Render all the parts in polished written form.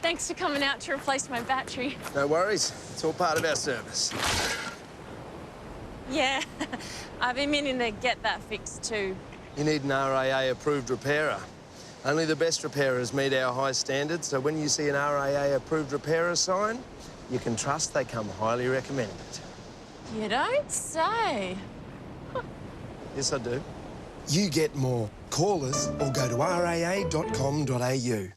Thanks for coming out to replace my battery. No worries. It's all part of our service. Yeah, I've been meaning to get that fixed too. You need an RAA-approved repairer. Only the best repairers meet our high standards, so when you see an RAA-approved repairer sign, you can trust they come highly recommended. You don't say. Yes, I do. You get more. Call us or go to raa.com.au.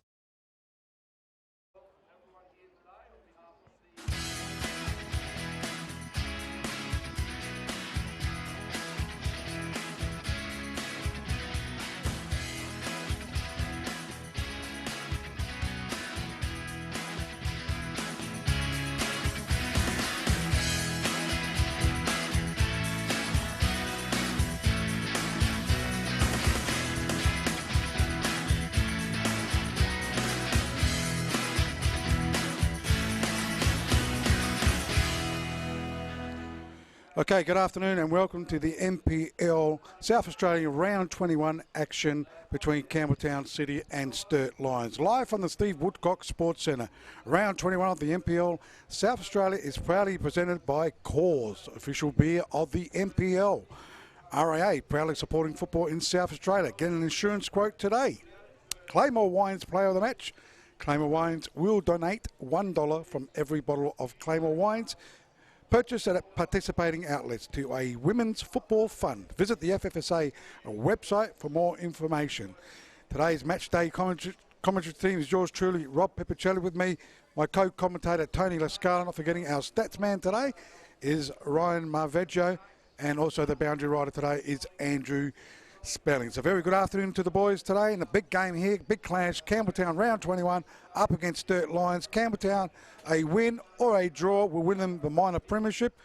Okay, good afternoon and welcome to the NPL South Australia Round 21 action between Campbelltown City and Sturt Lions. Live from the Steve Woodcock Sports Centre. Round 21 of the NPL South Australia is proudly presented by Coors, official beer of the NPL. RAA proudly supporting football in South Australia. Get an insurance quote today. Claymore Wines Player of the Match. Claymore Wines will donate $1 from every bottle of Claymore Wines purchased at participating outlets to a women's football fund. Visit the FFSA website for more information. Today's Matchday commentary team is yours truly, Rob Peppicelli with me. My co-commentator, Tony Lascala, not forgetting our stats man today is Ryan Marveggio, and also the boundary rider today is Andrew Spelling. So very good afternoon to the boys today in the big game here, big clash, Campbelltown round 21 up against Sturt Lions. Campbelltown, a win or a draw will win them the minor premiership.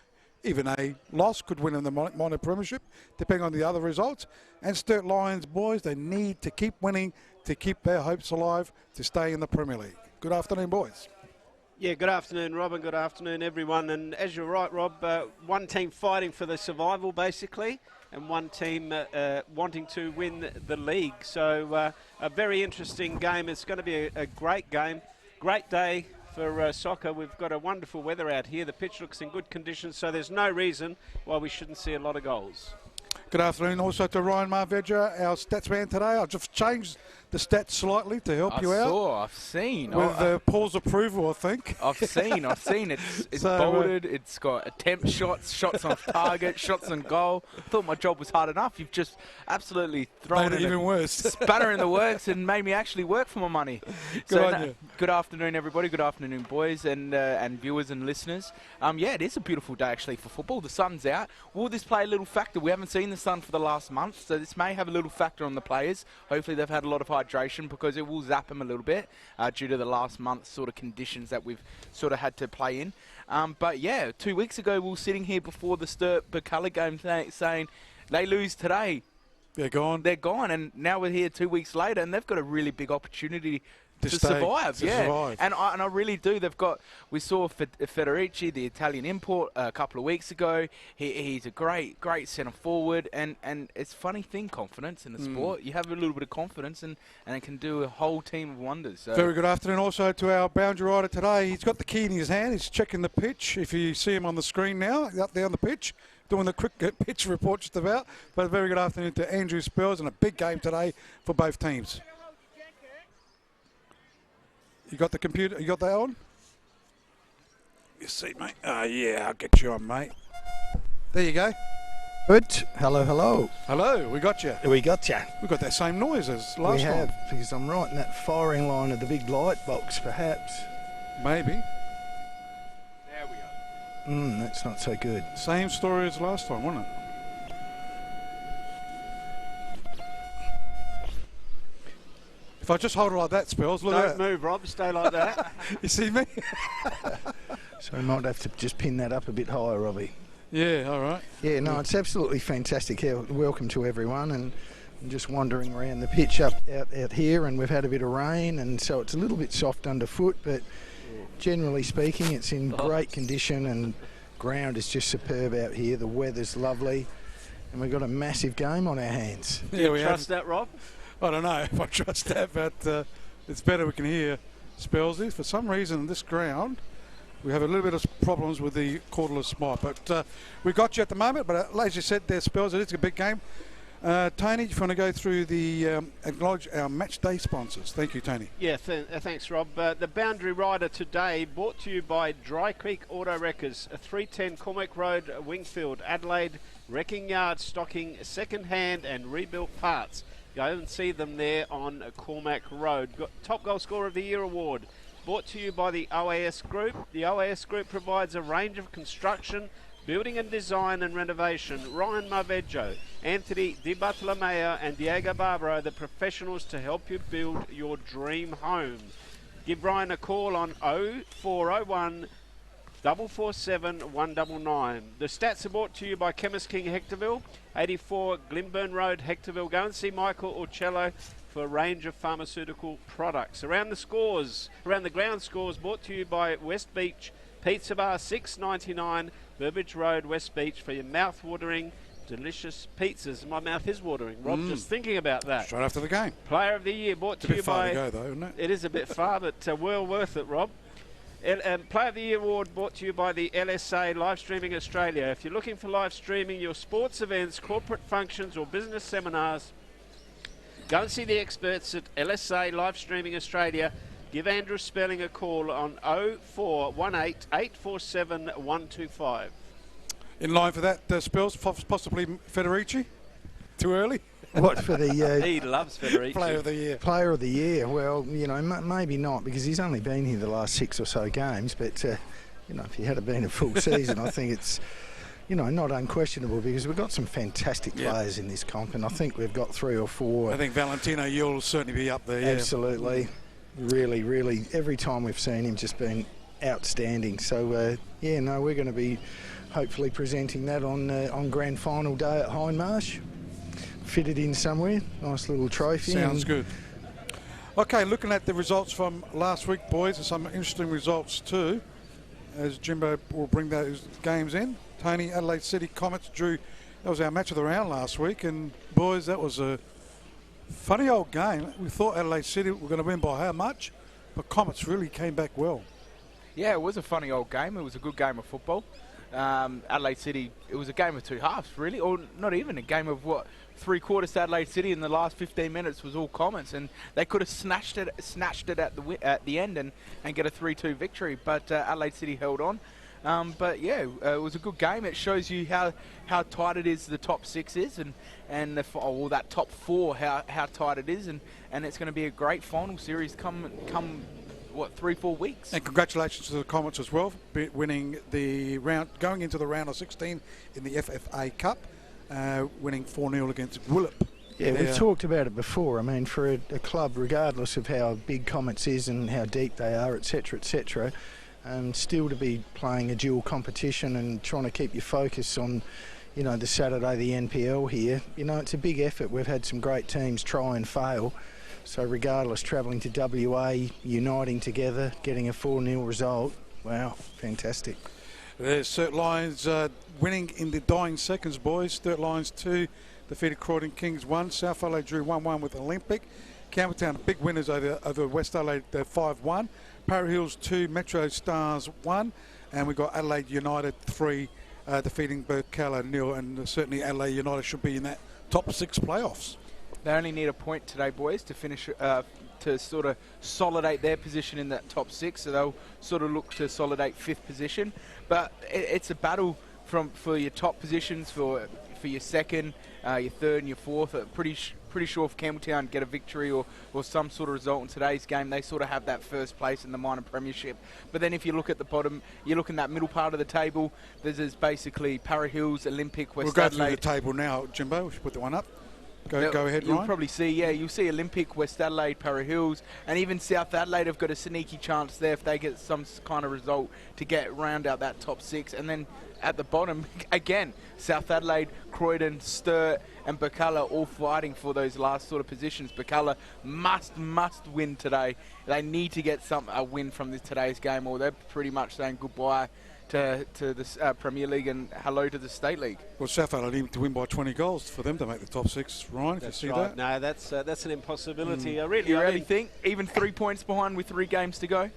Even a loss could win them the minor premiership, depending on the other results. And Sturt Lions, boys, they need to keep winning to keep their hopes alive to stay in the Premier League. Good afternoon, boys. Yeah, good afternoon, Rob, and good afternoon, everyone. And as you're right, Rob, one team fighting for the survival, basically, and one team wanting to win the league. So a very interesting game. It's going to be a great game, great day for soccer. We've got a wonderful weather out here. The pitch looks in good condition, so there's no reason why we shouldn't see a lot of goals. Good afternoon also to Ryan Marveggio, our stats man today. I've just changed the stats slightly to help you out. I've seen. With Paul's approval, I think. I've seen. It's So, bolded. It's got attempt shots, shots on target, shots on goal. I thought my job was hard enough. You've just absolutely thrown Made it even worse. spanner in the works and made me actually work for my money. Good on you. Good afternoon, everybody. Good afternoon, boys and viewers and listeners. Yeah, it is a beautiful day actually for football. The sun's out. Will this play a little factor? We haven't seen the sun for the last month, so this may have a little factor on the players. Hopefully they've had a lot of hydration because it will zap them a little bit due to the last month sort of conditions that we've sort of had to play in. But yeah, 2 weeks ago we were sitting here before the Sturt Bacala game saying they lose today. They're gone. They're gone, and now we're here 2 weeks later, and they've got a really big opportunity to survive. And I really do. We saw Federici, the Italian import, a couple of weeks ago. He's a great centre forward, and it's a funny thing, confidence in the sport. You have a little bit of confidence, and it can do a whole team of wonders. So. Very good afternoon also to our boundary rider today. He's got the key in his hand. He's checking the pitch. If you see him on the screen now, up there on the pitch, doing the quick pitch report just about. But a very good afternoon to Andrew Spells, and a big game today for both teams. You got the computer? You got that on? You see, mate? Yeah, I'll get you on, mate. There you go. Good. Hello, hello. Hello, we got you. We got you. We got that same noise as last time. We have, because I'm right in that firing line of the big light box, perhaps. Maybe. There we go. That's not so good. Same story as last time, wasn't it? If I just hold it like that, Spells, look at that. Don't move, Rob. Stay like that. You see me? So we might have to just pin that up a bit higher, Robbie. Yeah, all right. Yeah, no, it's absolutely fantastic. Welcome to everyone, and I'm just wandering around the pitch out here, and we've had a bit of rain, and so it's a little bit soft underfoot, but generally speaking, it's in great condition, and ground is just superb out here. The weather's lovely, and we've got a massive game on our hands. Do you trust that, Rob? I don't know if I trust that, but it's better we can hear Spelsy. For some reason, this ground, we have a little bit of problems with the cordless mic. But we got you at the moment. But as you said there, Spelsy, it's a big game. Tony, if you want to go through the acknowledge our match day sponsors. Thank you, Tony. Yeah, thanks, Rob. The Boundary Rider today brought to you by Dry Creek Auto Wreckers, 310 Cormac Road, Wingfield, Adelaide. Wrecking yard, stocking second-hand and rebuilt parts. Go and see them there on Cormac Road. Got Top Goal Scorer of the Year award. Brought to you by the OAS Group. The OAS Group provides a range of construction, building and design and renovation. Ryan Marveggio, Anthony Di Bartolomeo and Diego Barbaro, the professionals to help you build your dream home. Give Ryan a call on 0401 447 199. The stats are brought to you by Chemist King Hectorville, 84 Glimburn Road, Hectorville. Go and see Michael Orcello for a range of pharmaceutical products. Around the ground scores brought to you by West Beach Pizza Bar, $6.99, Burbage Road, West Beach, for your mouth-watering, delicious pizzas. My mouth is watering, Rob, just thinking about that. Straight after the game. Player of the Year brought to you by... It's a bit far to go, though, isn't it? It is a bit far, but well worth it, Rob. Player of the Year award brought to you by the LSA Live Streaming Australia. If you're looking for live streaming your sports events, corporate functions or business seminars, go and see the experts at LSA Live Streaming Australia. Give Andrew Spelling a call on 0418 847 125. In line for that, Spells, possibly Federici? Too early? What for the... He loves Federici. Player of the Year. Player of the Year. Well, you know, maybe not, because he's only been here the last 6 or so games. But, you know, if he had been a full season, I think it's, you know, not unquestionable, because we've got some fantastic players in this comp, and I think we've got 3 or 4. I think Valentino Yule will certainly be up there, yeah. Absolutely. Really, really, every time we've seen him, just been outstanding. So, we're going to be hopefully presenting that on grand final day at Hindmarsh. Fitted in somewhere, nice little trophy. Sounds good. Okay, looking at the results from last week, boys, and some interesting results too, as Jimbo will bring those games in. Tony, Adelaide City Comets drew, that was our match of the round last week, and boys, that was a funny old game. We thought Adelaide City were going to win by how much, but Comets really came back well. Yeah, it was a funny old game. It was a good game of football. Adelaide City, it was a game of two halves, really, or not even a game of what, 3/4 to Adelaide City, in the last 15 minutes was all Comets, and they could have snatched it at the end and get a 3-2 victory, but Adelaide City held on. It was a good game. It shows you how tight it is, the top 6 is, and that top 4, how tight it is, and it's going to be a great final series come 3-4 weeks. And congratulations to the Comets as well, winning the round, going into the round of 16 in the FFA Cup, winning 4-0 against Willop. Yeah, we've talked about it before. I mean, for a club, regardless of how big Comets is and how deep they are, etc., still to be playing a dual competition and trying to keep your focus on, you know, the Saturday, the NPL here. You know, it's a big effort. We've had some great teams try and fail. So regardless, travelling to WA, uniting together, getting a 4-0 result, wow, fantastic. There's Sturt Lions winning in the dying seconds, boys. Sturt Lions 2, defeated Croydon Kings 1. South Adelaide drew 1-1 with Olympic. Campbelltown, big winners over West Adelaide 5-1. Parra Hills 2, Metro Stars 1. And we got Adelaide United 3, defeating Burkalla 0. And certainly Adelaide United should be in that top 6 playoffs. They only need a point today, boys, to finish, to sort of solidate their position in that top 6. So they'll sort of look to solidate 5th position. But it's a battle for your top positions, for your 2nd, your 3rd and your 4th. Pretty sure if Campbelltown get a victory or some sort of result in today's game, they sort of have that 1st place in the minor premiership. But then if you look at the bottom, you look in that middle part of the table, there's basically Parra Hills, Olympic, West Adelaide. We'll go through the table now, Jimbo. We should put that one up. Go ahead, You'll Ryan. probably see, you'll see Olympic, West Adelaide, Parra Hills, and even South Adelaide have got a sneaky chance there if they get some kind of result to get round out that top 6. And then at the bottom, again, South Adelaide, Croydon, Sturt, and Burkalla all fighting for those last sort of positions. Burkalla must win today. They need to get a win from today's game, or they're pretty much saying goodbye to the Premier League and hello to the State League. Well, South Adelaide need to win by 20 goals for them to make the top 6, Ryan, That's if you see right. that. No, that's an impossibility. I You really mean, think? Even 3 points behind with 3 games to go?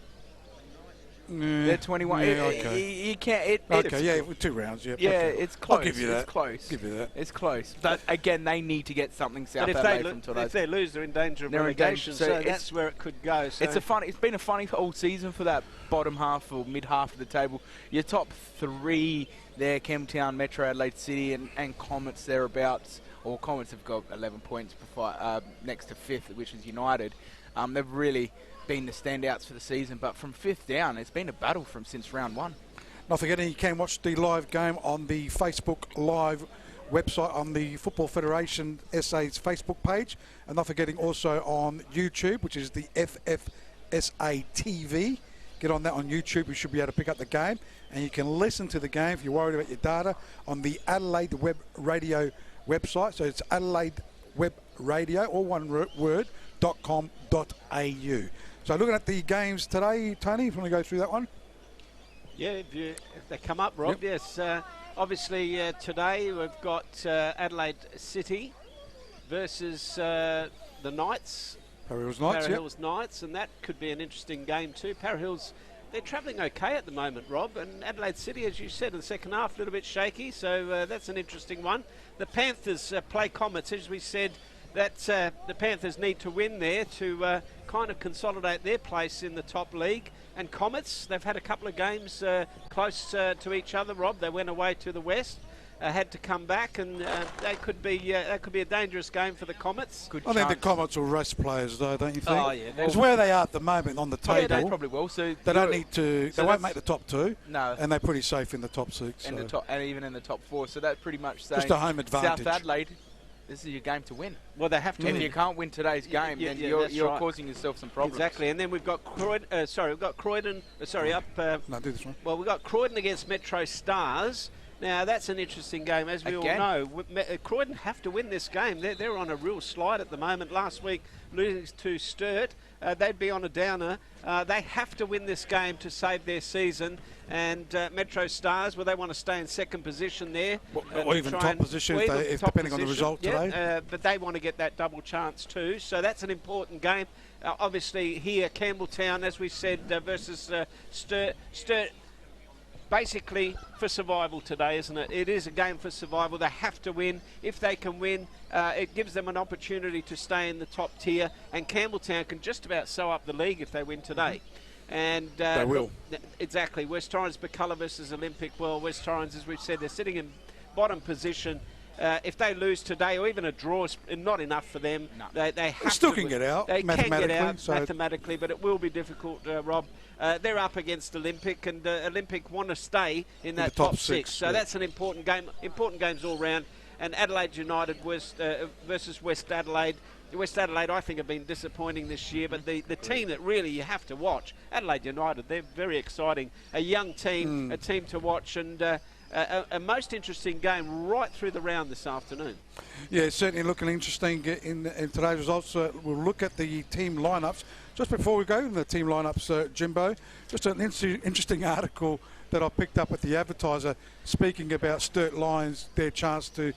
They're 21. Yeah, okay. You can't. Okay, yeah, with 2 rounds, yeah. Yeah, okay. it's close. I'll give you that. It's close. Give you that. It's close. But again, they need to get something South but Adelaide from if today. they lose, they're in danger of They're in danger, relegation. so So it's- that's where it could go. So It's been a funny all season for that bottom half or mid half of the table. Your top 3 there, Campbelltown, Metro Adelaide City, and Comets thereabouts. Or Comets have got 11 points before, next to 5th, which is United. They've really been the standouts for the season, but from 5th down, it's been a battle since round 1. Not forgetting you can watch the live game on the Facebook Live website on the Football Federation SA's Facebook page, and not forgetting also on YouTube, which is the FFSA TV. Get on that on YouTube. You should be able to pick up the game, and you can listen to the game if you're worried about your data on the Adelaide Web Radio website. So it's Adelaide Web Radio, all one word, .com.au. So looking at the games today, Tony, if you want to go through that one. yeah, if they come up, Rob, Yep. yes. Obviously, today we've got Adelaide City versus the Knights. Para Hills Knights, Para yep. Hills Knights, and that could be an interesting game too. Para Hills, they're travelling okay at the moment, Rob, and Adelaide City, as you said, in the second half, a little bit shaky, so that's an interesting one. The Panthers play Comets, as we said, that the Panthers need to win there to kind of consolidate their place in the top league. And Comets, they've had a couple of games close to each other, Rob. They went away to the west. Had to come back, and that could be a dangerous game for the Comets. Good I think the chance. Comets will rest players, though, don't you think? Oh, yeah. It's where they are at the moment on the Yeah, table. they probably will. So They don't need to. so They won't that's- make the top 2, No. and they're pretty safe in the top 6. in so. the top, and even in the top 4. So that pretty much saying Just a home advantage. South Adelaide, this is your game to win. Well, they have to If win. you can't win today's game, Yeah, then yeah, you're that's right. causing yourself some problems. Exactly, and then we've got Croydon. No, do this one. Well, we've got Croydon against Metro Stars. Now, that's an interesting game, as we Again. all know. Croydon have to win this game. They're on a real slide at the moment. Last week, losing to Sturt, they'd be on a downer. They have to win this game to save their season. And Metro Stars, well, they want to stay in second position there. Or even top position, if depending on the result today. But they want to get that double chance too. So that's an important game. Obviously, here, Campbelltown, as we said, versus Sturt. Basically for survival today, isn't it? It is a game for survival. They have to win. If they can win, it gives them an opportunity to stay in the top tier. And Campbelltown can just about sew up the league if they win today. And They will. Exactly. West Torrens, Bacalla versus Olympic. Well, West Torrens, as we've said, they're sitting in bottom position. If they lose today, or even a draw is not enough for them, No. they have still to can win. get out They can get mathematically, out so- mathematically, but it will be difficult, Rob. They're up against Olympic, and Olympic want to stay in that the top top six. six, So yeah. that's an important game. Important games all round. And Adelaide United versus West Adelaide. West Adelaide, I think, have been disappointing this year, but the team that really you have to watch, Adelaide United, they're very exciting. A young team, a team to watch, and a most interesting game right through the round this afternoon. Yeah, certainly looking interesting in today's results. We'll look at the team lineups. Just before we go in the team lineups, Jimbo, just an interesting article that I picked up at the Advertiser speaking about Sturt Lions, their chance to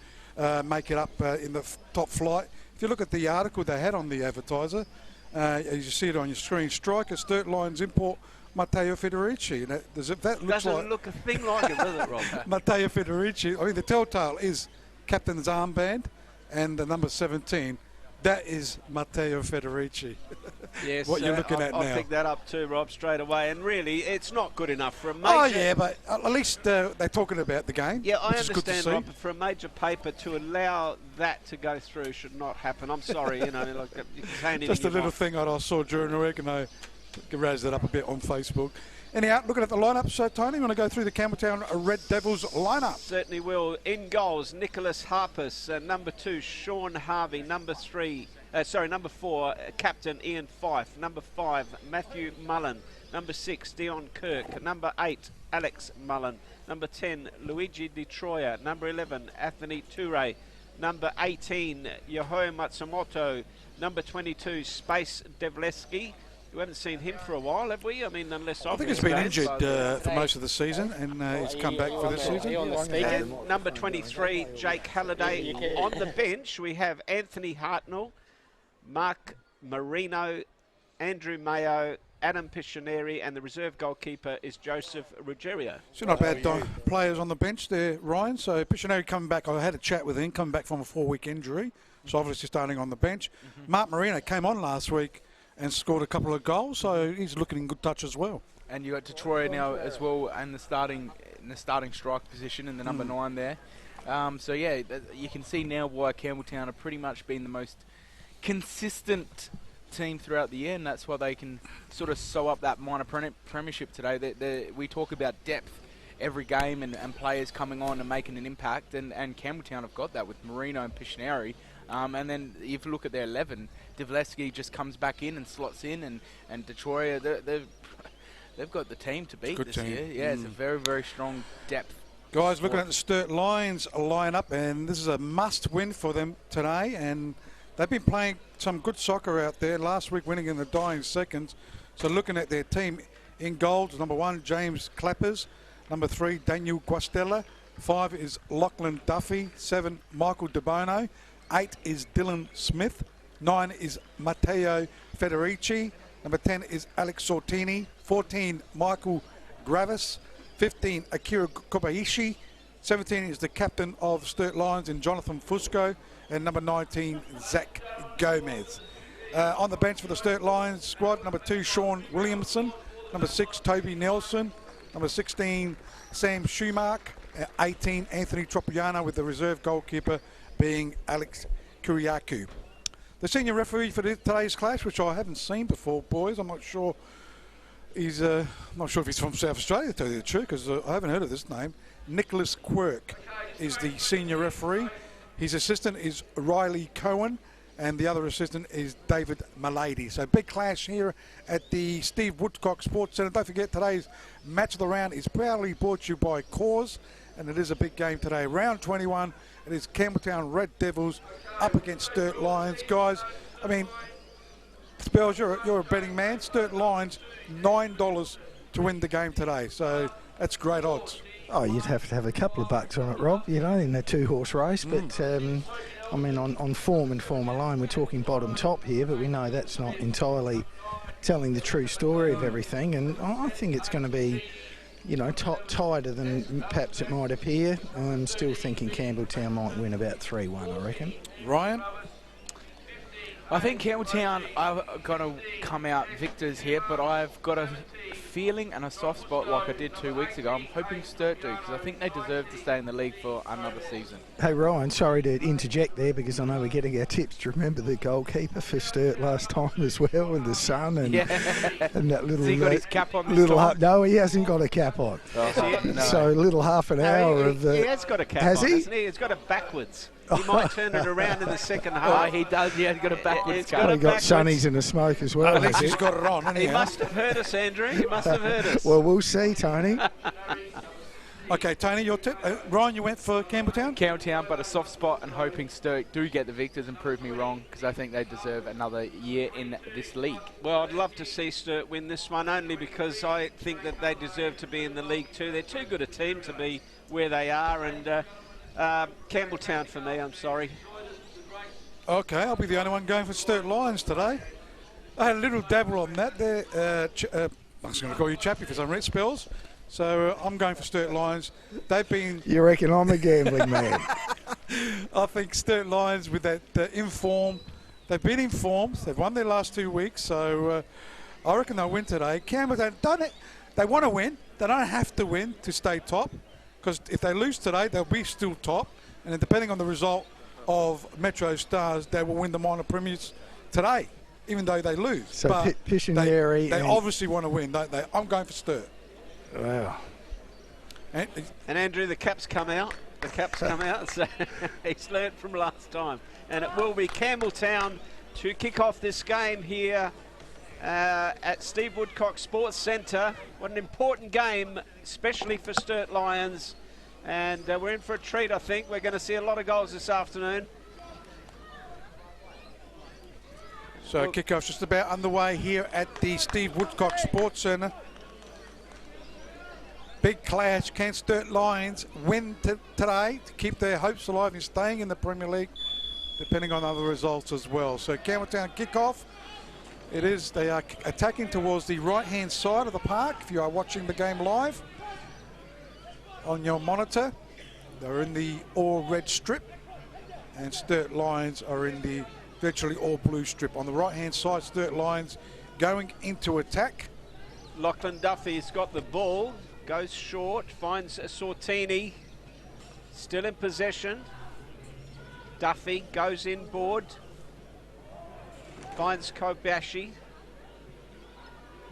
make it up in the top flight. If you look at the article they had on the Advertiser, as you see it on your screen, striker Sturt Lions import Matteo Federici. And that looks Doesn't like look a thing like it, does it, Rob? Matteo Federici. I mean, the telltale is captain's armband and the number 17. That is Matteo Federici. Yes, What you're looking at I'll now. pick that up too, Rob, straight away. And really, it's not good enough for a major... Oh, yeah, but at least they're talking about the game. Yeah, I which is good to understand, see. Rob, but for a major paper to allow that to go through should not happen. I'm sorry, you know, like, you can say anything Just a you little want. thing that I saw during the week, and I raised it up a bit on Facebook. Anyhow, looking at the lineups, Tony, you want to go through the Campbelltown Red Devils lineup? Certainly will. In goals, Nicholas Harpus. Number 2, Sean Harvey. Number 4, Captain Ian Fife. Number 5, Matthew Mullen. Number 6, Dion Kirk. Number 8, Alex Mullen. Number 10, Luigi Di Troia. Number 11, Anthony Toure. Number 18, Yohoi Matsumoto. Number 22, Space Devleski. We haven't seen him for a while, have we? I mean, unless I think he's been injured for most of the season, and he's come back for this season. And number 23, Jake Halliday. On the bench, we have Anthony Hartnell, Mark Marino, Andrew Mayo, Adam Piscineri, and the reserve goalkeeper is Joseph Ruggiero. So not bad players on the bench there, Ryan. So Piscineri coming back. I had a chat with him, coming back from a 4-week injury. So obviously starting on the bench. Mark Marino came on last week and scored a couple of goals, so he's looking in good touch as well. And you got Detroit now as well, and the starting strike position in the number 9 there. So yeah, you can see now why Campbelltown have pretty much been the most consistent team throughout the year, and that's why they can sort of sew up that minor premiership today. We talk about depth every game and players coming on and making an impact, and Campbelltown have got that with Marino and Piscineri. And then if you look at their 11, Divleski just comes back in and slots in, and Detroit, they've got the team to beat this year. Yeah, it's a very, very strong depth. Guys, looking at the Sturt Lions line-up, and this is a must-win for them today, and they've been playing some good soccer out there, last week winning in the dying seconds. So looking at their team, in goals, number 1, James Clappers, number 3, Daniel Guastella, 5 is Lachlan Duffy, 7, Michael DeBono, 8 is Dylan Smith, 9 is Matteo Federici, number 10 is Alex Sortini, 14 Michael Gravis, 15 Akira Kobayashi, 17 is the captain of Sturt Lions in Jonathan Fusco, and number 19 Zach Gomez. On the bench for the Sturt Lions squad, number 2 Sean Williamson, number 6 Toby Nelson, number 16 Sam Schumark, 18 Anthony Tropiano, with the reserve goalkeeper being Alex Kuriaku. The senior referee for today's clash, which I haven't seen before, boys, I'm not sure he's not sure if he's from South Australia, to tell you the truth, because I haven't heard of this name. Nicholas Quirk is the senior referee. His assistant is Riley Cohen, and the other assistant is David Malady. So big clash here at the Steve Woodcock Sports Centre. Don't forget, today's match of the round is proudly brought to you by Coors, and it is a big game today. Round 21, it is Campbelltown Red Devils up against Sturt Lions. Guys, I mean, Spells, you're a betting man. Sturt Lions, $9 to win the game today. So that's great odds. Oh, you'd have to have a couple of bucks on it, Rob, you know, in a 2-horse race. But, I mean, on form and form alone, we're talking bottom top here, but we know that's not entirely telling the true story of everything. And I think it's going to be, you know, tighter than perhaps it might appear. I'm still thinking Campbelltown might win about 3-1, I reckon. Ryan? I think Campbelltown are going to come out victors here, but I've got a feeling and a soft spot like I did 2 weeks ago. I'm hoping Sturt do, because I think they deserve to stay in the league for another season. Hey, Ryan, sorry to interject there, because I know we're getting our tips. Do you remember the goalkeeper for Sturt last time as well, and the sun, and, and that little... Has he got his cap on this time? No, he hasn't got a cap on. No. So a little half an hour of the... He has got a cap has on, he? hasn't he? He's got it backwards. He might turn it around in the second half. Oh, he does. Yeah, he's got a backwards cap. Well, he got sunnies and a smoke as well. At least he's got it on. He must have heard us, Andrew. He must have heard us. Well, we'll see, Tony. Okay, Tony, your tip. Ryan, you went for Campbelltown? Campbelltown, but a soft spot, and hoping Sturt do get the victors and prove me wrong, because I think they deserve another year in this league. Well, I'd love to see Sturt win this one, only because I think that they deserve to be in the league too. They're too good a team to be where they are, and Campbelltown for me, I'm sorry. Okay, I'll be the only one going for Sturt Lions today. I had a little dabble on that there. I was going to call you Chappie for some red spells. So I'm going for Sturt Lions. They've been... You reckon I'm a gambling man? I think Sturt Lions with that inform. They've been informed. They've won their last 2 weeks. So I reckon they'll win today. Campbelltown, they want to win. They don't have to win to stay top. Because if they lose today, they'll be still top. And then depending on the result of Metro Stars, they will win the minor premiers today, even though they lose. So but Piscineri... They obviously want to win, don't they? I'm going for Sturt. Wow. And Andrew, the cap's come out. The cap's come out, so he's learnt from last time. And it will be Campbelltown to kick off this game here at Steve Woodcock Sports Centre. What an important game, especially for Sturt Lions. And we're in for a treat, I think. We're going to see a lot of goals this afternoon. So kickoff's just about underway here at the Steve Woodcock Sports Centre. Big clash. Can Sturt Lions win today to keep their hopes alive in staying in the Premier League, depending on other results as well. So Campbelltown kickoff. It is, they are attacking towards the right-hand side of the park. If you are watching the game live on your monitor, they're in the all-red strip, and Sturt Lions are in the virtually all-blue strip. On the right-hand side, Sturt Lions going into attack. Lachlan Duffy's got the ball, goes short, finds Sortini, still in possession. Duffy goes inboard, finds Kobashi.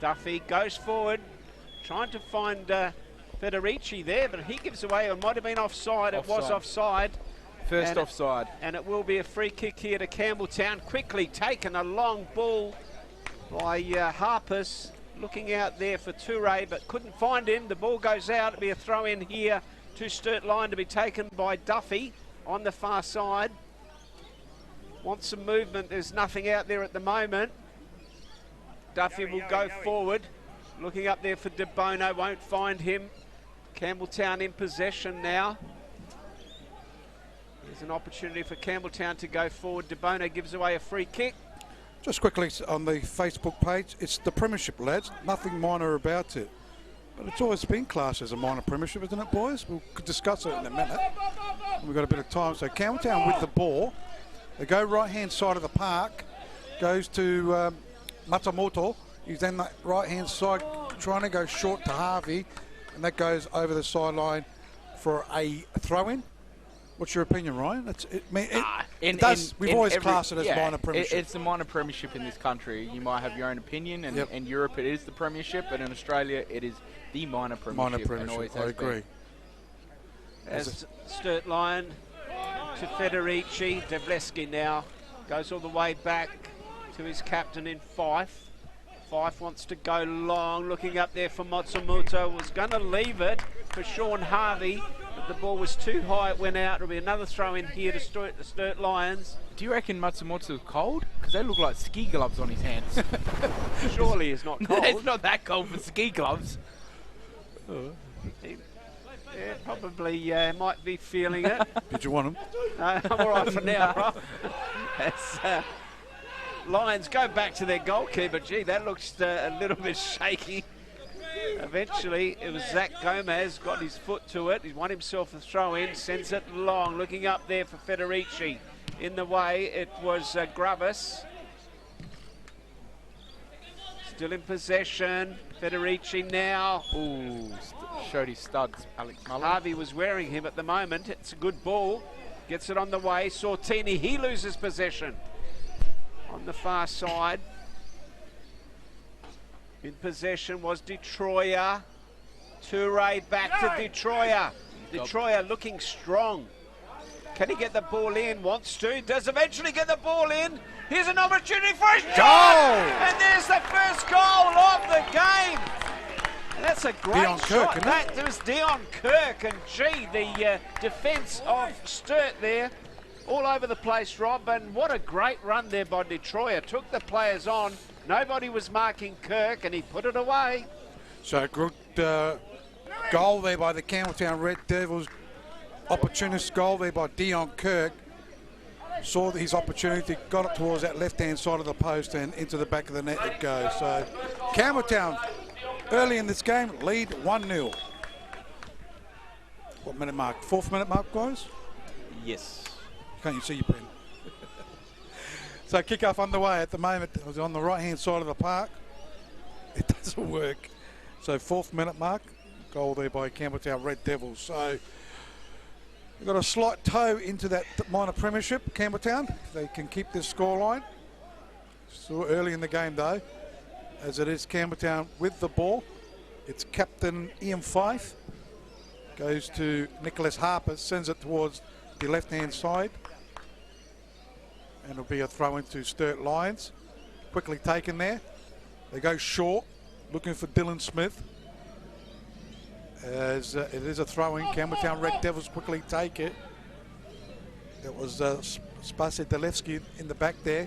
Duffy goes forward, trying to find Federici there, but he gives away. It might have been offside. It was offside. First offside. And it will be a free kick here to Campbelltown. Quickly taken, a long ball by Harpus, looking out there for Toure, but couldn't find him. The ball goes out. It'll be a throw in here to Sturt Line to be taken by Duffy on the far side. Wants some movement. There's nothing out there at the moment. Duffy will go forward, looking up there for De Bono, won't find him. Campbelltown in possession now. There's an opportunity for Campbelltown to go forward. De Bono gives away a free kick. Just quickly on the Facebook page, it's the Premiership, lads. Nothing minor about it. But it's always been classed as a minor Premiership, isn't it, boys? We'll discuss it in a minute. We've got a bit of time. So Campbelltown with the ball. They go right-hand side of the park. Goes to Matsumoto. He's then that right-hand side trying to go short to Harvey. And that goes over the sideline for a throw-in. What's your opinion, Ryan? We've always classed it as minor Premiership. It's a minor Premiership in this country. You might have your own opinion, and in Europe it is the Premiership, but in Australia it is the minor Premiership. Minor Premiership, I agree. As Sturt Lion to Federici. Devleski now goes all the way back to his captain in Fife. Fife wants to go long, looking up there for Matsumoto. Was going to leave it for Sean Harvey, but the ball was too high. It went out. It'll be another throw in here to Sturt Lions. Do you reckon Matsumoto's cold? Because they look like ski gloves on his hands. Surely it's not cold. It's not that cold for ski gloves. Yeah, probably might be feeling it. Did you want him? I'm all right for now, Rob. As Lions go back to their goalkeeper. Gee, that looks a little bit shaky. Eventually, it was Zach Gomez, got his foot to it. He won himself a throw-in, sends it long, looking up there for Federici. In the way, it was Gravis. Still in possession. Federici now. Ooh, showed his studs, Alex Mullen. Harvey was wearing him at the moment. It's a good ball. Gets it on the way. Sortini, he loses possession. On the far side. In possession was Detroyer. Toure back to Detroyer. Detroyer looking strong. Can he get the ball in? Wants to. Does eventually get the ball in. Here's an opportunity for a shot! And there's the first goal of the game. And that's a great Dion shot. Kirk, That was Dion Kirk. And gee, the defence of Sturt there all over the place, Rob. And what a great run there by Detroyer. Took the players on. Nobody was marking Kirk, and he put it away. So good goal there by the Campbelltown Red Devils. Opportunist goal there by Dion Kirk. Saw his opportunity, got it towards that left-hand side of the post, and into the back of the net it goes. So Campbelltown, early in this game, lead 1-0. What minute mark? 4th minute mark, guys? Yes. Can't you see your pen? So kick-off underway at the moment. It was on the right-hand side of the park. It doesn't work. So 4th minute mark, goal there by Campbelltown Red Devils. So we've got a slight toe into that minor Premiership, Campbelltown. They can keep this scoreline. Still early in the game though, as it is Campbelltown with the ball. It's captain Ian Fife. Goes to Nicholas Harper, sends it towards the left-hand side. And it'll be a throw into Sturt Lions. Quickly taken there. They go short, looking for Dylan Smith. As it is a throw-in, Campbelltown Red Devils quickly take it. It was Spase Delevski in the back there.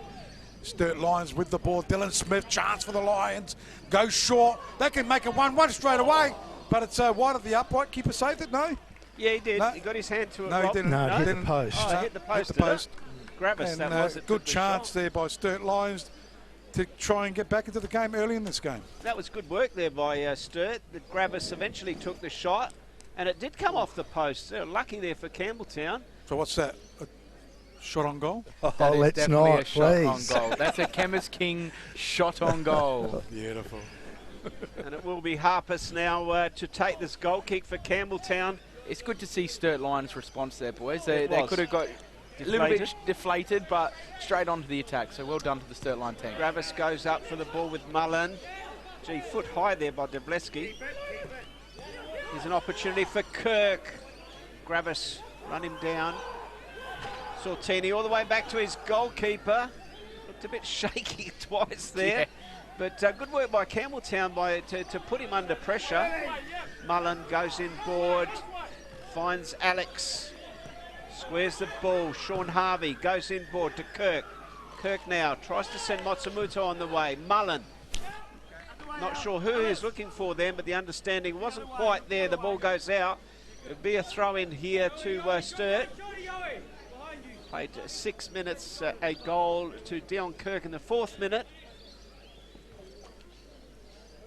Sturt Lions with the ball. Dylan Smith, chance for the Lions. Goes short. They can make it 1-1 straight away. But it's wide of the upright. Keeper saved it, no? Yeah, he did. No. He got his hand to it. No, he Rob. didn't. No, it hit the Didn't. post. Oh, hit the post. Hit the post. Gravis, And that was it. good took the chance shot. there by Sturt Lions to try and get back into the game early in this game. That was good work there by Sturt. The Gravis eventually took the shot, and it did come off the post. They were lucky there for Campbelltown. So what's that? A shot on goal? Oh, That is let's definitely not, a shot on please. goal. That's a Chemist King shot on goal. Beautiful. And it will be Harpus now to take this goal kick for Campbelltown. It's good to see Sturt Lions' response there, boys. They was. could have got a little bit Deflated. deflated, but straight onto the attack. So well done to the Sturt Line team. Gravis goes up for the ball with Mullen. Gee, foot high there by Devleski. Here's an opportunity for Kirk. Gravis run him down. Sortini all the way back to his goalkeeper. Looked a bit shaky twice there. Yeah. But good work by Campbelltown to put him under pressure. Mullen goes inboard, finds Alex, squares the ball. Sean Harvey goes inboard to Kirk. Kirk now tries to send Matsumoto on the way. Mullen, not sure who he's looking for there, but the understanding wasn't quite there. The ball goes out. It'll be a throw in here to Sturt. Played 6 minutes, a goal to Dion Kirk in the 4th minute.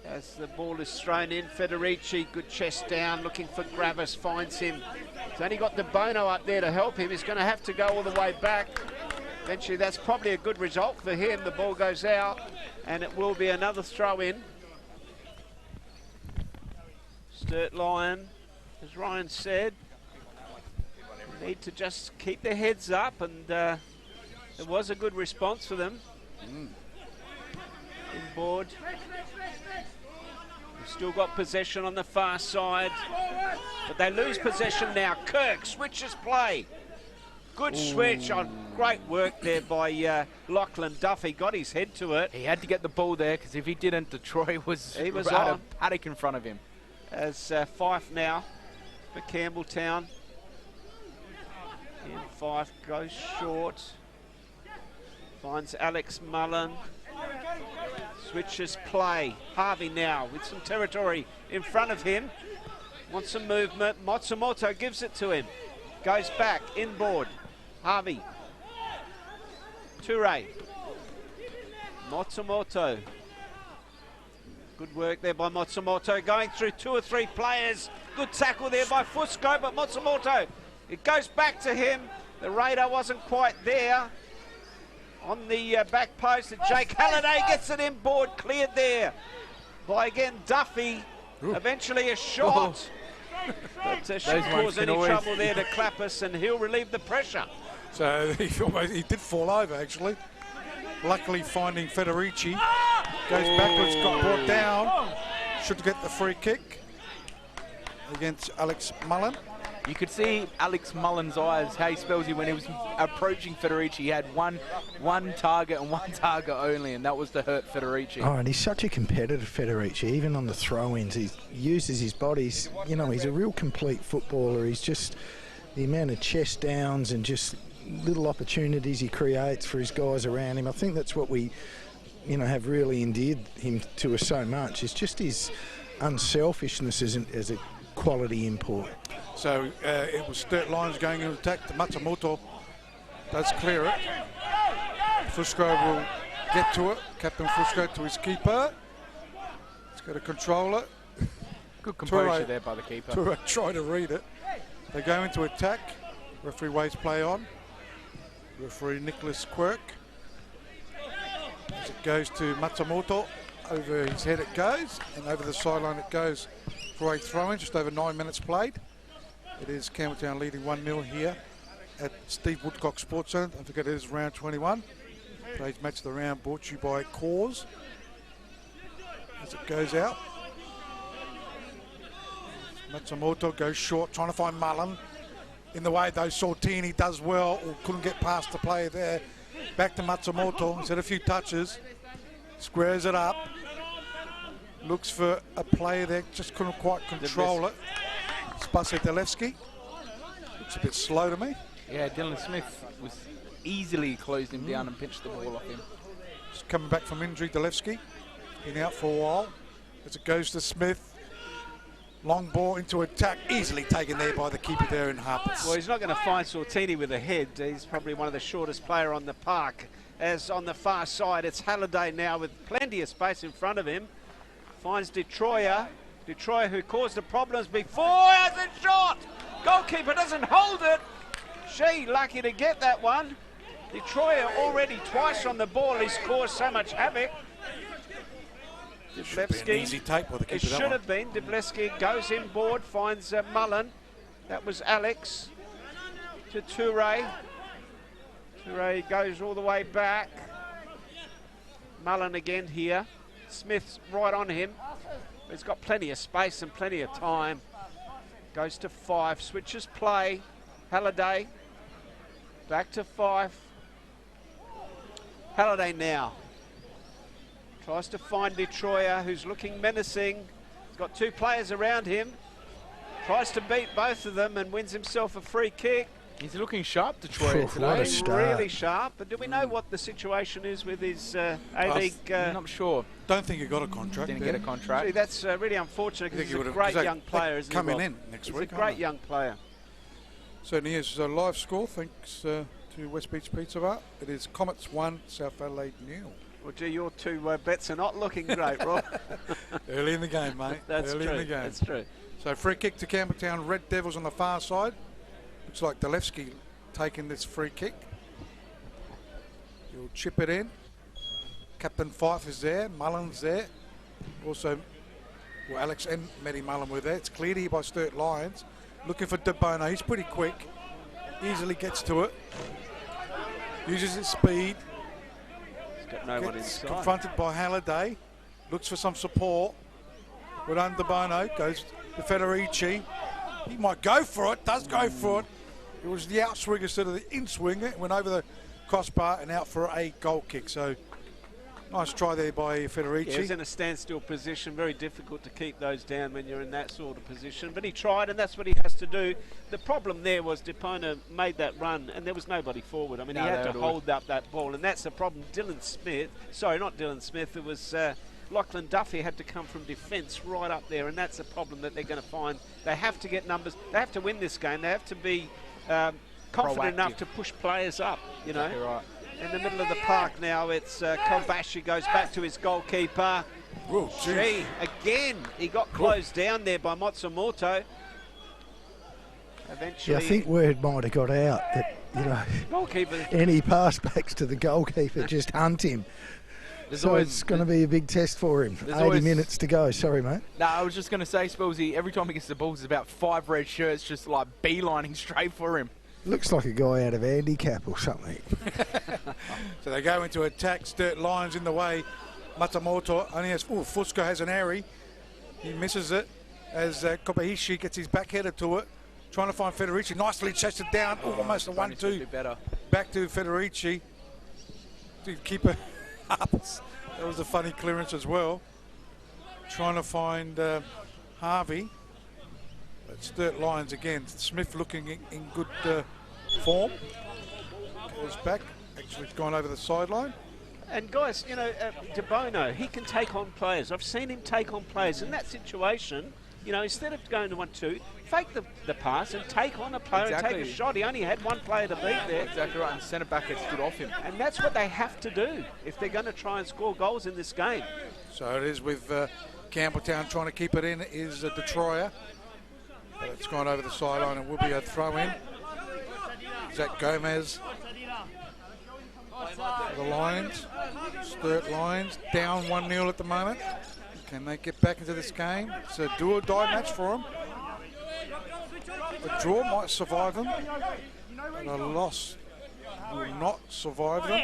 As the ball is thrown in, Federici, good chest down, looking for Gravis, finds him. He's only got De Bono up there to help him. He's going to have to go all the way back. Eventually, that's probably a good result for him. The ball goes out, and it will be another throw in. Sturt Lion, as Ryan said, need to just keep their heads up, and it was a good response for them. Inboard. We've still got possession on the far side, but they lose possession now. Kirk switches play. Good switch on. Great work there by Lachlan Duffy. Got his head to it. He had to get the ball there, because if he didn't, Detroit was He was had on. a paddock in front of him. As Fife now for Campbelltown. And Fife goes short. Finds Alex Mullen. Switches play. Harvey now with some territory in front of him. Wants some movement. Matsumoto gives it to him. Goes back, inboard. Harvey. Toure. Matsumoto. Good work there by Matsumoto. Going through 2 or 3 players. Good tackle there by Fusco, but Matsumoto, it goes back to him. The radar wasn't quite there. On the back post, and Jake Halliday gets it inboard, cleared there by, again, Duffy. Eventually a shot. But shouldn't cause any trouble there to Clappus, and he'll relieve the pressure. So he did fall over, actually. Luckily finding Federici. Goes backwards, got brought down. Should get the free kick against Alex Mullen. You could see Alex Mullen's eyes, how he spells you when he was approaching Federici. He had one target and one target only, and that was to hurt Federici. Oh, and he's such a competitor, Federici. Even on the throw-ins, he uses his bodies. You know, he's a real complete footballer. He's just the amount of chest downs and just little opportunities he creates for his guys around him. I think that's what we, have really endeared him to us so much. It's just his unselfishness as a quality import. So it was Sturt Lions going into attack. Matsumoto does clear it. Fusco will get to it. Captain Fusco to his keeper. He's got to control it. Good composure there by the keeper. Toure try to read it. They go into attack. Referee waits play on. Referee Nicholas Quirk. As it goes to Matsumoto. Over his head it goes, and over the sideline it goes for a throw-in. Just over 9 minutes played. It is Campbelltown leading 1-0 here at Steve Woodcock Sports Centre. Don't forget it is round 21. Today's match of the round brought to you by Coors. As it goes out. Matsumoto goes short, trying to find Mullen. In the way though, Sortini does well, or couldn't get past the player there. Back to Matsumoto, he's had a few touches. Squares it up. Looks for a player there, just couldn't quite control it. Spase Delevski. Looks a bit slow to me. Yeah, Dylan Smith was easily closed him down and pinched the ball off him. He's coming back from injury, Delevsky. Been out for a while. As it goes to Smith. Long ball into attack, easily taken there by the keeper there in Harpers. Well, he's not going to find Sortini with a head. He's probably one of the shortest player on the park. As on the far side, it's Halliday now with plenty of space in front of him. Finds Detroyer. Detroyer, who caused the problems before, has a shot. Goalkeeper doesn't hold it. She lucky to get that one. Detroyer already twice on the ball. He's caused so much havoc. Should be an easy take by the keeper. It should have been. Deblesky goes inboard, finds Mullen. That was Alex to Toure. Toure goes all the way back. Mullen again here. Smith's right on him. He's got plenty of space and plenty of time. Goes to Fife, switches play. Halliday back to Fife. Halliday now. Tries to find Detroyer, who's looking menacing. He's got two players around him. Tries to beat both of them and wins himself a free kick. He's looking sharp, Detroyer, today. He's really sharp. But do we know what the situation is with his A-League? I'm not sure. Don't think he got a contract. Didn't get a contract. See, that's really unfortunate because he's a great young player, isn't he? Coming in next week. He's a great young player. Certainly is. A live score, thanks to West Beach Pizza Bar. It is Comets 1, South Adelaide 0. Well, gee, your two bets are not looking great, Rob. Early in the game, mate. That's Early true. in the game. That's true. So free kick to Campbelltown Red Devils on the far side. Looks like Delevsky taking this free kick. He'll chip it in. Captain Fife is there. Mullen's there. Also, well, Alex and Matty Mullen were there. It's cleared here by Sturt Lions. Looking for De Bono. He's pretty quick. Easily gets to it. Uses his speed. Got no one Gets inside. confronted by Halliday. Looks for some support. But under Bono goes to Federici. He might go for it. Does go for it. It was the outswing instead of the inswing. It went over the crossbar and out for a goal kick. So nice try there by Federici. Yeah, he's in a standstill position. Very difficult to keep those down when you're in that sort of position. But he tried, and that's what he has to do. The problem there was Deponer made that run, and there was nobody forward. I mean, he had to hold up that ball, and that's the problem. Not Dylan Smith. It was Lachlan Duffy had to come from defence right up there, and that's the problem that they're going to find. They have to get numbers. They have to win this game. They have to be confident enough to push players up, you know. Exactly right. In the middle of the park now, it's Kobashi goes back to his goalkeeper. Whoa, Gee, again, he got closed down there by Matsumoto. Eventually, Yeah, I think word might have got out that, goalkeeper. any pass backs to the goalkeeper just hunt him. So it's going to be a big test for him. 80 minutes to go. Sorry, mate. No, I was just going to say, Spellsy, every time he gets the ball, there's about 5 red shirts just like beelining straight for him. Looks like a guy out of handicap or something. So they go into attack. Sturt Lions in the way. Matsumoto only has... Oh, Fusco has an airy. He misses it as Kobayashi gets his back header to it. Trying to find Federici. Nicely chested down. Almost a 1-2. Back to Federici. To keeper Harpers. That was a funny clearance as well. Trying to find Harvey. But Sturt Lions again. Smith looking in good form. Goes back. Actually gone over the sideline. And guys, De Bono, he can take on players. I've seen him take on players in that situation. Instead of going to 1-2, fake the pass and take on a player and take a shot. He only had one player to beat there. Exactly right, and centre back had stood off him. And that's what they have to do if they're going to try and score goals in this game. So it is with Campbelltown trying to keep it in is Detroyer. But it's gone over the sideline and will be a throw in. Zach Gomez. The Lions. Sturt Lions down 1-0 at the moment. Can they get back into this game? It's a do or die match for them. A draw might survive them, and a loss will not survive them.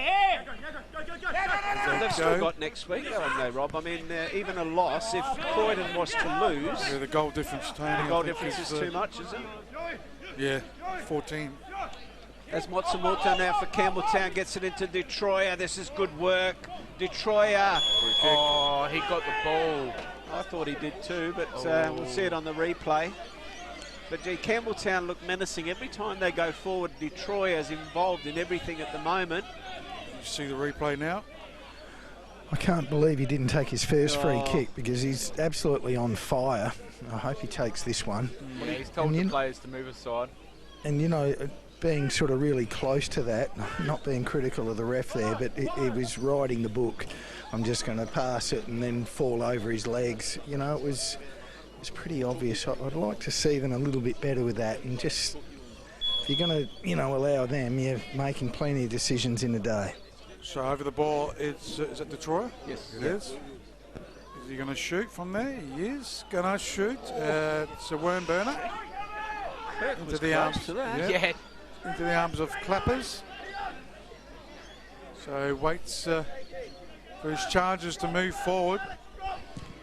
They've still got next week, haven't they, Rob? I mean, even a loss, if Croydon was to lose... Yeah, the goal difference, Tony. The goal difference is too much, is it? Yeah, 14. As Matsumoto now for Campbelltown gets it into Detroyer. This is good work. Detroyer. Oh, he got the ball. I thought he did too, but we'll see it on the replay. But Campbelltown look menacing. Every time they go forward, Detroyer's involved in everything at the moment. You see the replay now? I can't believe he didn't take his first free kick because he's absolutely on fire. I hope he takes this one. Yeah, he's told the players to move aside. And, you know, being sort of really close to that, not being critical of the ref there, but he was riding the book. I'm just going to pass it and then fall over his legs. You know, it was pretty obvious. I'd like to see them a little bit better with that. And just, if you're going to, you know, allow them, you're making plenty of decisions in a day. So over the ball, is it Detroit? Yes. It is. Is he going to shoot from there? He is going to shoot. It's a worm burner. Into the arms. Yeah. Into the arms of Clappers. So waits for his charges to move forward.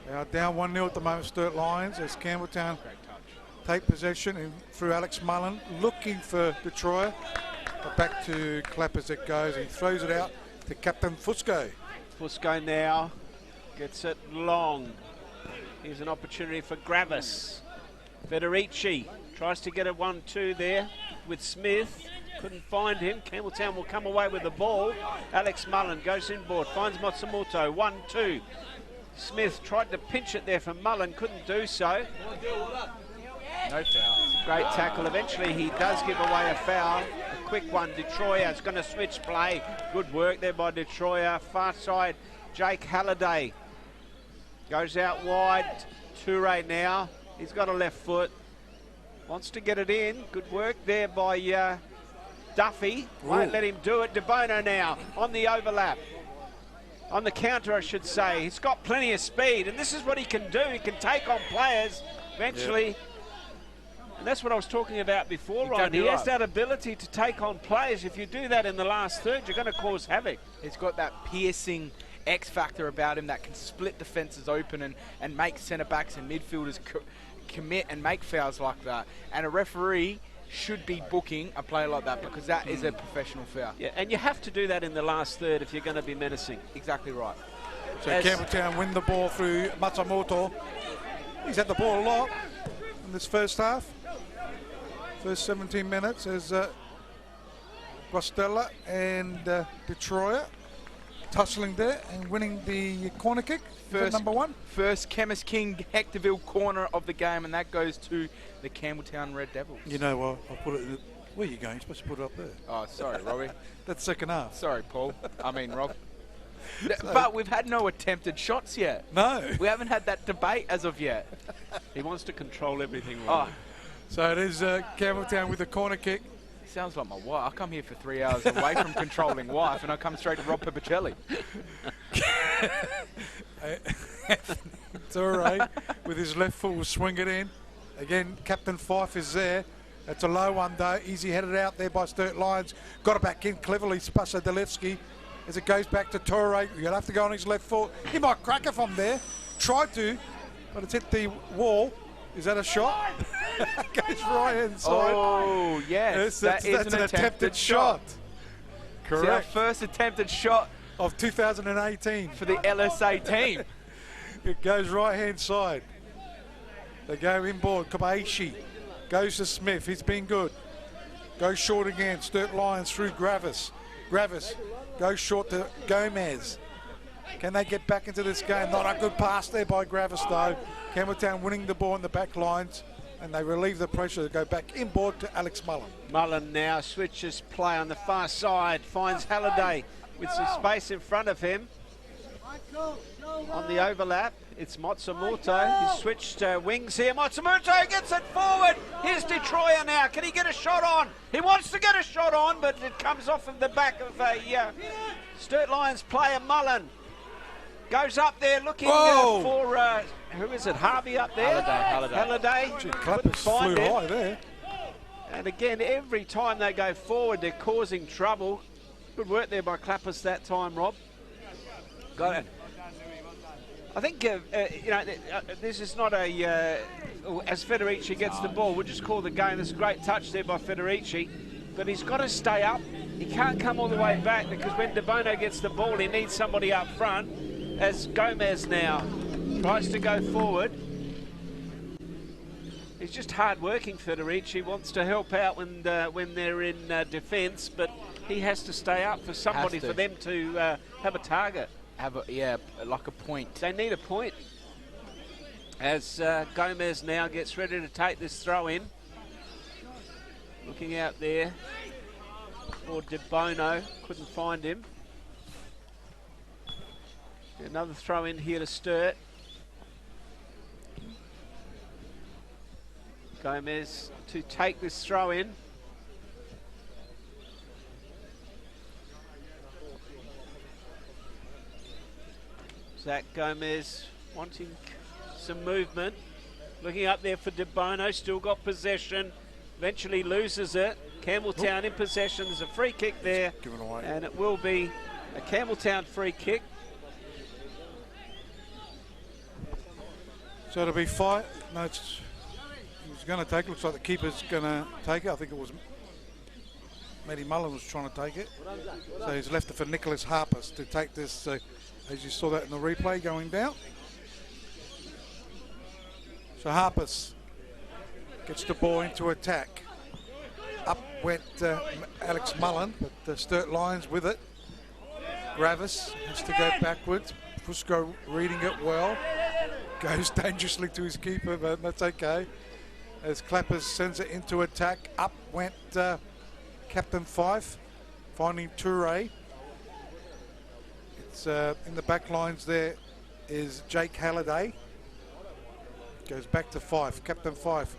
They are down 1-0 at the moment, Sturt Lions, as Campbelltown take possession and through Alex Mullen, looking for Detroit. But back to Clappers it goes. He throws it out to Captain Fusco. Fusco now gets it long. Here's an opportunity for Gravis. Federici tries to get a 1-2 there with Smith. Couldn't find him. Campbelltown will come away with the ball. Alex Mullen goes inboard, finds Matsumoto. 1-2. Smith tried to pinch it there for Mullen, couldn't do so. No foul. Great tackle. Eventually he does give away a foul. A quick one. Detroit is going to switch play. Good work there by Detroit. Far side, Jake Halliday goes out wide. Toure now. He's got a left foot. Wants to get it in. Good work there by Duffy. Won't let him do it. De Bono now on the overlap. On the counter, I should say. He's got plenty of speed, and this is what he can do. He can take on players eventually. And that's what I was talking about before, Ryan. He has that ability to take on players. If you do that in the last third, you're going to cause havoc. He's got that piercing X factor about him that can split defences open and make centre-backs and midfielders commit and make fouls like that. And a referee should be booking a player like that because that is a professional foul. Yeah, and you have to do that in the last third if you're going to be menacing. Exactly right. So Campbelltown win the ball through Matsumoto. He's had the ball a lot in this first half. First 17 minutes as Rostella and Detroit tussling there and winning the corner kick. First number one. First Chemist King Hectorville corner of the game, and that goes to the Campbelltown Red Devils. You know what? I'll put it in where are you going? You're supposed to put it up there. Oh, sorry, Robbie. That's second half. Sorry, Paul. I mean, Rob. But we've had no attempted shots yet. No. We haven't had that debate as of yet. He wants to control everything, Robbie. So it is Campbelltown with the corner kick. Sounds like my wife. I come here for 3 hours away from controlling wife, and I come straight to Rob Pipicelli. It's all right. With his left foot, will swing it in. Again, Captain Fife is there. That's a low one, though. Easy headed out there by Sturt Lions. Got it back in cleverly, Spasa Delevsky. As it goes back to Toure. You'll have to go on his left foot. He might crack it from there. Tried to, but it's hit the wall. Is that a shot? Goes right inside. Oh, yes. That's an attempted shot. Correct. It's our first attempted shot of 2018 for the LSA team. It goes right-hand side. They go inboard. Kobayashi goes to Smith. He's been good. Goes short again. Sturt Lions through Gravis. Gravis goes short to Gomez. Can they get back into this game? Not a good pass there by Gravis, though. Campbelltown winning the ball in the back lines, and they relieve the pressure to go back inboard to Alex Mullen. Mullen now switches play on the far side, finds Halliday with some space in front of him. On the overlap, it's Matsumoto. He switched wings here. Matsumoto gets it forward. Here's Detroit now. Can he get a shot on? He wants to get a shot on, but it comes off of the back of a Sturt Lions player, Mullen. Goes up there looking for, who is it, Harvey up there? Halliday. Clappers flew high there. And again, every time they go forward, they're causing trouble. Good work there by Clappers that time, Rob. Got it. I think, this is not a, as Federici gets the ball, we'll just call the game. There's a great touch there by Federici, but he's got to stay up. He can't come all the way back because when De Bono gets the ball, he needs somebody up front. As Gomez now tries to go forward. He's just hard-working, Federici. Wants to help out when they're in defence, but he has to stay up for somebody for them to have a target. have like a point. They need a point. As Gomez now gets ready to take this throw in. Looking out there for De Bono, couldn't find him. Another throw in here to Sturt. Gomez to take this throw in. Zach Gomez wanting some movement. Looking up there for De Bono, still got possession. Eventually loses it. Campbelltown in possession. There's a free kick there. Given away. And it will be a Campbelltown free kick. So it'll be 5. No, it's. He's going to take it. Looks like the keeper's going to take it. I think it was Matty Mullen was trying to take it. So he's left it for Nicholas Harpers to take this, as you saw that in the replay going down. So Harpers gets the ball into attack. Up went Alex Mullen, but the Sturt Lions with it. Gravis has to go backwards. Fusco reading it well. Goes dangerously to his keeper, but that's okay. As Clappers sends it into attack. Up went Captain Fife, finding Toure. It's in the back lines there is Jake Halliday. Goes back to Fife, Captain Fife.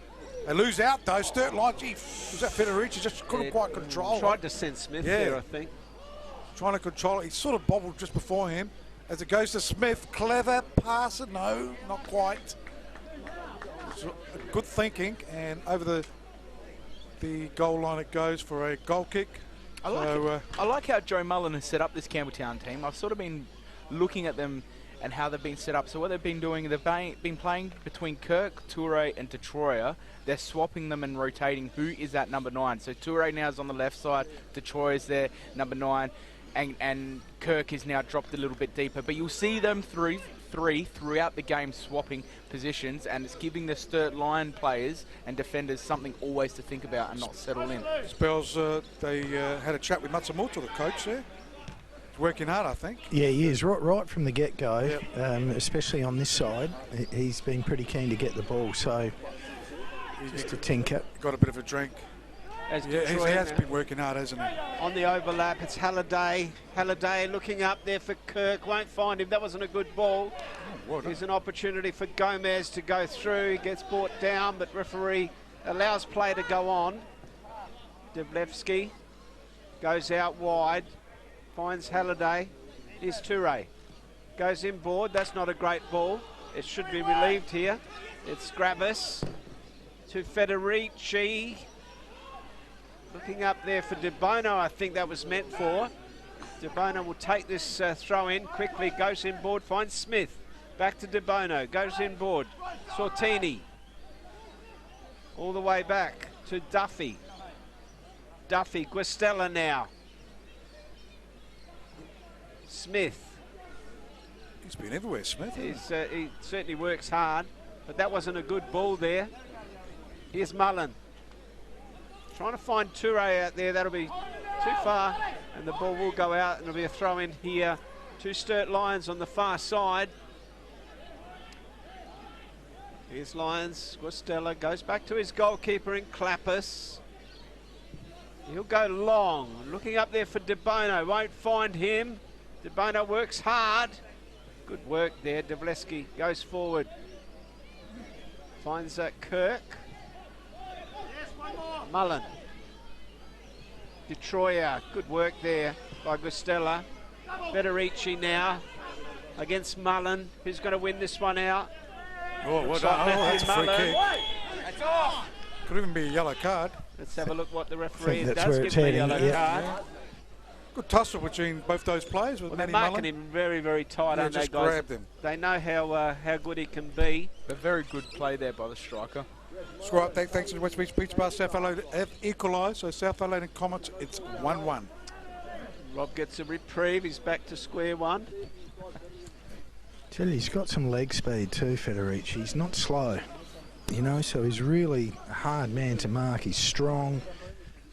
They lose out though, Sturt Lions. Gee, was that Federici? Just couldn't quite control Tried it. to send Smith there, I think. Trying to control it. He sort of bobbled just before him. As it goes to Smith, clever passer. No, not quite. Good thinking, and over the goal line it goes for a goal kick. I like how Joe Mullen has set up this Campbelltown team. I've sort of been looking at them and how they've been set up. So what they've been doing, they've been playing between Kirk, Toure and Detroyer. They're swapping them and rotating who is at number 9. So Toure now is on the left side, Detroyer is there, number 9, and Kirk is now dropped a little bit deeper. But you'll see them throughout the game swapping positions, and it's giving the Sturt Lion players and defenders something always to think about and not settle in. Spells, they had a chat with Matsumoto, the coach there. He's working hard, I think. Yeah, he is. Right from the get-go, Yep. especially on this side, he's been pretty keen to get the ball, so just a tinker. Got a bit of a drink. As Yeah, he Detroit has now. been working hard, hasn't he? On the overlap, it's Halliday. Halliday looking up there for Kirk. Won't find him. That wasn't a good ball. Well done. Here's an opportunity for Gomez to go through. He gets brought down, but referee allows play to go on. Devlevsky goes out wide. Finds Halliday. Here's Toure. Goes inboard. That's not a great ball. It should be relieved here. It's Gravis to Federici. Looking up there for De Bono, I think that was meant for. De Bono will take this throw in quickly, goes inboard, finds Smith. Back to De Bono, goes inboard. Sortini. All the way back to Duffy. Duffy, Guastella now. Smith. He's been everywhere, Smith. He certainly works hard, but that wasn't a good ball there. Here's Mullen. Trying to find Toure out there. That'll be too far, and the ball will go out, and it'll be a throw in here to Sturt Lions on the far side. Here's Lions. Guastella goes back to his goalkeeper in Clappers. He'll go long. Looking up there for De Bono. Won't find him. De Bono works hard. Good work there. Devlevsky goes forward. Finds Kirk. Mullen. Detroyer. Good work there by Guastella. Federici now against Mullen. Who's going to win this one out? Oh, Looks well like done. Matthew That's a free Mullen. kick. Could even be a yellow card. Let's have a look what the referee that's does where give it's him a heading, yellow yeah. card. Good tussle between both those players with Well, they're Matty marking Mullen. him very, very tight, Yeah, aren't they, just guys? grabbed him. They know how good he can be. A very good play there by the striker. Score update thanks to the West Beach Beach Bar. South Adelaide have equalised, so South Adelaide in Comets, it's 1-1. Rob gets a reprieve. He's back to square one. Tell you, he's got some leg speed too, Federici. He's not slow, you know, so he's really a hard man to mark. He's strong,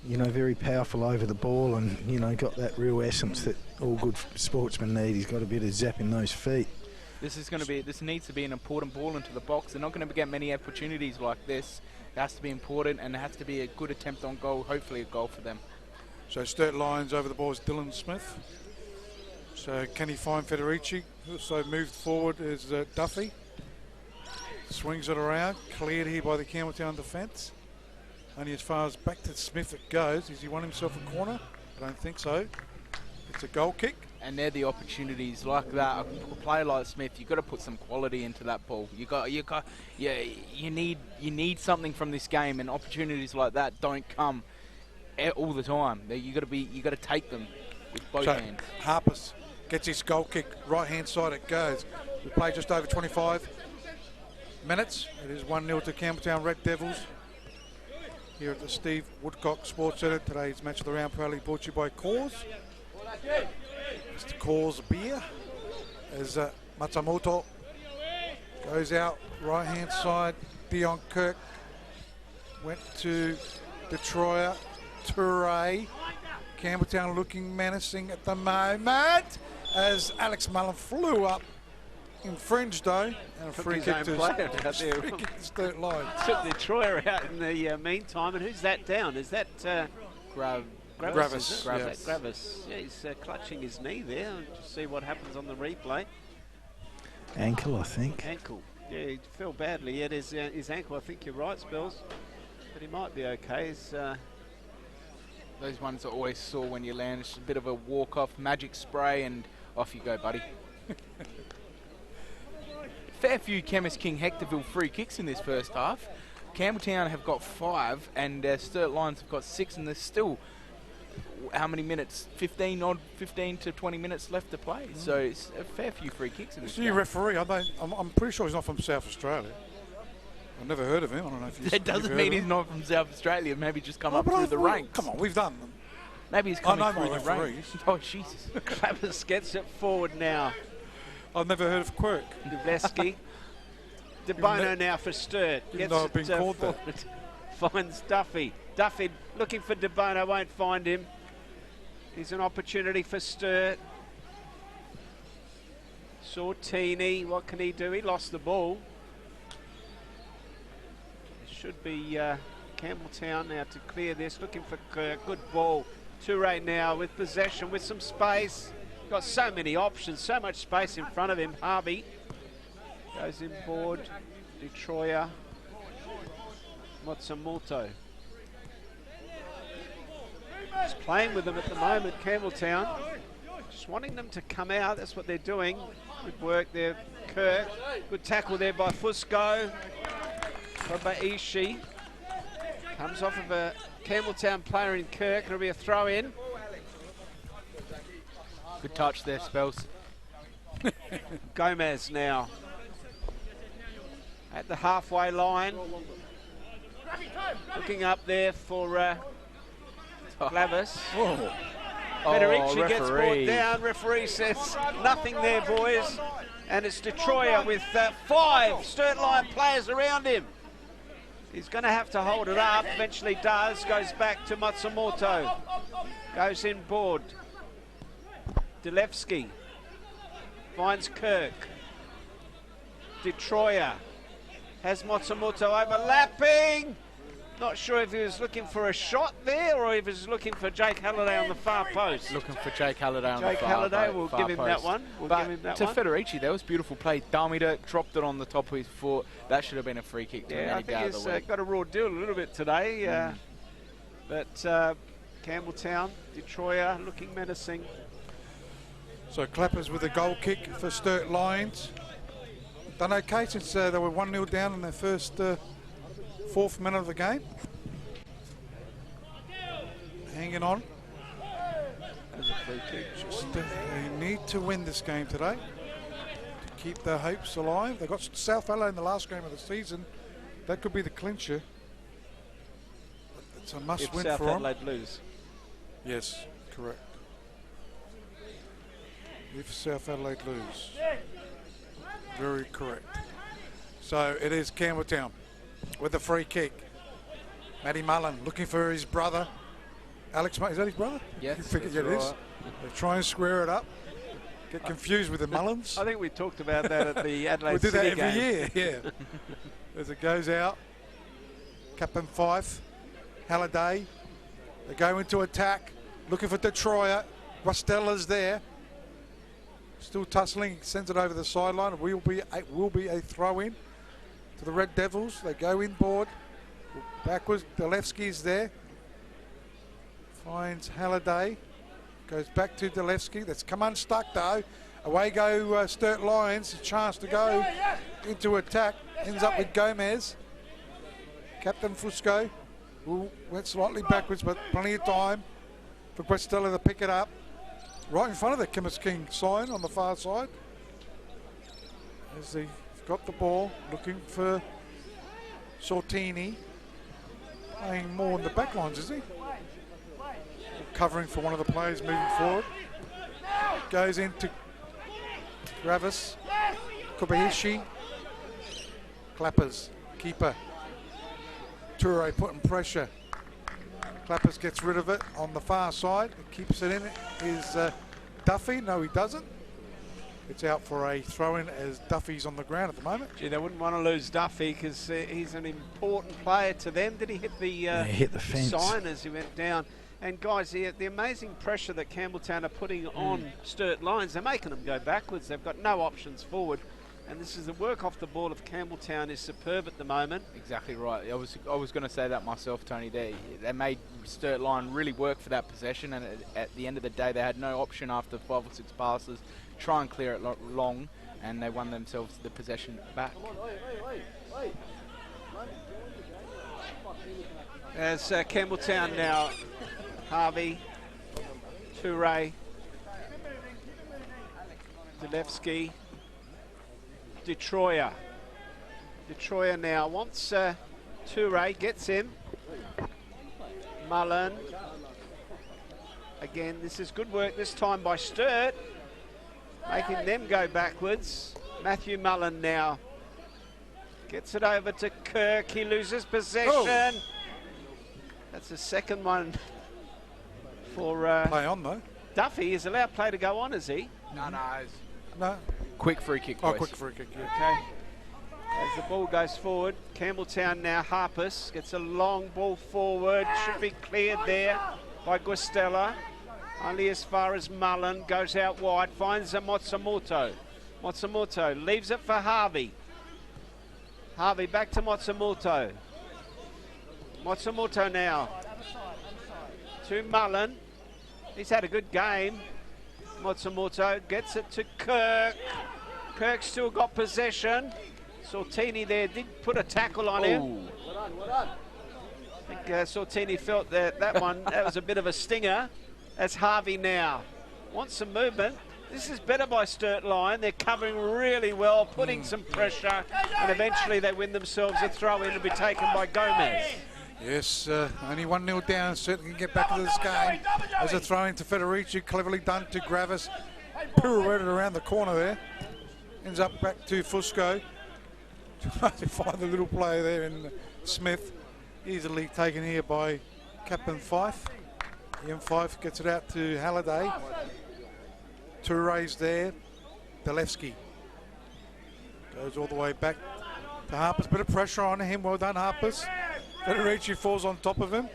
you know, very powerful over the ball, and, you know, got that real essence that all good sportsmen need. He's got a bit of zap in those feet. This needs to be an important ball into the box. They're not going to get many opportunities like this. It has to be important, and it has to be a good attempt on goal, hopefully a goal for them. So Sturt Lions over the ball is Dylan Smith. So can he find Federici? Also moved forward is Duffy. Swings it around, cleared here by the Campbelltown defence. Only as far as back to Smith it goes. Has he won himself a corner? I don't think so. It's a goal kick. And they're the opportunities like that. A player like Smith, you've got to put some quality into that ball. You need something from this game, and opportunities like that don't come all the time. You got to take them with both hands. Harpers gets his goal kick, right hand side it goes. We play just over 25 minutes. It is 1-0 to Campbelltown Red Devils here at the Steve Woodcock Sports Centre. Today's match of the round proudly brought to you by Coors. Mr. Coors beer as Matsumoto goes out right hand side. Dion Kirk went to Detroit. Toure. Campbelltown looking menacing at the moment as Alex Mullen flew up. Infringed though, and a free kick to Sturt Lions. Took the Troyer out in the meantime, and who's that down? Is that Gravis? Yes. Gravis. Yeah, he's clutching his knee there. Just see what happens on the replay. Ankle, I think. Ankle. Yeah, he fell badly. Yeah, his ankle. I think you're right, Spells. But he might be okay. Those ones are always sore when you land. It's a bit of a walk-off, magic spray, and off you go, buddy. Fair few Chemist King Hectorville free kicks in this first half. Campbelltown have got 5, and Sturt Lions have got 6, and there's still, how many minutes? 15 to 20 minutes left to play. So it's a fair few free kicks in this game. Referee, I'm pretty sure he's not from South Australia. I've never heard of him. I don't know if that doesn't mean he's not from South Australia. Maybe just come up through the ranks. Come on, we've done them. Maybe he's coming through the ranks. Oh, Jesus. Clappers gets it forward now. I've never heard of Quirk. Duvesky. De Bono now for Sturt. Gets it been called forward. Finds Duffy. Duffy looking for De Bono, won't find him. Here's an opportunity for Sturt. Sortini, what can he do? He lost the ball. It should be Campbelltown now to clear this. Looking for Kirk. Good ball. Toure now with possession, with some space. Got so many options, so much space in front of him. Harvey goes in board. Detroit. Matsumoto. Just playing with them at the moment, Campbelltown. Just wanting them to come out. That's what they're doing. Good work there, Kirk. Good tackle there by Fusco. By Ishii. Comes off of a Campbelltown player in Kirk. It'll be a throw in. Good touch there, Spells. Gomez now at the halfway line. Looking up there for Glavis. Federici gets brought down. Referee says nothing there, boys. And it's Detroit with 5 Sturt Lion players around him. He's going to have to hold it up. Eventually does. Goes back to Matsumoto. Goes in board. Delevsky finds Kirk. Detroit has Matsumoto overlapping. Not sure if he was looking for a shot there or if he was looking for Jake Halliday on the far post. Looking for Jake Halliday on the Jake far Halliday, post. we'll give him that one. To Federici, that was beautiful play. Dummied it, dropped it on the top of his foot. That should have been a free kick. Yeah, I think he's got a raw deal a little bit today. But Campbelltown, Detroit looking menacing. So Clappers with a goal kick for Sturt Lions. Done okay since they were 1-0 down in their first 4th minute of the game. Hanging on. There's a free kick. Just, they need to win this game today to keep their hopes alive. They got South Adelaide in the last game of the season. That could be the clincher. It's a must-win for them. If South Adelaide lose. Yes, correct. If South Adelaide lose. Very correct. So it is Campbelltown with the free kick. Matty Mullen looking for his brother. Alex, mate, is that his brother? Yes, You figured that's it is. right. They try and square it up. Get confused with the Mullins. I think we talked about that at the Adelaide We do that City every game. year, yeah. As it goes out, Captain Fife, Halliday, they go into attack, looking for Detroit. Rostella's there, still tussling, sends it over the sideline. It will be a throw-in to the Red Devils. They go inboard, backwards, Delevsky's there, finds Halliday, goes back to Delevsky, that's come unstuck though. Away go Sturt Lions, a chance to go into attack, ends up with Gomez. Captain Fusco went slightly backwards, but plenty of time for Questella to pick it up. Right in front of the Chemist King sign on the far side. As they've got the ball, looking for Sortini. Playing more in the back lines, is he? Covering for one of the players moving forward. Goes into Gravis, Kobayashi, Clappers, keeper. Toure putting pressure. Clappers gets rid of it on the far side. Keeps it in. Is Duffy? No, he doesn't. It's out for a throw-in as Duffy's on the ground at the moment. Gee, they wouldn't want to lose Duffy because he's an important player to them. Did he hit the fence. sign as he went down? And guys, the amazing pressure that Campbelltown are putting on Sturt Lions, they're making them go backwards. They've got no options forward. And this is the work off the ball of Campbelltown is superb at the moment. Exactly right. I was going to say that myself, Tony. They made Sturt Lion really work for that possession, and at the end of the day, they had no option after 5 or 6 passes. Try and clear it long, and they won themselves the possession back. As Campbelltown now, Harvey, Toure, Delevsky, Detroit now wants Toure, gets him. Mullen. Again, this is good work this time by Sturt, making them go backwards. Matthew Mullen now gets it over to Kirk. He loses possession. Oh. That's the second one for play on though. Duffy. Is allowed play to go on, is he? No. Quick free kick, Oh, boys. quick free kick, yeah. Okay. As the ball goes forward, Campbelltown now, Harpus gets a long ball forward. Should be cleared there by Guastella. Only as far as Mullen. Goes out wide, finds a Matsumoto. Matsumoto leaves it for Harvey. Harvey back to Matsumoto. Matsumoto now to Mullen. He's had a good game. Matsumoto gets it to Kirk. Kirk still got possession. Sortini there did put a tackle on him. I think Sortini felt that one, that was a bit of a stinger. That's Harvey now. Wants some movement. This is better by Sturt Lion. They're covering really well, putting some pressure, and eventually they win themselves a throw-in to be taken by Gomez. Yes, only 1-0 down, certainly can get back into this game. As a throw into Federici, cleverly done to Gravis. Pirouetted around the corner there. Ends up back to Fusco. Trying to find the little player there in Smith. Easily taken here by Captain Fife. Ian Fife gets it out to Halliday. Toure's there. Delevsky goes all the way back to Harpers. Bit of pressure on him. Well done, Harpers. Federici falls on top of him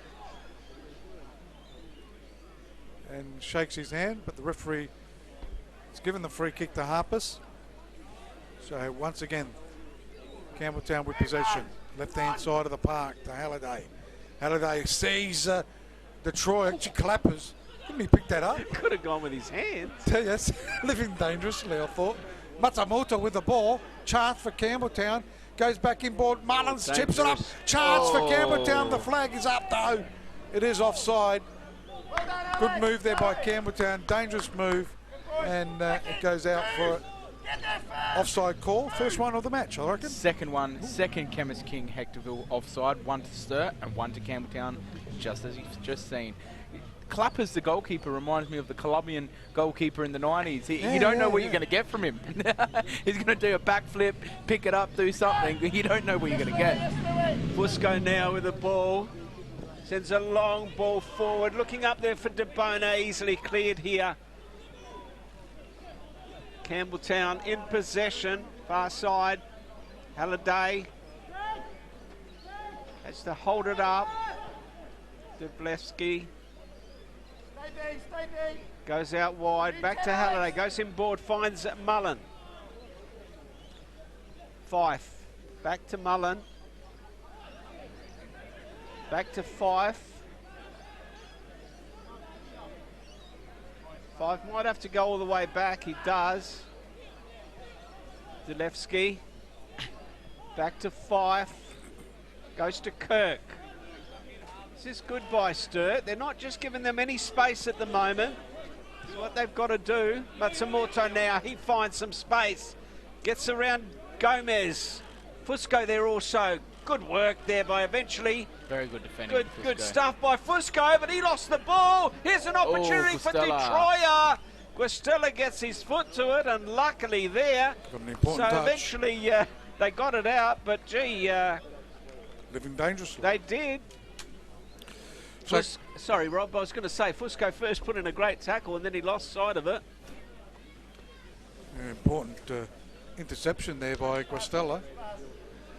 and shakes his hand, but the referee has given the free kick to Harpers. So once again, Campbelltown with possession. Left-hand side of the park to Halliday. Halliday sees Detroit. She clappers. Couldn't he pick that up? Could have gone with his hands. Yes, living dangerously, I thought. Matsumoto with the ball. Chance for Campbelltown. Goes back inboard. Mullins chips it up. Chance for Campbelltown. The flag is up though. It is offside. Good move there by Campbelltown. Dangerous move. And it goes out for it. Offside call. First one of the match, I reckon. Second one. Second Chemist King Hectorville offside. 1 to Sturt and 1 to Campbelltown, just as you've just seen. Clappers, the goalkeeper, reminds me of the Colombian goalkeeper in the 90s. You don't know what you're going to get from him. He's going to do a backflip, pick it up, do something. You don't know what you're going to get. Fusco now with the ball. Sends a long ball forward. Looking up there for DeBona. Easily cleared here. Campbelltown in possession. Far side. Halliday has to hold it up. Dublevsky goes out wide. Back to Halliday. Goes inboard. Finds Mullen. Fife. Back to Mullen. Back to Fife. Fife might have to go all the way back. He does. Dublevsky. Back to Fife. Goes to Kirk. This is good by Sturt. They're not just giving them any space at the moment. It's what they've got to do. Matsumoto now, he finds some space. Gets around Gomez. Fusco there also. Good work there by eventually. Very good defending. Good stuff by Fusco, but he lost the ball. Here's an opportunity for Detroit. Guastella gets his foot to it, and luckily there. Got an important touch. Eventually they got it out, but gee. Living dangerously. They did. So, sorry, Rob, I was going to say, Fusco first put in a great tackle and then he lost sight of it. Important interception there by Guastella.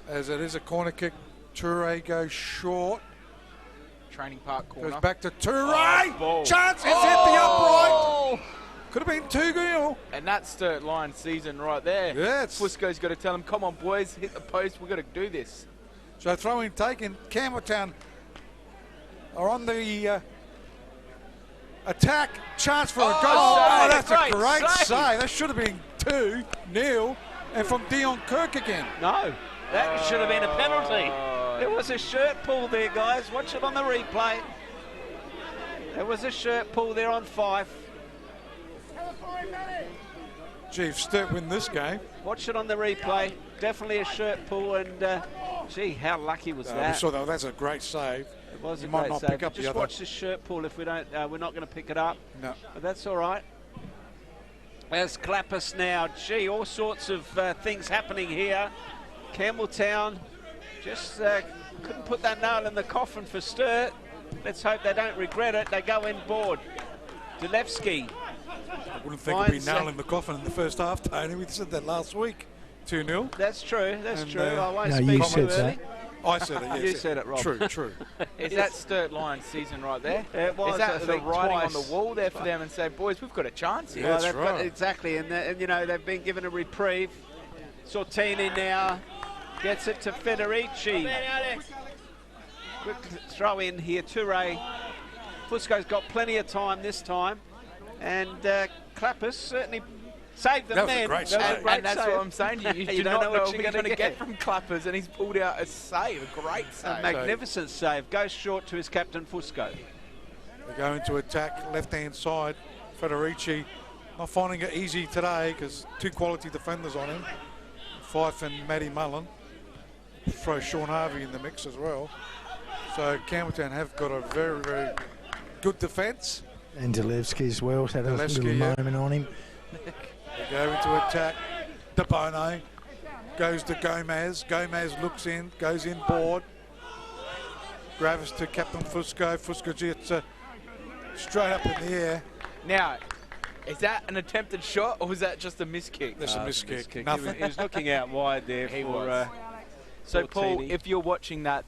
As it is a corner kick, Toure goes short. Training Park corner. Goes back to Toure. Ball. Chance is hit the upright. Could have been 2-0. And that's Sturt Lions season right there. Yeah, Fusco's got to tell him, come on, boys, hit the post. We've got to do this. So throw-in taken. Campbelltown are on the attack. Chance for a goal. Oh, that's a great save. That should have been 2-0. And from Dion Kirk again. No, that should have been a penalty. There was a shirt pull there, guys. Watch it on the replay. There was a shirt pull there on Fife. Gee, if Sturt win this game. Watch it on the replay. Definitely a shirt pull, and gee, how lucky was that? We saw that. That's a great save. It was you a might great not save. pick up Just the other. watch the shirt pull. If we don't, we're not going to pick it up. No. But that's all right. There's Clappus now. Gee, all sorts of things happening here. Campbelltown just couldn't put that nail in the coffin for Sturt. Let's hope they don't regret it. They go inboard. Dublevsky. I wouldn't think it'd be nailing the coffin in the first half, Tony. We said that last week. 2-0. That's true. That's true. I won't no, speak you too said early. I said it, yes. You said it, Rob. True. Is that Sturt Lions season right there? It was, Is that I the think, writing twice. on the wall there for them and say, boys, we've got a chance here? Yeah, that's they've got- right. exactly, and you know they've been given a reprieve. Sortini now gets it to Federici. Quick throw in here, Toure. Fusco's got plenty of time this time, and Clappus certainly saved them That was a then. great That was save. a great And that's save. what I'm saying to you. You do don't not know know what what you're you're gonna going to get get. from Clappers, and he's pulled out a save, a great save. A magnificent save. Goes short to his captain, Fusco. They go into attack, left-hand side. Federici not finding it easy today because two quality defenders on him. Fife and Matty Mullen. Throw Sean Harvey in the mix as well. So Campbelltown have got a very, very good defence. And Dublevsky as well. Had a Dublevsky, little yeah. moment on him. They go into attack. DeBona goes to Gomez. Gomez looks in, goes inboard. Gravis to Captain Fusco. Fusco gets straight up in the air. Now, is that an attempted shot or was that just a miss kick? That's a miss kick. He Nothing. was looking out wide there. He for, was. So, Paul, Sortini. if you're watching that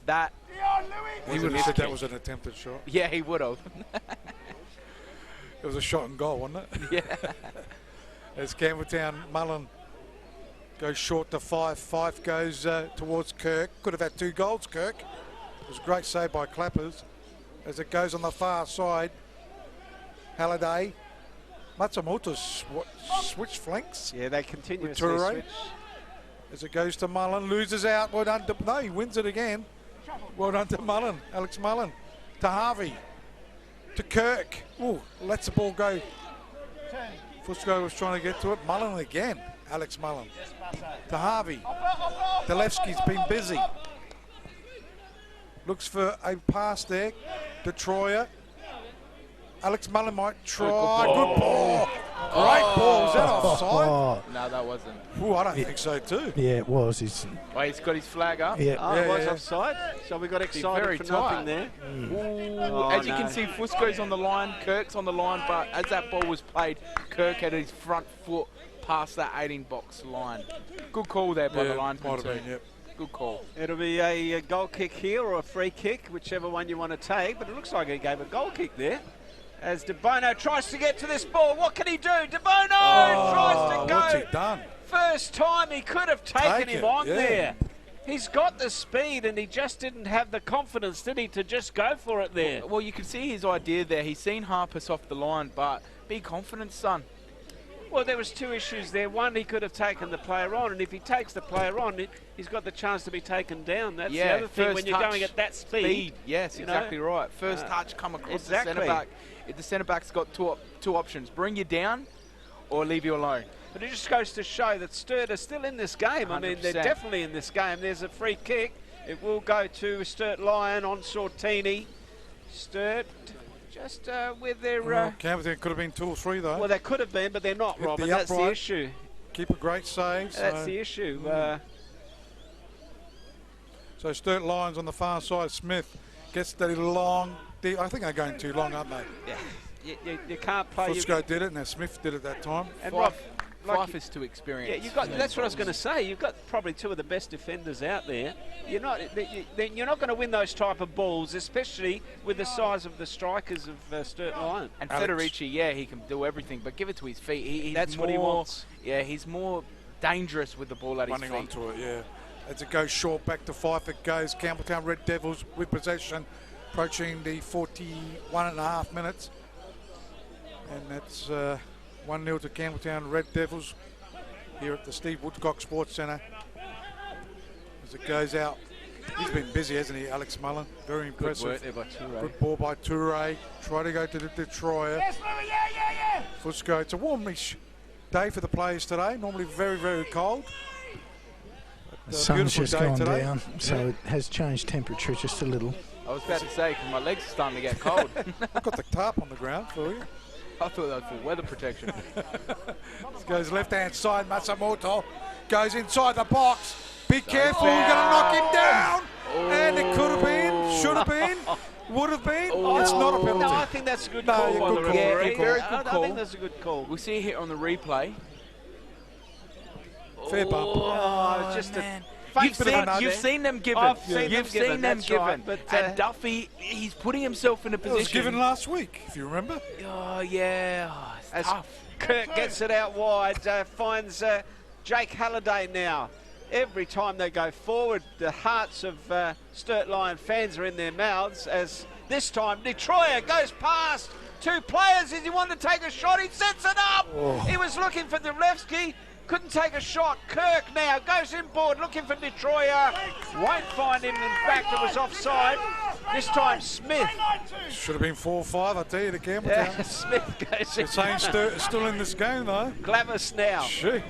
He would have said that was an attempted shot. yeah, he would have. It was a shot and goal, wasn't it? Yeah. As Campbelltown, Mullen goes short to Fife. Fife goes towards Kirk. Could have had 2 goals, Kirk. It was a great save by Clappers. As it goes on the far side, Halliday. Matsumoto switch flanks. Yeah, they continuously Toure. switch. As it goes to Mullen, loses out. Well done to, no, he wins it again. Well done to Mullen, Alex Mullen. To Harvey. To Kirk. Ooh, lets the ball go. Fusco was trying to get to it. Mullen again. Alex Mullen. To Harvey. Dublevsky's been busy. Looks for a pass there. To Troyer. Alex Mullen might try. Good ball. Great ball. Was that offside? Oh, No, that wasn't. I don't think so too. yeah, it was. He's He's got his flag up. yeah. Oh, it was yeah. offside. So we got excited very for tight. nothing there. Ooh, as you can see, Fusco's on the line, Kirk's on the line, but as that ball was played, Kirk had his front foot past that 18-box line. Good call there by the linesman. Might have been, yep. Good call. It'll be a goal kick here or a free kick, whichever one you want to take. But it looks like he gave a goal kick there. As De Bono tries to get to this ball, what can he do? De Bono tries to go. What's he done? First time he could have taken him on yeah. there. He's got the speed and he just didn't have the confidence, did he, to just go for it there? Well, you can see his idea there. He's seen Harpus off the line, but be confident, son. Well, there was two issues there. One, he could have taken the player on, and if he takes the player on, he's got the chance to be taken down. That's the other thing when you're going at that speed. Yes, exactly right. First touch come across the centre back. If the centre back's got two options, bring you down or leave you alone. But it just goes to show that Sturt are still in this game. 100%. I mean, they're definitely in this game. There's a free kick. It will go to Sturt Lion on Sortini. Sturt just with their... Campbelltown could have been 2 or 3 though. Well, they could have been, but they're not, Hit Robin. the That's the upright. issue. Keep a great save. That's the issue. So Sturt Lions on the far side. Smith gets the long... I think they're going too long, aren't they? Yeah. You can't play... Fusco did it, and now Smith did it that time. And Rob, Fife is too experienced. Yeah, that's what I was going to say. You've got probably 2 of the best defenders out there. You're not going to win those type of balls, especially with the size of the strikers of Sturt Lions. And Federici, he can do everything, but give it to his feet. That's what he wants. Yeah, he's more dangerous with the ball at his Running feet. onto it, yeah. As it goes short, back to Fife it goes. Campbelltown Red Devils with possession, approaching the 41.5 minutes. And that's 1-0 to Campbelltown Red Devils here at the Steve Woodcock Sports Centre. As it goes out, he's been busy, hasn't he, Alex Mullen? Very impressive. Good work there by Toure. Good ball by Toure. Try to go to the Detroyer. Fusco. It's a warmish day for the players today. Normally very, very cold. the sun's just gone down, so it has changed temperature just a little. I was about to say, because my legs are starting to get cold. I've got the tarp on the ground for you. I thought that was for weather protection. This goes left-hand side, Masamoto. Goes inside the box. Be careful, you're going to knock him down. And it could have been, should have been, would have been. It's not a penalty. No, I think that's a good call by the referee. Yeah, very good call. I think that's a good call. We'll see it here on the replay. Fair bump. Oh, just man. a You've seen them given. I've seen You've them seen them that's given. right, but, and Duffy, he's putting himself in a It position. was given last week, if you remember. Oh, yeah. Oh, it's as tough. Kirk gets it out wide, finds Jake Halliday now. Every time they go forward, the hearts of Sturt Lion fans are in their mouths, as this time Detroyer goes past two players. He wanted to take a shot, he sets it up. Oh. He was looking for Devlevsky, couldn't take a shot. Kirk now goes inboard looking for Detroyer, won't find him. In fact, it was offside. This time Smith. Should have been 4-5, I tell you, to Campbelltown. Yeah, Smith goes They're saying Sturt still in this game, though. Glamis now. Gee.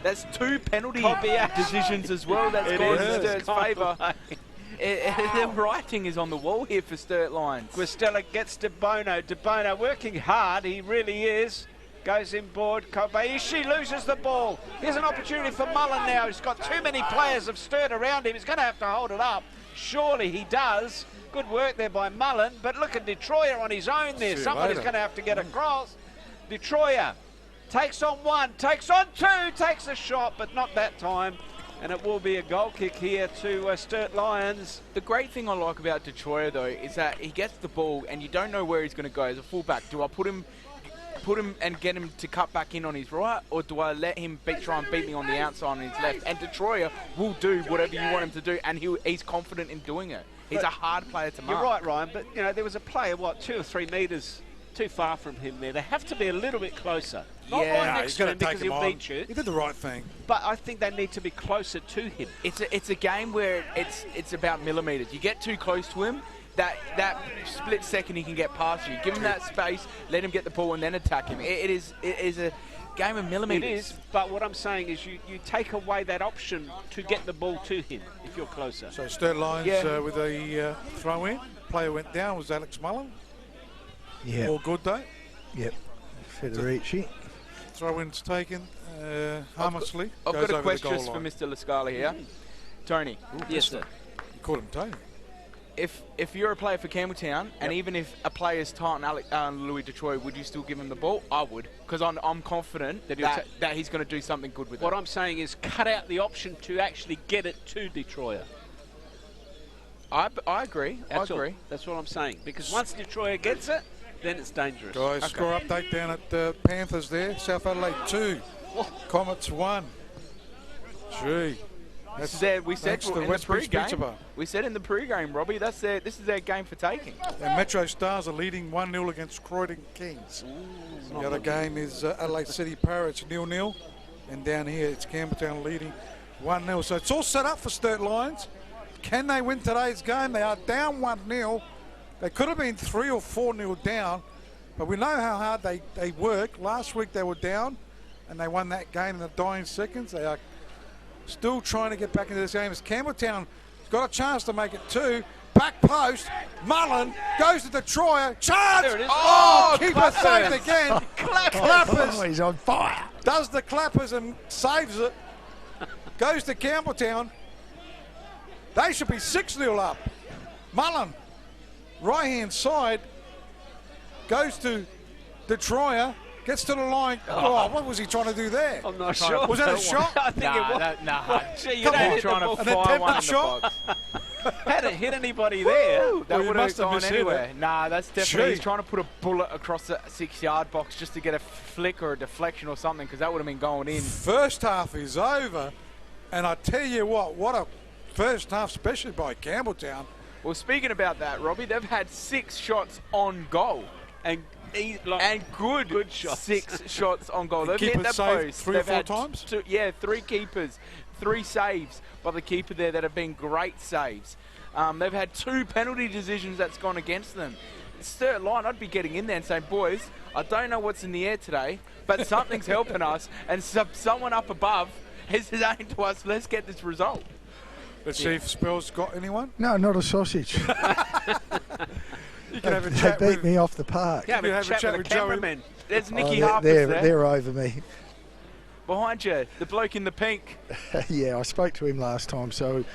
That's two penalty Kobayashi. decisions as well. That's It gone in is. Sturt's favour. The writing is on the wall here for Sturt Lions. Guastella gets De Bono. De Bono working hard, he really is. Goes inboard. Kobayashi loses the ball. Here's an opportunity for Mullen now. He's got too many players of Sturt around him. He's going to have to hold it up. Surely he does. Good work there by Mullen. But look at Detroyer on his own there. Somebody's going to have to get across. Detroyer takes on one, takes on two, takes a shot, but not that time. And it will be a goal kick here to Sturt Lions. The great thing I like about Detroit, though, is that he gets the ball and you don't know where he's going to go as a fullback. Do I put him and get him to cut back in on his right, or do I let him try and beat me on the outside on his left? And Detroit will do whatever you want him to do, and he's confident in doing it. He's a hard player to mark. You're right, Ryan, but you know there was a player, 2 or 3 metres too far from him there. They have to be a little bit closer. Not right next to him because he'll beat you. He did the right thing. But I think they need to be closer to him. It's a game where it's about millimetres. You get too close to him, that split second he can get past you. Give him that space, let him get the ball, and then attack him. It is a game of millimetres. It is, but what I'm saying is you take away that option to get the ball to him if you're closer. So Sturt Lions with a throw-in. Player went down was Alex Mullen. Yeah. All good, though. Yep. Federici. Throw-in's taken harmlessly. I've Goes got a over the question goal for line. Mr. Lascala here. Tony, Yes, sir. You called him Tony. if you're a player for Campbelltown, and even if a player's tartan Louis Detroit, would you still give him the ball? I would, because I'm confident that he's going to do something good with it. What I'm saying is cut out the option to actually get it to Detroit. I agree. That's all. That's what I'm saying. Because once Detroit gets it, then it's dangerous. Guys, score update down at the Panthers there. South Adelaide 2. Comets 1. Gee. We said thanks to in the West Beach Pizza pre-game. Bar. We said in the pre-game, Robbie, this is their game for taking. And Metro Stars are leading 1-0 against Croydon Kings. The other game is Adelaide City Pirates 0-0. And down here it's Campbelltown leading 1-0. So it's all set up for Sturt Lions. Can they win today's game? They are down 1-0. They could have been 3 or 4-0 down. But we know how hard they work. Last week they were down and they won that game in the dying seconds. They are still trying to get back into this game as Campbelltown has got a chance to make it 2. Back post, Mullen goes to Detroit, charge! There it is. Oh, keeper saved again. Clappers. Oh, he's on fire. Does the clappers and saves it. Goes to Campbelltown. They should be 6-0 up. Mullen, right-hand side, goes to Detroit. Gets to the line. Oh, what was he trying to do there? I'm not sure. Was that a shot? I think it was. Nah. Gee, you Come don't on. hit the Trying ball. to An fire one in attempted the shot? box. Hadn't hit anybody there. That Well, you would have must have gone misheard anywhere. it. Nah, that's definitely. He's Gee. trying to put a bullet across the 6-yard box just to get a flick or a deflection or something, because that would have been going in. First half is over, and I tell you what a first half, especially by Campbelltown. Well, speaking about that, Robbie, they've had 6 shots on goal. And Good shots. 6 shots on goal. The They've hit keeper the saved post. 3 or They've 4 had times? 3 keepers, 3 saves by the keeper there that have been great saves. They've had 2 penalty decisions that's gone against them. Sturt Lion, I'd be getting in there and saying, boys, I don't know what's in the air today, but something's helping us, and someone up above is saying to us, let's get this result. Let's see if Spell's got anyone. No, not a sausage. You can have a They chat beat with me off the park. have You a have a chat chat with with the Joey. cameraman. There's Nicky Oh, Harper's they're, there. they're over me. Behind you, the bloke in the pink. Yeah, I spoke to him last time, so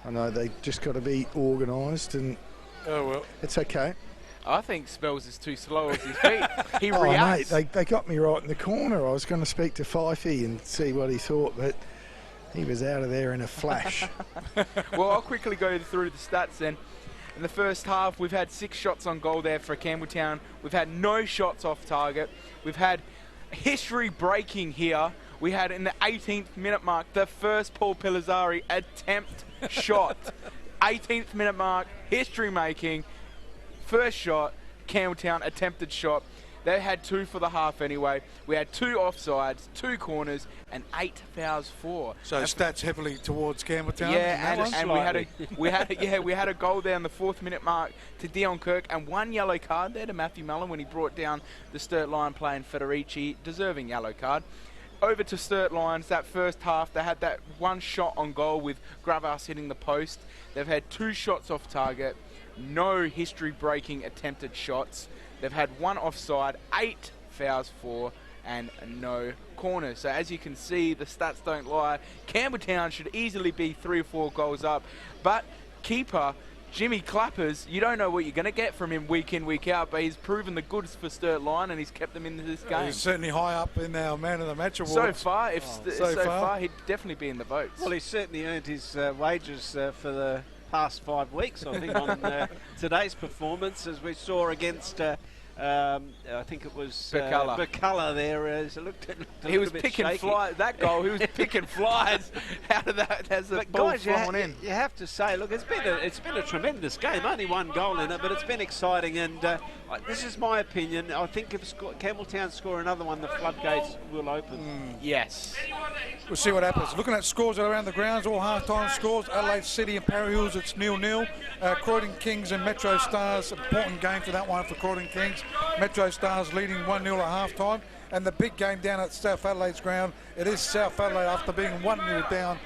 I know they just got to be organised, and Oh, well. it's okay. I think Spells is too slow as his feet. He Oh, mate, reacts. they got me right in the corner. I was going to speak to Fifey and see what he thought, but he was out of there in a flash. Well, I'll quickly go through the stats then. In the first half, we've had 6 shots on goal there for Campbelltown. We've had no shots off target. We've had history breaking here. We had in the 18th minute mark the first Paul Pellizzari attempt shot. 18th minute mark, history making. First shot, Campbelltown attempted shot. They had 2 for the half anyway. We had 2 offsides, 2 corners, and 8 fouls for. So stats heavily towards Campbelltown. Yeah, in that and one? we had a goal there in the 4th minute mark to Dion Kirk, and 1 yellow card there to Matthew Mullen when he brought down the Sturt Lion player in Federici, deserving yellow card. Over to Sturt Lions, that first half, they had that 1 shot on goal with Gravas hitting the post. They've had 2 shots off target, no history-breaking attempted shots. They've had 1 offside, 8 fouls for, and no corners. So as you can see, the stats don't lie. Campbelltown should easily be 3 or 4 goals up, but keeper Jimmy Clappers, you don't know what you're going to get from him week in, week out, but he's proven the goods for Sturt Lion and he's kept them into this game. He's certainly high up in our Man of the Match awards. So far, so far, he'd definitely be in the votes. Well, he's certainly earned his wages for the past 5 weeks, I think, on today's performance, as we saw against, I think it was Bacala there. As it looked he was a bit picking shaky. flies. That goal, he was picking flies out of that as the But ball guys, thrown in. you have to say, look, it's been a tremendous game. Only 1 goal in it, but it's been exciting. And this is my opinion. I think if Campbelltown score another one, the floodgates will open. Yes. we'll see what happens. Looking at scores around the grounds, all half-time scores. Adelaide City and Parry Hills, it's 0-0. Croydon Kings and Metro Stars, important game for that one for Croydon Kings. Metro Stars leading 1-0 at half-time. And the big game down at South Adelaide's ground, it is South Adelaide after being 1-0 down.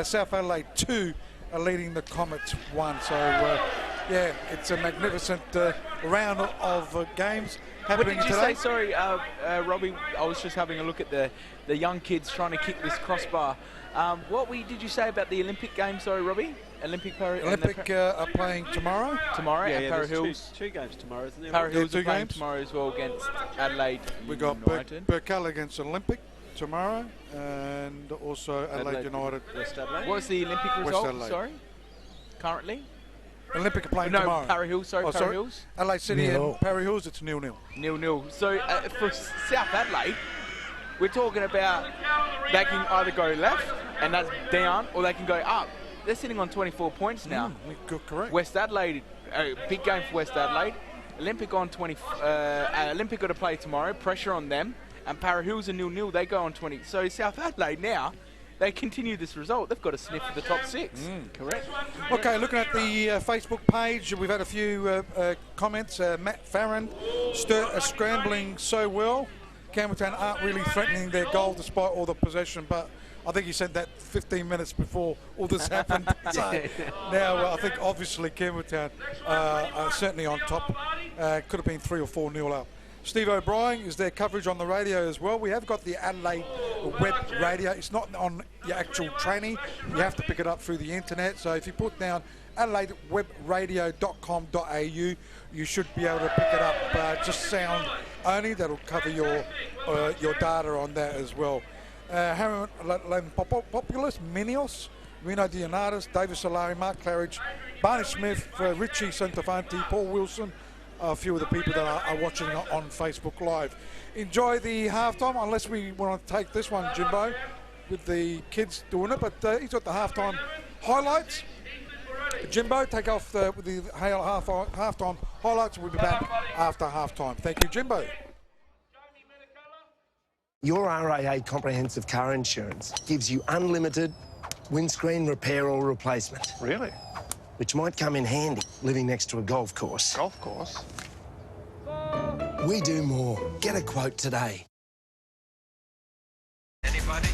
South Adelaide 2 are leading the Comets 1. So yeah, it's a magnificent round of games What happening did you today. say? Sorry, Robbie. I was just having a look at the young kids trying to kick this crossbar. Did you say about the Olympic Games? Sorry, Robbie. Olympic are playing tomorrow. Tomorrow Yeah, at Para there's Hills. two games tomorrow, isn't there? Para Hills two are playing games. tomorrow as well against Adelaide We got United. Burkell against Olympic tomorrow, and also Adelaide United. West Adelaide. What's the Olympic result? Adelaide. Sorry, currently. Olympic are playing No, tomorrow. Para Hills. Sorry, Oh, Para sorry. Hills. Adelaide City 0-0. and Parry Hills, it's 0-0. 0-0. So for South Adelaide, we're talking about they can either go left and that's down, or they can go up. They're sitting on 24 points now. Good, correct. West Adelaide, big game for West Adelaide. Olympic on 20. Olympic got to play tomorrow. Pressure on them. And Para Hills are 0-0. They go on 20. So South Adelaide now, they continue this result. They've got to sniff for the top 6. Correct. Okay, looking at the Facebook page, we've had a few comments. Matt Farron, Sturt are scrambling so well. Campbelltown aren't really threatening their goal despite all the possession, but I think he said that 15 minutes before all this happened. So now I think obviously Campbelltown are certainly on top. Could have been 3 or 4-0 up. Steve O'Brien, is there coverage on the radio as well? We have got the Adelaide web radio. It's not on your actual tranny. You have to pick it up through the internet. So if you put down adelaidewebradio.com.au, you should be able to pick it up. Just sound only. That'll cover your data on that as well. Harriman Populus, Minios, Reno Dionatis, David Solari, Mark Claridge, Barney Smith, Richie Santafanti, Paul Wilson, a few of the people that are watching on Facebook Live. Enjoy the halftime, unless we want to take this one, Jimbo, with the kids doing it, but he's got the halftime highlights. Jimbo, take off with the halftime highlights. We'll be back after halftime. Thank you, Jimbo. Your RAA comprehensive car insurance gives you unlimited windscreen repair or replacement. Really? Which might come in handy living next to a golf course. Golf course? We do more. Get a quote today. Anybody?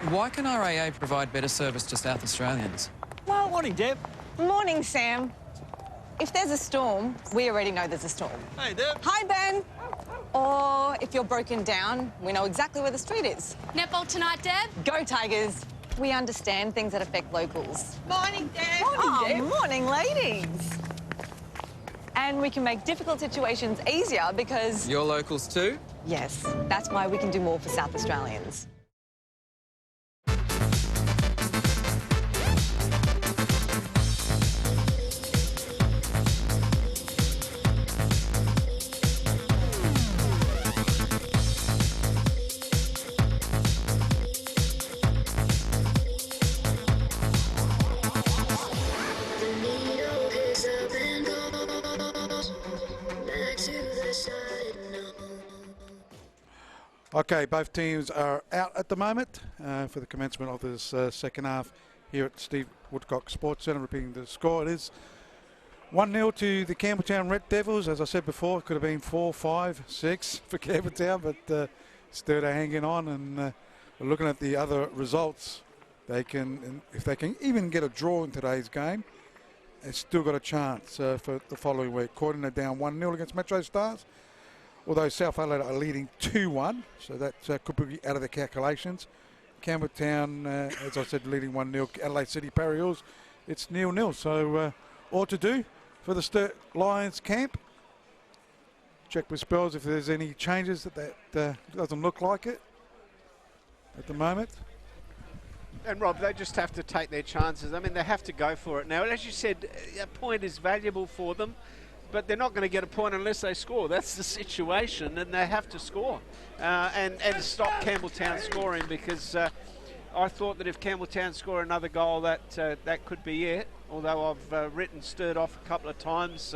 Why can RAA provide better service to South Australians? Well, morning, Deb. Morning, Sam. If there's a storm, we already know there's a storm. Hey, Deb. Hi, Ben. Or if you're broken down, we know exactly where the street is. Netball tonight, Deb? Go Tigers. We understand things that affect locals. Morning, Deb. Morning, Deb. Morning, ladies. And we can make difficult situations easier because... You're locals too? Yes, that's why we can do more for South Australians. Okay, both teams are out at the moment for the commencement of this second half here at Steve Woodcock Sports Centre. Repeating the score, it is 1-0 to the Campbelltown Red Devils. As I said before, it could have been 4, 5, 6 for Campbelltown, but Sturt are hanging on. And looking at the other results, they can, if they can even get a draw in today's game, they've still got a chance for the following week. Cordon are down 1-0 against Matchday Stars. Although South Adelaide are leading 2-1, so that could be out of the calculations. Campbelltown, as I said, leading 1-0. Adelaide City Parry-Hills, it's 0-0. So all to do for the Sturt Lions camp. Check with Spells if there's any changes that doesn't look like it at the moment. And Rob, they just have to take their chances. I mean, they have to go for it now. As you said, a point is valuable for them. But they're not going to get a point unless they score. That's the situation, and they have to score and stop Campbelltown scoring, because I thought that if Campbelltown score another goal, that could be it. Although I've written Sturt off a couple of times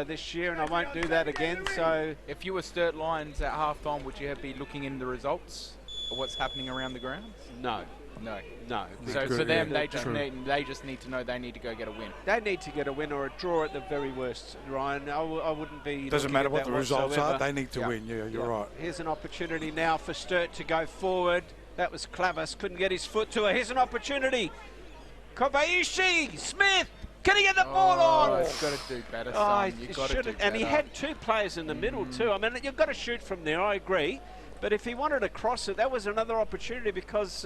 this year, and I won't do that again. So, if you were Sturt Lions at halftime, would you be looking in the results of what's happening around the grounds? No. No. So for them, they just need to know they need to go get a win. They need to get a win or a draw at the very worst, Ryan. I wouldn't be. Doesn't matter what the results whatsoever. are. They need to win. Yeah, you're right. Here's an opportunity now for Sturt to go forward. That was Clavis. Couldn't get his foot to it. Here's an opportunity. Kobayashi Smith. Can he get the ball on? You've got to do better, son. You've got to do better. And he had two players in the middle too. I mean, you've got to shoot from there. I agree. But if he wanted to cross it, that was another opportunity, because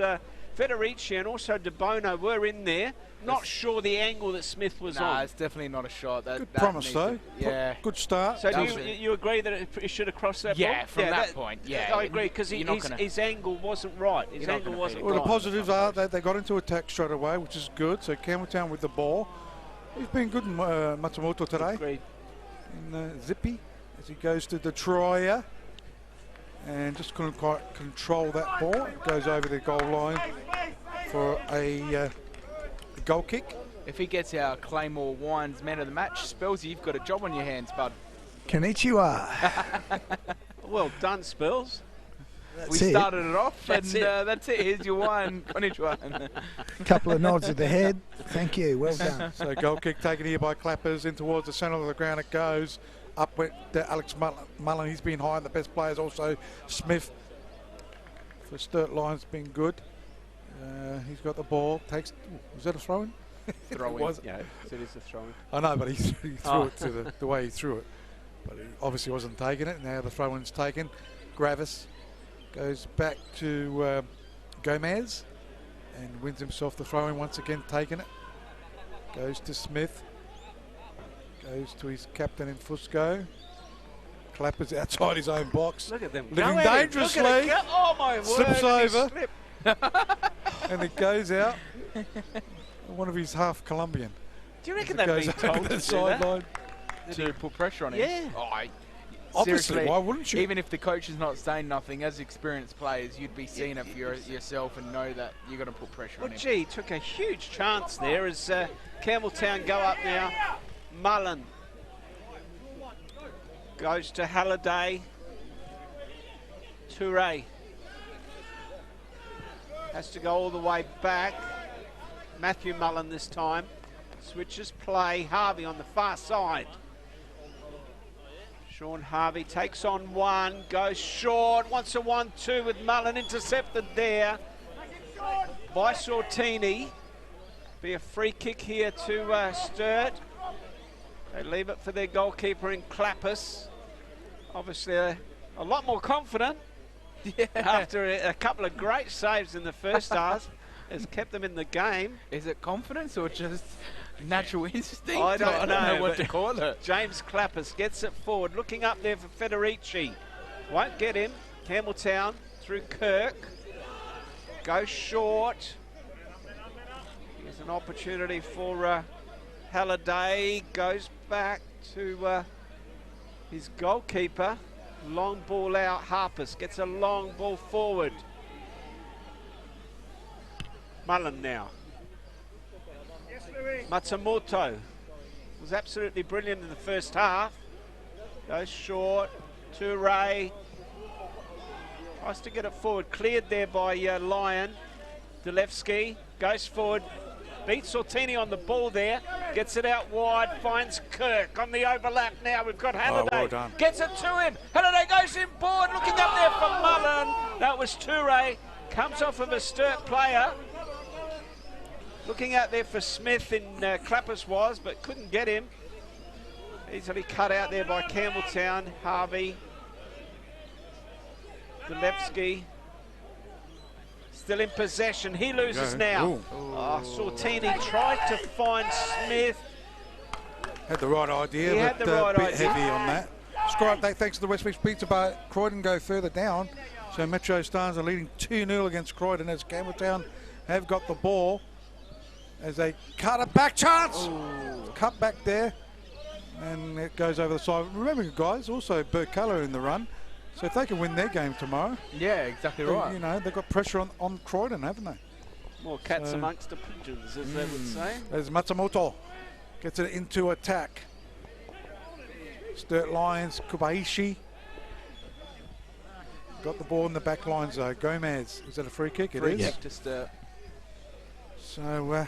Federici and also De Bono were in there. Not sure the angle that Smith was on. No, it's definitely not a shot. Good promise, though. Yeah. Good start. So you agree that he should have crossed that ball? Yeah, from that point, yeah. I agree, because his angle wasn't right. His angle wasn't right. Well, the positives are that they got into attack straight away, which is good. So Campbelltown with the ball. He's been good in Matsumoto today. Agreed. And Zippy, as he goes to Detroyer. And just couldn't quite control that ball. It goes over the goal line for a goal kick. If he gets our Claymore Wines man of the match, Spells, you've got a job on your hands, bud. Konnichiwa. Well done, Spells. We started it off, and that's it. Here's your wine. Konnichiwa. Couple of nods of the head. Thank you. Well done. So goal kick taken here by Clappers. In towards the centre of the ground it goes. Up went Alex Mullen. He's been high, and the best players also Smith for Sturt Lions been good. He's got the ball. Takes. Was that a throw-in? Throw-in. Yeah, it is a throw-in. I know, but he threw it to the way he threw it. But he obviously wasn't taking it. Now the throw-in's taken. Gravis goes back to Gomez and wins himself the throw-in once again, taking it. Goes to Smith. Goes to his captain in Fusco. Clappers outside his own box. Look at them. Living dangerously. Oh my word. Slips over. And it goes out. One of his half Colombian. Do you reckon they've been told to do sideline to put pressure on him? Yeah. Obviously, why wouldn't you? Even if the coach is not saying nothing, as experienced players, you'd be seeing it for yourself and know that you're going to put pressure on him. Gee, took a huge chance there as Campbelltown go up now. Mullen goes to Halliday. Toure has to go all the way back. Matthew Mullen this time. Switches play. Harvey on the far side. Sean Harvey takes on one, goes short, wants a 1-2 with Mullen, intercepted there by Sortini. Be a free kick here to Sturt. They leave it for their goalkeeper in Clappus. Obviously a lot more confident after a couple of great saves in the first half. Has kept them in the game. Is it confidence or just natural instinct? I don't know what to call it. James Clappus gets it forward, looking up there for Federici. Won't get him. Campbelltown through Kirk. Goes short. Here's an opportunity for Halliday. Goes back to his goalkeeper. Long ball out. Harpus gets a long ball forward. Mullen now. Matsumoto was absolutely brilliant in the first half. Goes short to Ray. Tries to get it forward. Cleared there by Lyon. Delevsky goes forward. Beats Sortini on the ball there. Gets it out wide. Finds Kirk on the overlap now. We've got Halliday. Oh, well done. Gets it to him. Halliday goes in board. Looking up there for Mullen. That was Toure. Comes off of a Sturt player. Looking out there for Smith in Clappus was, but couldn't get him. Easily cut out there by Campbelltown. Harvey. Delevsky. Still in possession. He loses now. Oh, Sortini tried to find Smith. Had the right idea, but a bit heavy on that. Scribe, thanks to the Westmeath Pizza Bar. Croydon go further down. So Metro Stars are leading 2-0 against Croydon as Campbelltown have got the ball. As they cut a back chance. Cut back there. And it goes over the side. Remember, guys, also Bert Keller in the run. So if they can win their game tomorrow. Yeah, exactly right. You know, they've got pressure on Croydon, haven't they? More cats amongst the pigeons, as they would say. There's Matsumoto. Gets it into attack. Sturt Lions, Kubaishi. Got the ball in the back lines though. Gomez. Is that a free kick? It is. Kick to Sturt. So,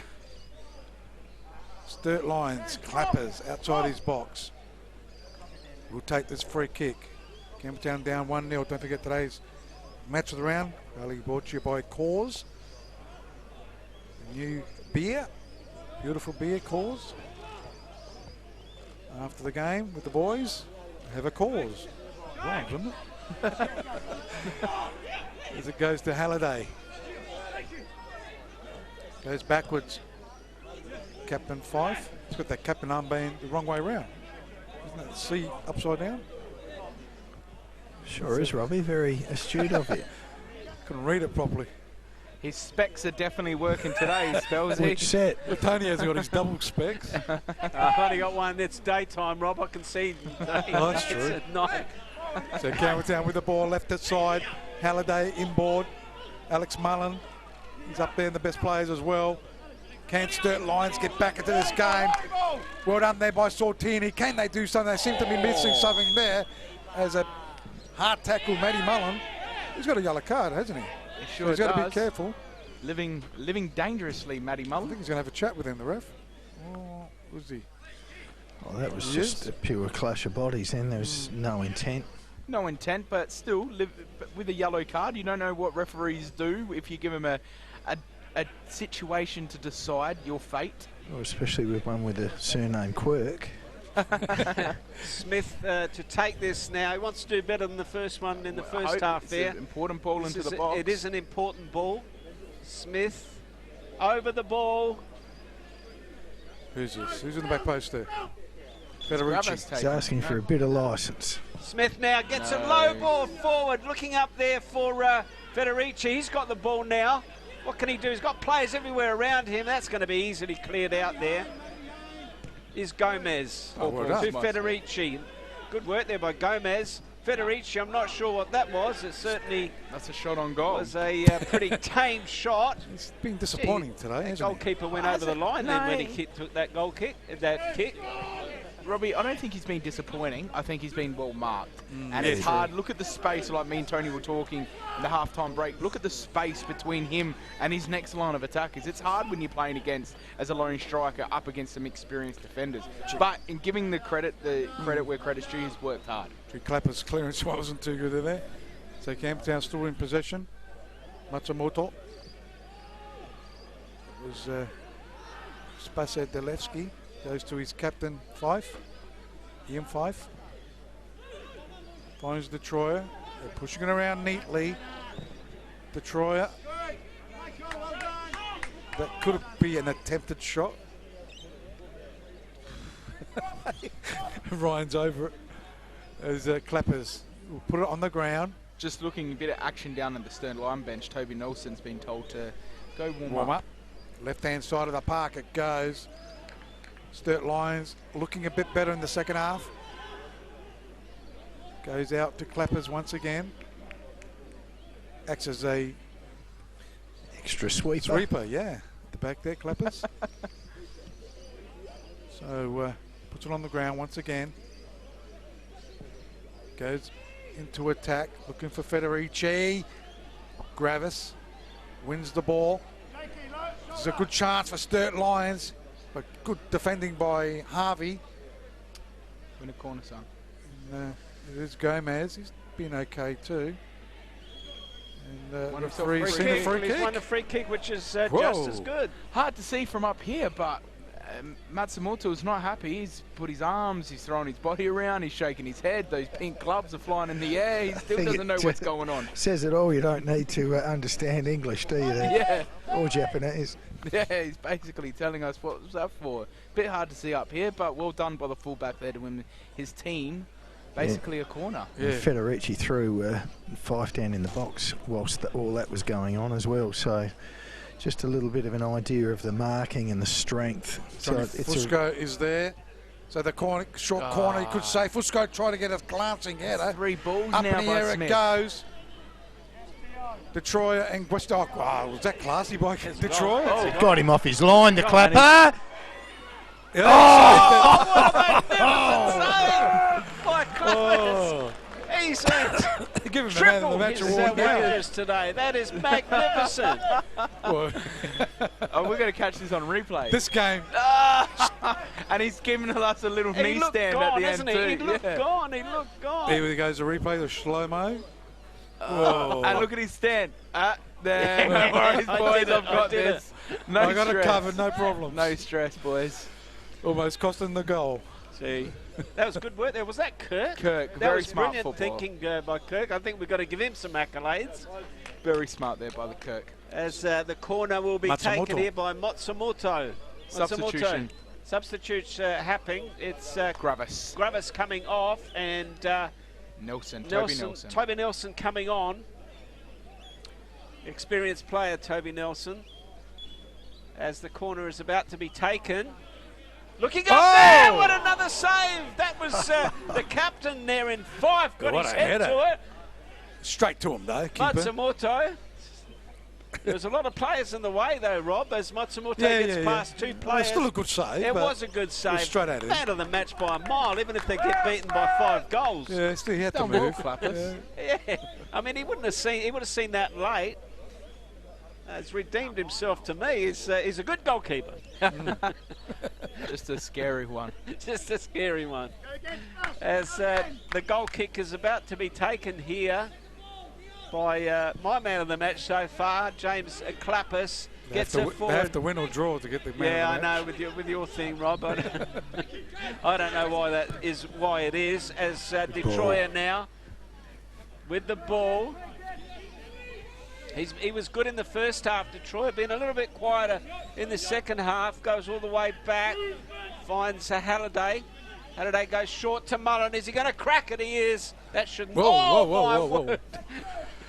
Sturt Lions, Clappers outside his box. We'll take this free kick. Campbelltown down 1-0. Don't forget today's match of the round. Early brought to you by Coors. New beer. Beautiful beer, Coors. After the game with the boys, have a Coors. Right, isn't it? As it goes to Halliday. Goes backwards. Captain Fife. It's got that captain armband the wrong way around. Isn't that C upside down? Sure is, Robbie. Very astute of you. Couldn't read it properly. His specs are definitely working today, Spells. Which set? But Tony hasn't got his double specs. I've only got one that's daytime, Rob. I can see. Oh, that's true. It's at night. So Campbelltown with the ball left at side. Halliday inboard. Alex Mullen. He's up there in the best players as well. Can Sturt Lions get back into this game? Well done there by Sortini. Can they do something? They seem to be missing something there. As a hard tackle, Matty Mullen. He's got a yellow card, hasn't he? He sure so he's got to does. be careful. Living dangerously, Matty I Mullen. think he's going to have a chat with him, the ref. Oh, was he? Oh, that was just a pure clash of bodies then. There was no intent. No intent, but still, with a yellow card, you don't know what referees do if you give them a situation to decide your fate. Well, especially with one with a surname Quirk. Smith to take this now. He wants to do better than the first one in the first half there. Important ball into the box. It is an important ball. Smith over the ball. Who's this? Who's in the back post there? Federici. He's asking for a bit of licence. Smith now gets a low ball forward, looking up there for Federici. He's got the ball now. What can he do? He's got players everywhere around him. That's going to be easily cleared out there. Is Gomez to Federici. Good work there by Gomez. Federici, I'm not sure what that was. It certainly that's a shot on goal. Was a pretty tame shot. It's been disappointing today, hasn't it? Goalkeeper went over the line then when he took that goal kick. That kick. Robbie, I don't think he's been disappointing. I think he's been well marked. And yeah, it's hard. Look at the space, like me and Tony were talking in the halftime break. Look at the space between him and his next line of attackers. It's hard when you're playing against, as a lone striker, up against some experienced defenders. But in giving the credit where credit's due, he's worked hard. Clapper's clearance wasn't too good there. So Campbelltown still in possession. Matsumoto. It was Spasad Delevsky. Goes to his captain, Fife. Ian Fife. Finds Detroyer. They're pushing it around neatly. Detroyer. That could be an attempted shot. Ryan's over it. As Clappers will put it on the ground. Just looking a bit of action down at the Sturt Lions bench. Toby Nelson's been told to go warm up. Left-hand side of the park it goes. Sturt Lions looking a bit better in the second half. Goes out to Clappers once again. Acts as a extra sweeper. Sweeper, yeah. At the back there, Clappers. So puts it on the ground once again. Goes into attack, looking for Federici. Gravis wins the ball. This is a good chance for Sturt Lions, but good defending by Harvey. Win a corner, son. And, it is Gomez. He's been okay too. And Won a free kick. He's won a free kick, which is just as good. Hard to see from up here, but Matsumoto's not happy. He's put his arms, he's throwing his body around, he's shaking his head. Those pink gloves are flying in the air. He still doesn't know what's going on. Says it all. You don't need to understand English, do you? Then? Yeah. Or Japanese. Yeah, he's basically telling us what was that for. Bit hard to see up here, but well done by the fullback there to win his team. Basically a corner. Yeah. Federici threw Fife down in the box whilst all that was going on as well. So just a little bit of an idea of the marking and the strength. So Fusco is there. So the corner, short corner, you could say. Fusco tried to get a glancing header. 3 balls up now in the by air Smith. it goes. Detroyer and Westock. Wow, was that classy by Detroyer? Oh, got him off his line, the Clapper. By Clappers. He's give him triple the match his award wages today. That is magnificent. Oh, we're going to catch this on replay. This game. And he's giving us a little He knee looked stand gone, at the end isn't he? too. He looked gone. He looked gone. Here goes the replay, the slow-mo. And look at his stand. There. No worries, boys. I've got this. No I got stress. it covered, no problem. No stress, boys. Almost costing the goal. See, that was good work there. Was that Kirk? Kirk, that very was smart brilliant football. thinking by Kirk. I think we've got to give him some accolades. Very smart there by the Kirk. As the corner will be taken here by Matsumoto. Substitution. Substitutes happening. It's Gravis. Gravis coming off and Toby Nelson. Toby Nelson coming on. Experienced player Toby Nelson. As the corner is about to be taken. Looking up there, what another save! That was the captain there in Fife, got his head to it. Straight to him though, keeper. Matsumoto. There's a lot of players in the way though, Rob, as Matsumoto gets past 2 players. Still a good save. It was a good save. Straight at him. Man of the match by a mile, even if they get beaten by 5 goals. Yeah, still he had to Done well, move. Clappers. Yeah, I mean he would have seen that late. Has redeemed himself to me. He's a good goalkeeper. Just a scary one. Just a scary one. As the goal kick is about to be taken here by my man of the match so far, James Clappers. Gets it forward. They have to win or draw to get the man of the match. Yeah, I know with your thing, Rob. I don't know why it is. As Detroyer now with the ball. He was good in the first half, Detroit, been a little bit quieter in the second half, goes all the way back, finds Halliday. Halliday goes short to Mullen. Is he going to crack it? He is. That shouldn't... Whoa.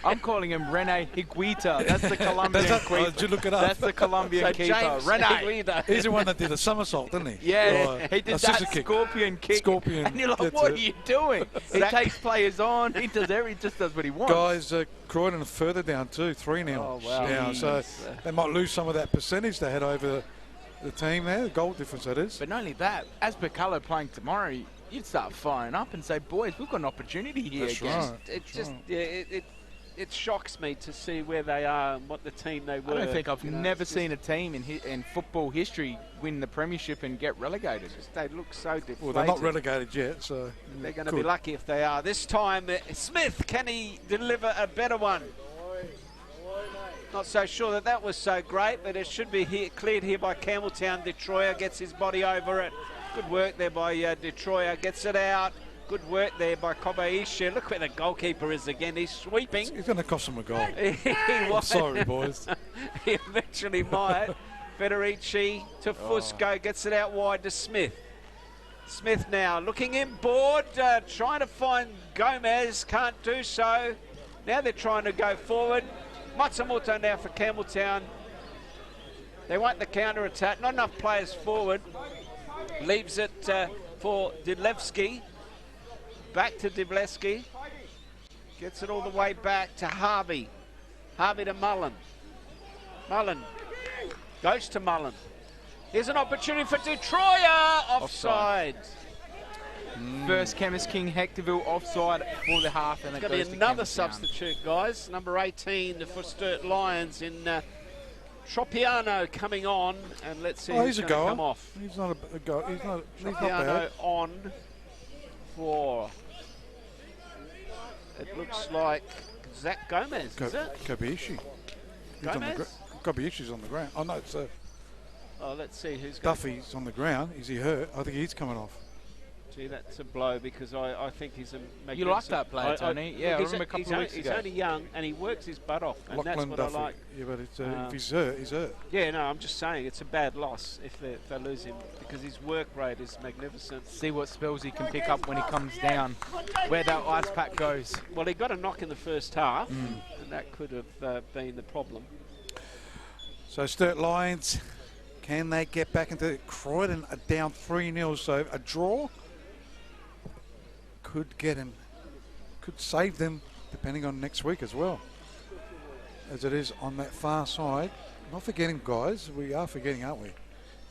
I'm calling him Rene Higuita. That's the Colombian keeper. Did you look it up? That's the Colombian keeper. James Rene. Higuita. He's the one that did a somersault, didn't he? Yeah, he did that kick. scorpion kick. Scorpion. And you're like, what are you doing? He takes players on. He just does what he wants. Guys, Croydon are further down too, 3-0 Oh, wow. now. So they might lose some of that percentage they had over the team there, the goal difference that is. But not only that, as Bacallo playing tomorrow, you'd start firing up and say, boys, we've got an opportunity here That's again. right. It shocks me to see where they are and what the team they were. I don't think I've never seen a team in football history win the premiership and get relegated. They look so deflated. Well, they're not relegated yet, so they're going to be lucky if they are. This time, Smith, can he deliver a better one? Not so sure that was so great, but it should be cleared here by Campbelltown. Detroyer gets his body over it. Good work there by Detroyer. Gets it out. Good work there by Kobayashi. Look where the goalkeeper is again. He's sweeping. He's going to cost him a goal. I'm sorry, boys. He eventually might. Federici to Fusco. Gets it out wide to Smith. Smith now looking inboard, trying to find Gomez. Can't do so. Now they're trying to go forward. Matsumoto now for Campbelltown. They want the counter-attack. Not enough players forward. Leaves it for Didlevski. Back to Didlevski. Gets it all the way back to Harvey. Harvey to Mullen. Mullen goes to Mullen. Here's an opportunity for Detroyer. Offside. First Chemist King Hectorville offside for the half, and it's going to be another substitute, guys. Number 18 for Sturt Lions in Tropiano coming on, and let's see who's going to come off. He's not a goal. He's not bad. On for, it looks like Zach Gomez, is it? Kobayashi. Gomez? Kobayashi's on the ground. Oh, no, it's let's see who's Duffy's on the ground. Is he hurt? I think he's coming off. Gee, that's a blow because I think he's a magnificent... You like that player, Tony? I remember a couple of weeks ago. He's only young and he works his butt off, and Lachlan that's what Duffy. I like. Yeah, but it's, if he's hurt, he's hurt. Yeah, no, I'm just saying it's a bad loss if they lose him because his work rate is magnificent. See what spells he can pick up when he comes down, where that ice pack goes. Well, he got a knock in the first half, and that could have been the problem. So Sturt Lions, can they get back into it? Croydon are down 3-0, so a draw could get him, could save them depending on next week as well, as it is on that far side. Not forgetting, guys, we are forgetting, aren't we?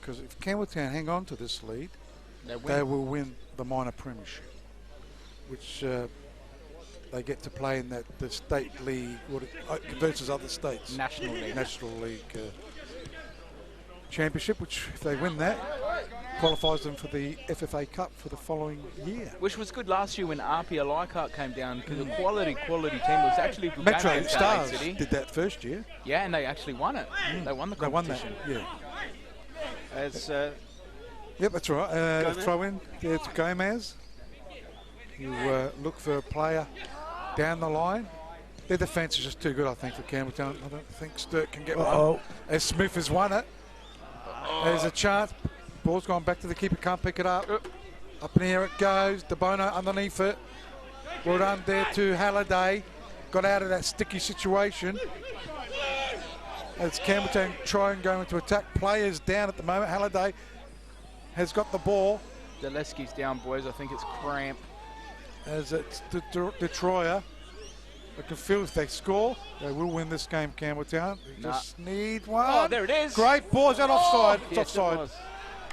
Because if Campbelltown hang on to this lead, they will win the minor premiership, which they get to play in the state league versus other states. National League Championship, which if they win that, qualifies them for the FFA Cup for the following year. Which was good last year when RPA Leichhardt came down, because the quality team was actually a good Metro game Stars City. did that first year. Yeah, and they actually won it. They won the competition. They won that, yeah. Yep, that's right. Throw in there to Gomez. You look for a player down the line. Their defence is just too good, I think, for Campbelltown. I don't think Sturt can get one. As Smith has won it. There's a chance. Ball's gone back to the keeper, can't pick it up. Up in the air it goes. DeBono underneath it. Well done there to Halliday. Got out of that sticky situation. As Campbelltown try and go into attack. Players down at the moment. Halliday has got the ball. Zaleski's down, boys. I think it's cramp. As it's Detroyer. I can feel if they score, they will win this game, Campbelltown. They just need one. Oh, there it is. Great ball. Is that offside? It's offside.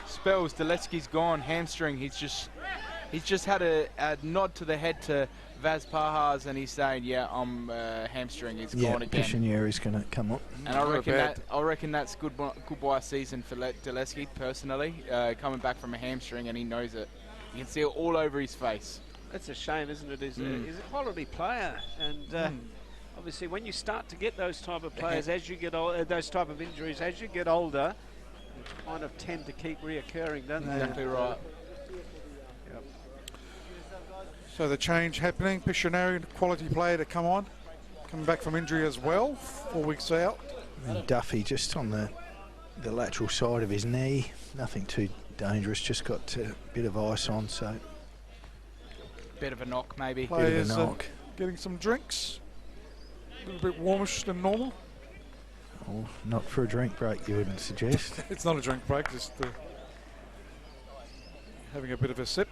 Spells, Daleski's gone, hamstring. He's just had a nod to the head to Vaz Pajas, and he's saying, yeah, I'm hamstring. It's gone again. Piscinier is going to come up. And I reckon that's goodbye season for Daleski, personally. Coming back from a hamstring, and he knows it. You can see it all over his face. That's a shame, isn't it? He's a quality player, and obviously when you start to get those type of players as you get older, those type of injuries as you get older, they kind of tend to keep reoccurring, don't they? Exactly right. Yep. So the change happening. Piscinari, quality player to come on, coming back from injury as well, 4 weeks out. And Duffy just on the lateral side of his knee, nothing too dangerous, just got a bit of ice on, so. Bit of a knock, maybe. Players bit of a knock. Getting some drinks. A little bit warmish than normal. Oh, not for a drink break, you wouldn't suggest. It's not a drink break, just having a bit of a sip.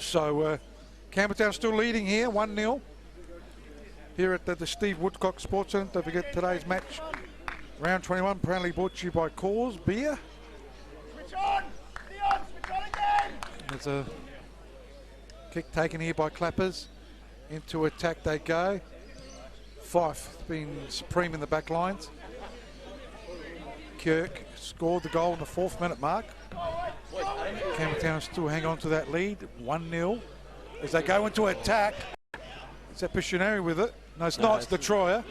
So, Campbelltown still leading here, 1-0. Here at the Steve Woodcock Sports Centre. Don't forget today's match Round 21 proudly brought to you by Coors Beer. There's a kick taken here by Clappers. Into attack they go. Fife been supreme in the back lines. Kirk scored the goal in the 4th minute mark. Campbelltown still hang on to that lead, 1-0. As they go into attack. Is that Piscinari with it? No, it's not, it's Detroyer.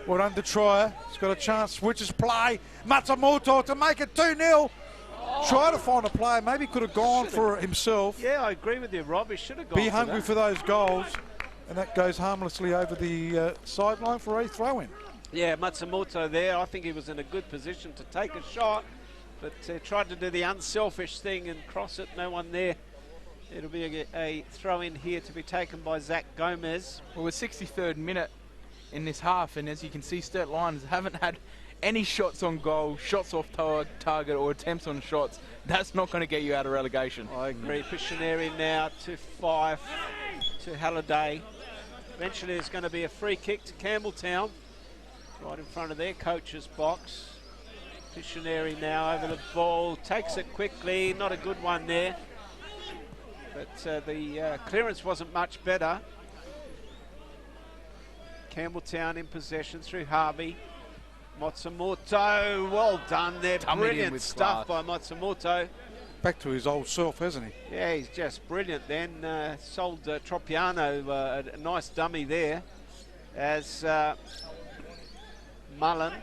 Well done, Detroyer. He's got a chance, switches play. Matsumoto to make it 2-0. Try to find a player, maybe could have gone for it himself. Yeah, I agree with you, Rob. He should have gone Be for hungry that. for those goals. And that goes harmlessly over the sideline for a throw-in. Yeah, Matsumoto there. I think he was in a good position to take a shot, but tried to do the unselfish thing and cross it. No one there. It'll be a throw-in here to be taken by Zach Gomez. Well, we're 63rd minute in this half, and as you can see, Sturt Lions haven't had any shots on goal, shots off target, or attempts on shots. That's not going to get you out of relegation. I agree. Piscinari now to Fife, to Halliday. Eventually there's going to be a free kick to Campbelltown, right in front of their coach's box. Piscinari now over the ball, takes it quickly, not a good one there. But the clearance wasn't much better. Campbelltown in possession through Harvey. Matsumoto, well done there. Brilliant stuff by Matsumoto. Back to his old self, hasn't he? Yeah, he's just brilliant then. Sold Tropiano a nice dummy there. As Mullen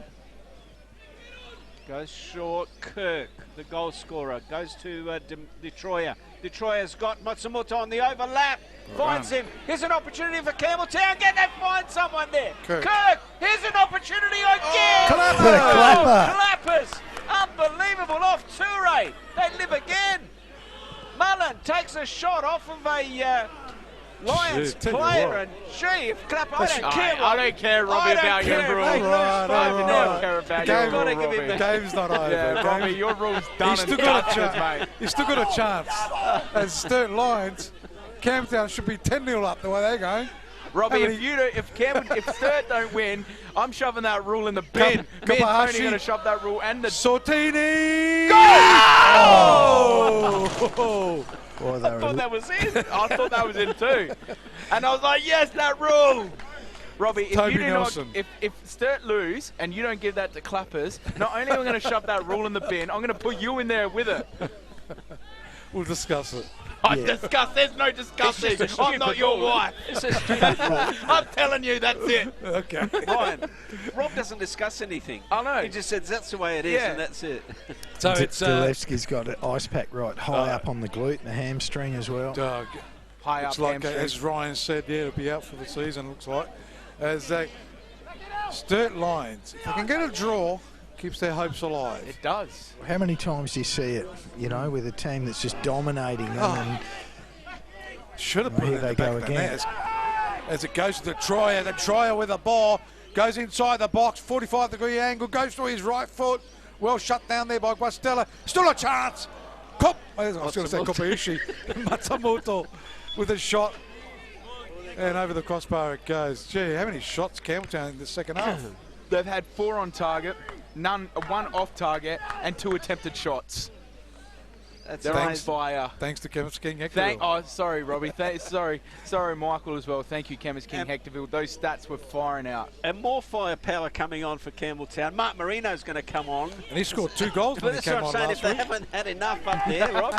goes short. Kirk, the goal scorer, goes to Detroyer. Detroyer's got Matsumoto on the overlap. Finds him. Here's an opportunity for Campbelltown. Get that, find someone there. Kirk, here's an opportunity again. Clappers. Unbelievable off Toure. They live again. Mullen takes a shot off of a Lions player, and gee, if Clapper, I don't care, Robbie, about your rules. I don't care about your rules, Robbie. The game's not over. Yeah, Robbie, your rule's done. He's still got a chance. He's still got a chance. As Sturt Lions, Campbelltown should be 10-0 up the way they're going. Robbie, if Sturt don't win, I'm shoving that rule in the bin. Me and Tony are going to shove that rule and the... Sortini! Goal! I thought that was in. I thought that was in too. And I was like, yes, that rule. Robbie, if Sturt lose and you don't give that to Clappers, not only am I going to shove that rule in the bin, I'm going to put you in there with it. We'll discuss it. There's no discussing. I'm not your wife. It's a stupid rule. I'm telling you, that's it. Okay. Ryan, Rob doesn't discuss anything. I know. He just says that's the way it is, and that's it. So it's Dulevski's got an ice pack right high up on the glute and the hamstring as well. Doug. High up hamstring. As Ryan said, yeah, it'll be out for the season, looks like. As Sturt Lions, if they can get a draw, keeps their hopes alive. It does. How many times do you see it, you know, with a team that's just dominating them? And should have put it in the back again. As it goes to the Troyer with the ball, goes inside the box, 45-degree angle, goes to his right foot. Well shut down there by Guastella. Still a chance. I was going to say Kopaishi. Matsumoto with a shot. And over the crossbar it goes. Gee, how many shots Campbelltown in the second half? They've had 4 on target, one off target, and 2 attempted shots. They're on fire. Thanks to Chemist King Hectorville. Sorry, Robbie. Sorry, Michael as well. Thank you, Chemist King Hectorville. Those stats were firing out. And more firepower coming on for Campbelltown. Mark Marino's going to come on. And he scored 2 goals when he came on last week. If they haven't had enough up there, Rob,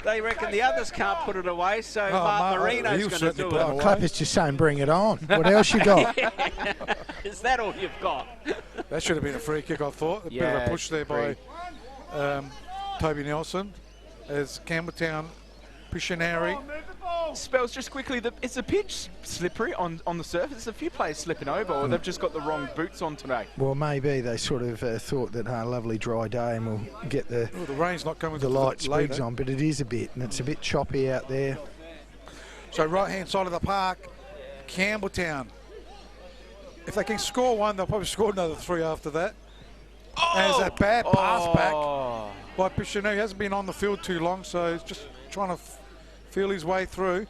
they reckon the others can't put it away, so Mark Marino's going to do it. Clapper's just saying bring it on. What else you got? Is that all you've got? That should have been a free kick, I thought. A bit of a push there by Toby Nelson. As Campbelltown, Piscinari. Spells just quickly, is the pitch slippery on the surface? There's a few players slipping over, or they've just got the wrong boots on today. Well, maybe they sort of thought that a lovely dry day and we'll get the rain's not coming. The light sprigs on, but it is a bit, and it's a bit choppy out there. So right-hand side of the park, Campbelltown. If they can score 1, they'll probably score another 3 after that. As a bad pass back by Piscinari. He hasn't been on the field too long, so he's just trying to feel his way through.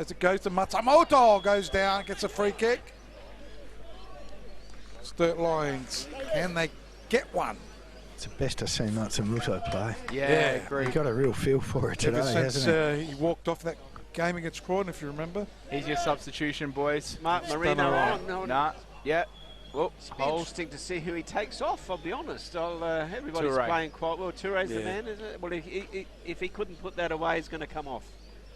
As it goes to Matsumoto, goes down, gets a free kick. Sturt Lions Can they get one? It's the best I've seen Matsumoto play. Yeah, agree. He got a real feel for it today, Ever since hasn't he? he walked off that game against Croydon, if you remember. He's your substitution, boys. Mark Marino on. Nah, yeah. Well, It's be interesting to see who he takes off, I'll be honest. Everybody's Toure. playing quite well. Toure's the man, isn't it? Well, if he couldn't put that away, he's going to come off.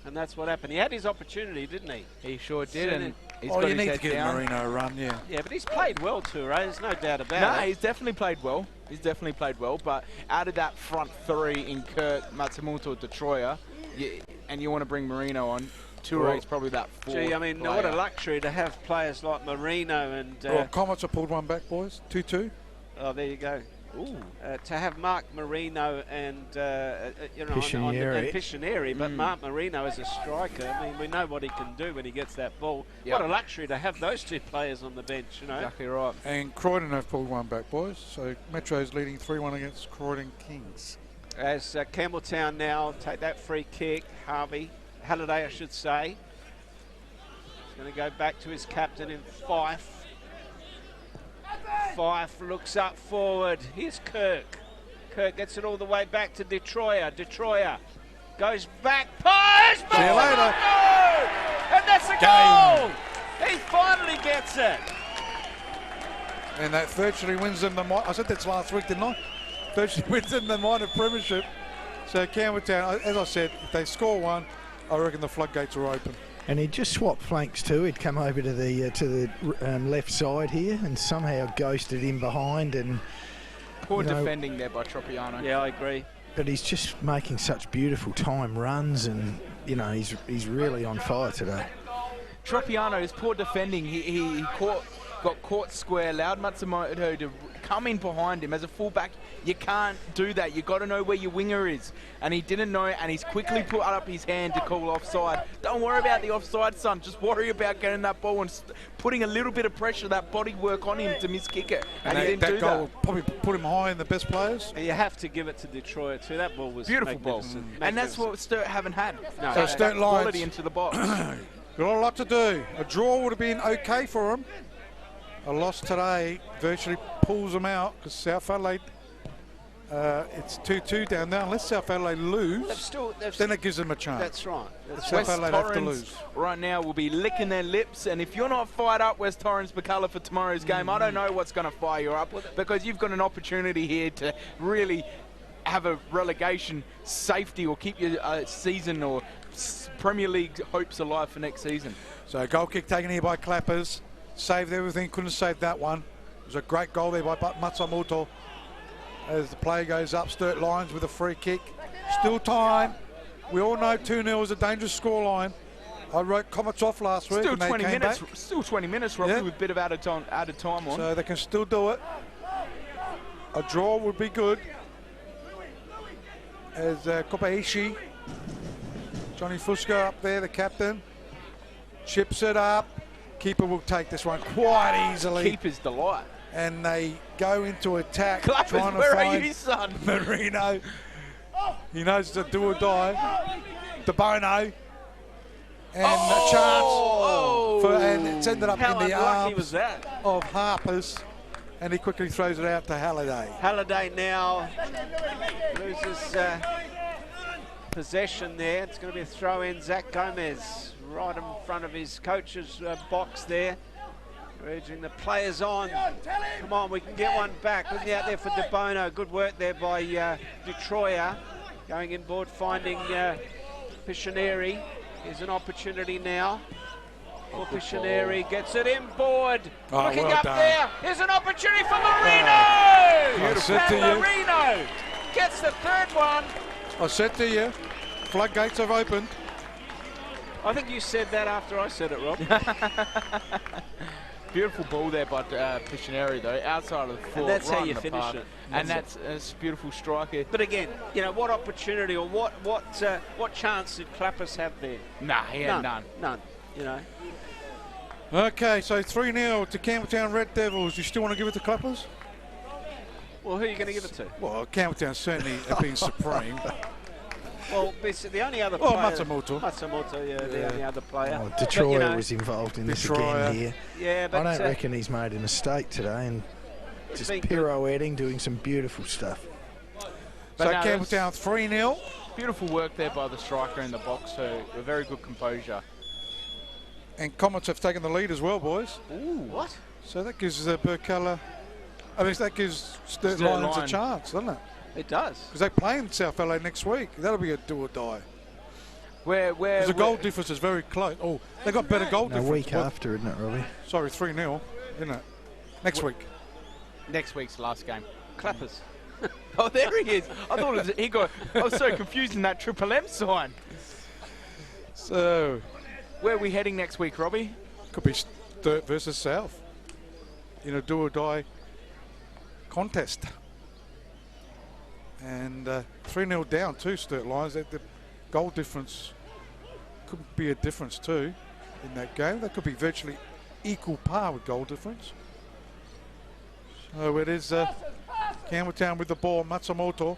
And that's what happened. He had his opportunity, didn't he? He sure did. And he's Oh, got you his need head to give down. Marino a run, yeah. Yeah, but he's played well, Toure. There's no doubt about No, it. he's definitely played well. He's definitely played well. But out of that front three in Kirk, Matsumoto, Detroit, and you want to bring Marino on, Toure's probably that fourth Gee, I mean, player. what a luxury to have players like Marino and... Well, Comets have pulled one back, boys. 2-2. Oh, there you go. Ooh. To have Mark Marino and Piscineri. but Mark Marino as a striker, I mean, we know what he can do when he gets that ball. Yep. What a luxury to have those two players on the bench, you know. Exactly right. And Croydon have pulled one back, boys. So Metro's leading 3-1 against Croydon Kings. As Campbelltown now take that free kick, Halliday, I should say. He's going to go back to his captain in Fife. Fife looks up forward. Here's Kirk. Kirk gets it all the way back to Detroit. Detroit goes back. Post! See you later. And that's a goal! He finally gets it. And that virtually wins them the... I said that's last week, didn't I? Virtually wins them the minor premiership. So Campbelltown, as I said, if they score one, I reckon the floodgates are open. And he'd just swapped flanks too. He'd come over to the left side here and somehow ghosted in behind. And Poor defending there by Tropiano. Yeah, I agree. But he's just making such beautiful time runs, and he's really on fire today. Tropiano is poor defending. He got caught square, allowed Matsumoto to come in behind him. As a fullback, you can't do that. You got to know where your winger is. And he didn't know, and he's quickly put up his hand to call offside. Don't worry about the offside, son. Just worry about getting that ball and putting a little bit of pressure, that body work on him to miss kick it. And he didn't do goal that. probably put him high in the best players. And you have to give it to Detroit too. That ball was Beautiful ball. magnificent. And that's what Sturt haven't had. No. So Sturt Lions quality into the box. got a lot to do. A draw would have been okay for them. A loss today virtually pulls them out because South Adelaide, it's 2-2 down there. Unless South Adelaide lose, then it gives them a chance. That's right. South Adelaide have to lose. Right now will be licking their lips, and if you're not fired up, West Torrens Bacala, for tomorrow's game, I don't know what's going to fire you up, because you've got an opportunity here to really have a relegation safety or keep your season or Premier League hopes alive for next season. So goal kick taken here by Clappers. Saved everything, couldn't save that one. It was a great goal there by Matsumoto. As the play goes up, Sturt Lions with a free kick. Still time. We all know 2-0 is a dangerous scoreline. I wrote Comets off last week. Still and they 20 came minutes. Back. Still 20 minutes, roughly, with a bit of added time on. So they can still do it. A draw would be good. As Kopaishi, Johnny Fusco up there, the captain, chips it up. Keeper will take this one quite easily. Keeper's delight. And they go into attack. Clappers, trying to where find are you, son? Marino. He knows to do or die. De Bono. And a chance. And it's ended up in the arms of Harper's. And he quickly throws it out to Halliday. Halliday now loses possession there. It's going to be a throw in. Zach Gomez right in front of his coach's box there. Urging the players on. Come on, we can get one back. Looking out there for De Bono. Good work there by Detroit. Going inboard, finding Piscineri. Here's an opportunity now. For Piscineri, gets it inboard. Looking well up done. there. Here's an opportunity for Marino. Beautiful. And Marino gets the third one. I said to you, floodgates have opened. I think you said that after I said it, Rob. Beautiful ball there by Piscineri, though, outside of the four. And that's right how you in the finish park. it. And that's a beautiful striker. But again, you know, what opportunity or what chance did Clappers have there? Nah, he had none. None, you know. Okay, so 3-0 to Campbelltown Red Devils. You still want to give it to Clappers? Well, who are you going to give it to? Well, Campbelltown certainly have been supreme. Well, the only other player... Matsumoto. Matsumoto, yeah, the only other player. Oh, Detroit was involved in this again here. Yeah, but... I don't reckon he's made a mistake today. And just pirouetting, doing some beautiful stuff. So Campbelltown 3-0. Beautiful work there by the striker in the box, so a very good composure. And Comets have taken the lead as well, boys. Ooh, what? So that gives Burkalla, that gives Sturt Lions a chance, doesn't it? It does. Because they play in South LA next week. That'll be a do or die. Where the goal difference is very close. Oh, they got better goal difference. A week after, isn't it, Robbie? Sorry, 3-0, isn't it? Next week. Next week's last game. Clappers. Oh, there he is. I thought it was, I was so confused in that Triple M sign. So, where are we heading next week, Robbie? Could be Sturt versus South in a do or die contest. And 3-0 down to Sturt Lions. The goal difference could be a difference too in that game. That could be virtually equal par with goal difference. So it is Campbelltown with the ball. Matsumoto.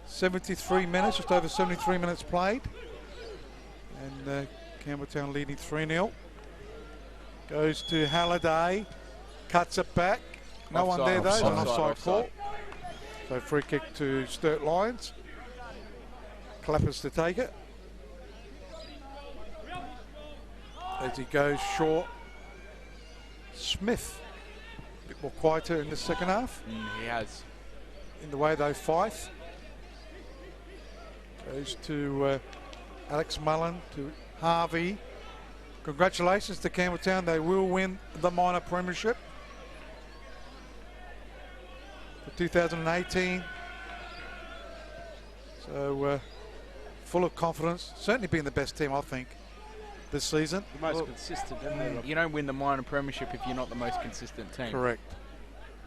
73 minutes, just over 73 minutes played. And Campbelltown leading 3-0. Goes to Halliday. Cuts it back. No one there though. It's an offside call. So free kick to Sturt Lions. Clappers to take it. As he goes short. Smith. A bit more quieter in the second half. He has. In the way they fight. Goes to Alex Mullen, to Harvey. Congratulations to Campbelltown. They will win the minor premiership for 2018. So full of confidence. Certainly being the best team, I think, this season. The most consistent, isn't it? You don't win the minor premiership if you're not the most consistent team. Correct.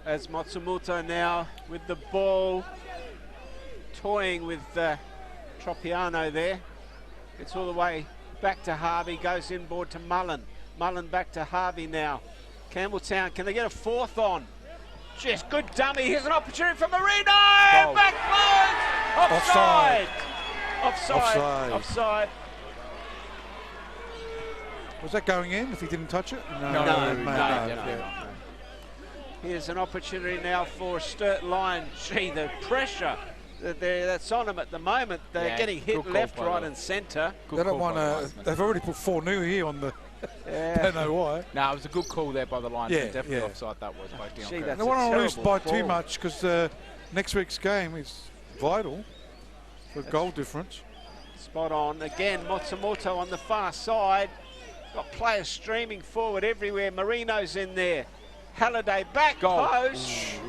As Matsumoto now with the ball, toying with Tropiano there. Gets all the way back to Harvey, goes inboard to Mullen. Mullen back to Harvey now. Campbelltown, can they get a fourth on? Just good dummy. Here's an opportunity for Marino. Goal. Backboard. Offside. Offside. Was that going in if he didn't touch it? No, definitely not. Here's an opportunity now for Sturt Lions. Gee, the pressure that's on them at the moment. They're getting hit left, right and centre. They don't want to. They've already put 4 new here on the. Don't know why. No, it was a good call there by the Lions. Yeah, Definitely offside that was. Gee, they want to lose by too much because next week's game is vital for goal difference. Spot on. Again, Matsumoto on the far side. Got players streaming forward everywhere. Marino's in there. Halliday back post.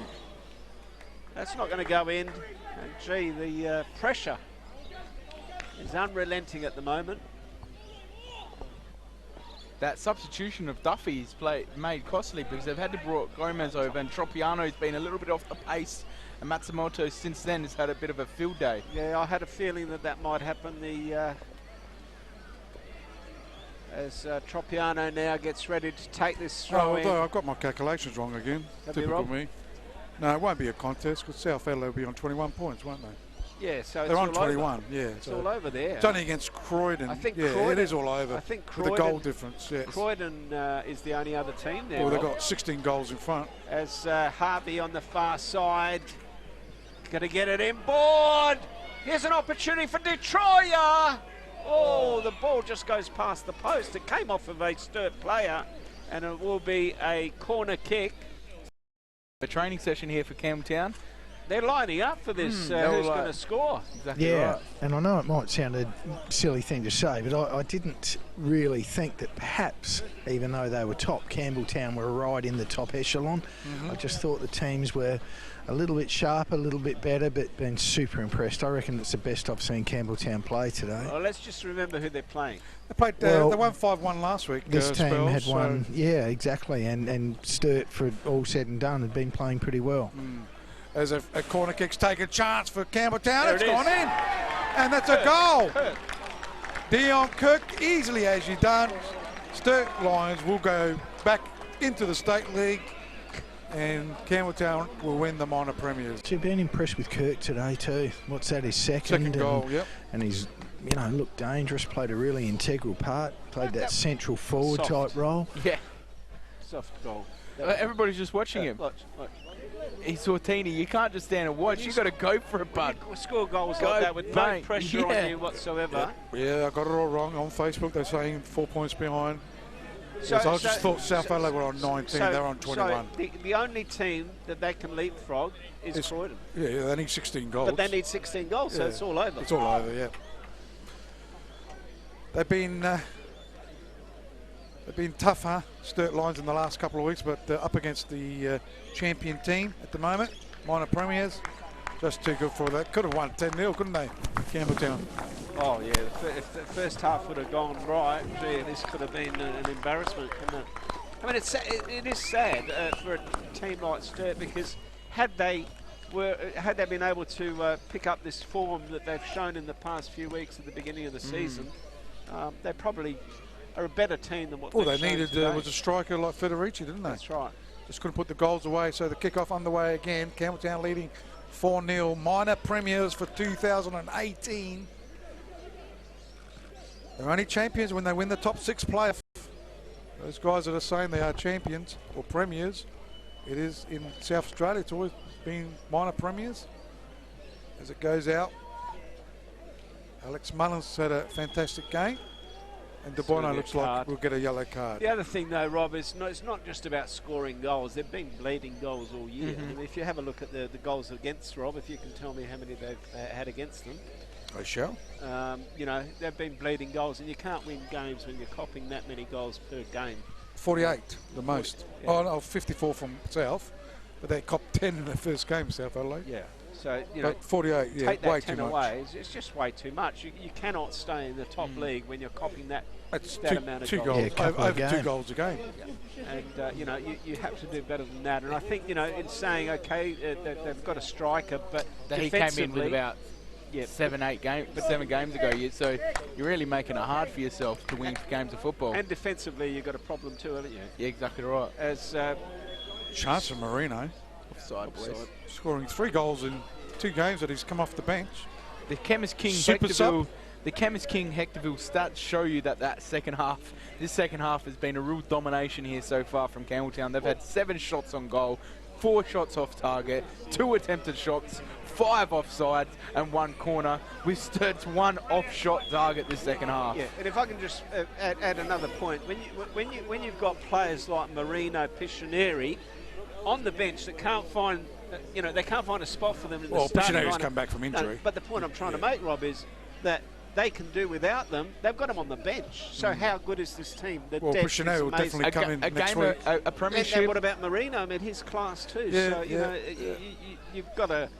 That's not going to go in. And gee, the pressure is unrelenting at the moment. That substitution of Duffy's made costly because they've had to brought Gomez over and Tropiano's been a little bit off the pace, and Matsumoto since then has had a bit of a field day. Yeah, I had a feeling that might happen. As Tropiano now gets ready to take this throw in. Although I've got my calculations wrong again. Typical me. No, it won't be a contest because South LA will be on 21 points, won't they? Yeah, so they're it's on 21. Yeah, it's all over there. It's only against Croydon. I think Croydon, it is all over. I think Croydon, with the goal difference. Yes. Croydon is the only other team there. Well, they've got 16 goals in front. As Harvey on the far side, going to get it inboard. Here's an opportunity for Detroit. Oh, the ball just goes past the post. It came off of a Sturt player, and it will be a corner kick. A training session here for Campbelltown. They're lining up for this. Who's going to score? Exactly right. And I know it might sound a silly thing to say, but I didn't really think that perhaps, even though they were top, Campbelltown were right in the top echelon. I just thought the teams were a little bit sharper, a little bit better, but been super impressed. I reckon it's the best I've seen Campbelltown play today. Well, let's just remember who they're playing. They played. They won 5-1 last week. This team had won, yeah, exactly, and Sturt, for all said and done, had been playing pretty well. As a corner kick's taken chance for Campbelltown. It's gone in. And that's a goal. Dion Kirk, easily as you done. Sturt Lions will go back into the State League and Campbelltown will win the minor premiers. You've been impressed with Kirk today too. What's that, his second goal, yep. And he's, looked dangerous, played a really integral part, played that central forward type role. Yeah. Soft goal. Everybody's just watching him. Watch. He's Sortini. You can't just stand and watch. You got to go for it, bud. You score goals like that with no pressure on you whatsoever. Yeah, I got it all wrong on Facebook. They're saying 4 points behind. So I just thought South Adelaide were on 19. They're on 21. So the only team that they can leapfrog is Croydon. Yeah, they need 16 goals. But they need 16 goals, so it's all over. It's all over, yeah. They've been tough, huh? Sturt Lions in the last couple of weeks, but up against the champion team at the moment, minor premiers. Just too good for that. Could have won 10-0, couldn't they, Campbelltown? Oh, yeah. If the first half would have gone right, gee, this could have been an embarrassment, couldn't it? I mean, it is sad for a team like Sturt, because had they been able to pick up this form that they've shown in the past few weeks at the beginning of the season, they probably are a better team than what all they needed was a striker like Federici, didn't they? That's right. Just couldn't put the goals away, so the kickoff underway again. Campbelltown leading 4-0. Minor premiers for 2018. They're only champions when they win the top 6 playoff. Those guys that are saying they are champions or premiers, it is in South Australia. It's always been minor premiers. As it goes out, Alex Mullins had a fantastic game. And De Bono looks like we'll get a yellow card. The other thing, though, Rob, is it's not just about scoring goals. They've been bleeding goals all year. I mean, if you have a look at the goals against, Rob, if you can tell me how many they've had against them. I shall. You know, they've been bleeding goals, and you can't win games when you're copping that many goals per game. 48, the most. Yeah. Oh, no, 54 from South, but they copped 10 in their first game, South Adelaide. Yeah. So, you know, but 48, yeah, take that way 10 too away, much. it's just way too much. You cannot stay in the top league when you're copping that amount of two goals. Over 2 goals a game. Yeah. And, you know, you have to do better than that. And I think, you know, it's saying, okay, they've got a striker, but he came in with about 7 games ago. So you're really making it hard for yourself to win games of football. And defensively, you've got a problem too, haven't you? Yeah, exactly right. As Chance for Marino. Offside, boys. Scoring 3 goals in 2 games that he's come off the bench. The Chemist King Hectorville stats show you that second half, this second half has been a real domination here so far from Campbelltown. They've had 7 shots on goal, 4 shots off target, 2 attempted shots, 5 offsides and 1 corner, with Sturt's 1 off-shot target this second half. Yeah, and if I can just add another point, when you've got players like Marino, Piscineri on the bench that can't find, you know, they can't find a spot for them in the starting lineup. Piscineri's come back from injury. No, but the point I'm trying to make, Rob, is that they can do without them. They've got them on the bench. So how good is this team? Piscineri will definitely come in next week. A premiership. And what about Marino? I mean, his class too. Yeah, so, you know, you've got to...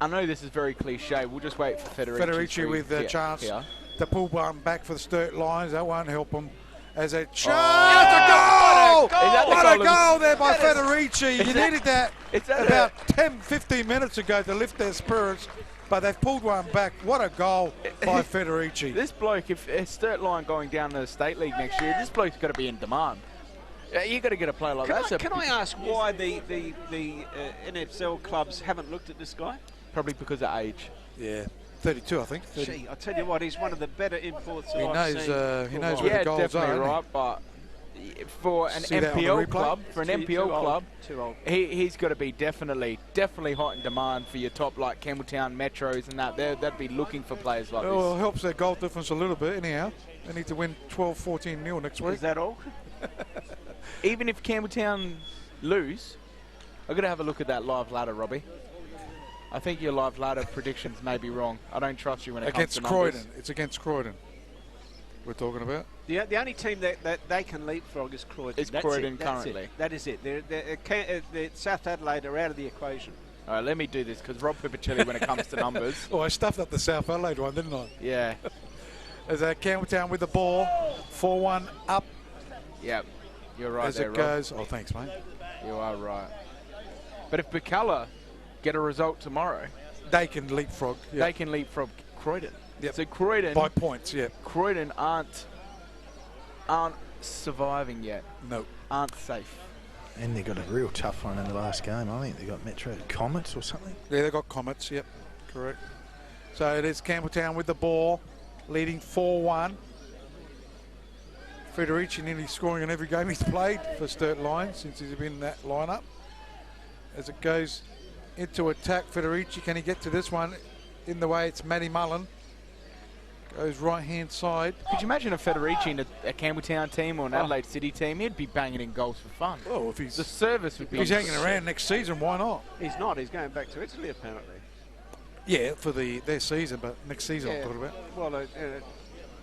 I know this is very cliche. We'll just wait for Federici with a chance to pull one back for the Sturt Lions. That won't help them. As a chance, a goal! What a goal there by Federici. You needed that about 10-15 minutes ago to lift their spirits, but they've pulled one back. What a goal by Federici. This bloke, if Sturt Lion going down to the State League next year, this bloke's got to be in demand. You got to get a player like that. Can I ask why the NFL clubs haven't looked at this guy? Probably because of age. Yeah. 32, I think. 30. Gee, I tell you what, he's one of the better imports that I've seen. He knows where the goals definitely are. Right, but for an NPL club, too old. He's got to be definitely hot in demand for your top like Campbelltown Metros and that. They'd be looking for players like this. Well, it helps their goal difference a little bit anyhow. They need to win 12-14-0 next week. Is that all? Even if Campbelltown lose, I've got to have a look at that live ladder, Robbie. I think your live ladder predictions may be wrong. I don't trust you when it comes to numbers. Against Croydon. It's against Croydon we're talking about. The only team that they can leapfrog is Croydon. It's Croydon currently. That is it. They're South Adelaide are out of the equation. All right, let me do this, because Rob Pipicelli, when it comes to numbers... Oh, I stuffed up the South Adelaide one, didn't I? Yeah. As Campbelltown with the ball, 4-1 up. Yep, you're right as there, it goes. Oh, thanks, mate. You are right. But if Bacala get a result tomorrow... They can leapfrog. Yep. They can leapfrog Croydon. Yep. So Croydon... By points, yeah. Croydon aren't surviving yet. No. Aren't safe. And they got a real tough one in the last game. I think they got Metro Comets or something. Yeah, they got Comets, yep. Correct. So it is Campbelltown with the ball, leading 4-1. Federici nearly scoring in every game he's played for Sturt Lions since he's been in that lineup. As it goes into attack, Federici, can he get to this one? In the way, it's Matty Mullen. Goes right-hand side. Could you imagine a Federici in a Campbelltown team or an Adelaide City team? He'd be banging in goals for fun. Oh, if he's the service would be. He's hanging around next season. Why not? He's not. He's going back to Italy apparently. Yeah, for their season, but next season I'm talking about. Well, it'd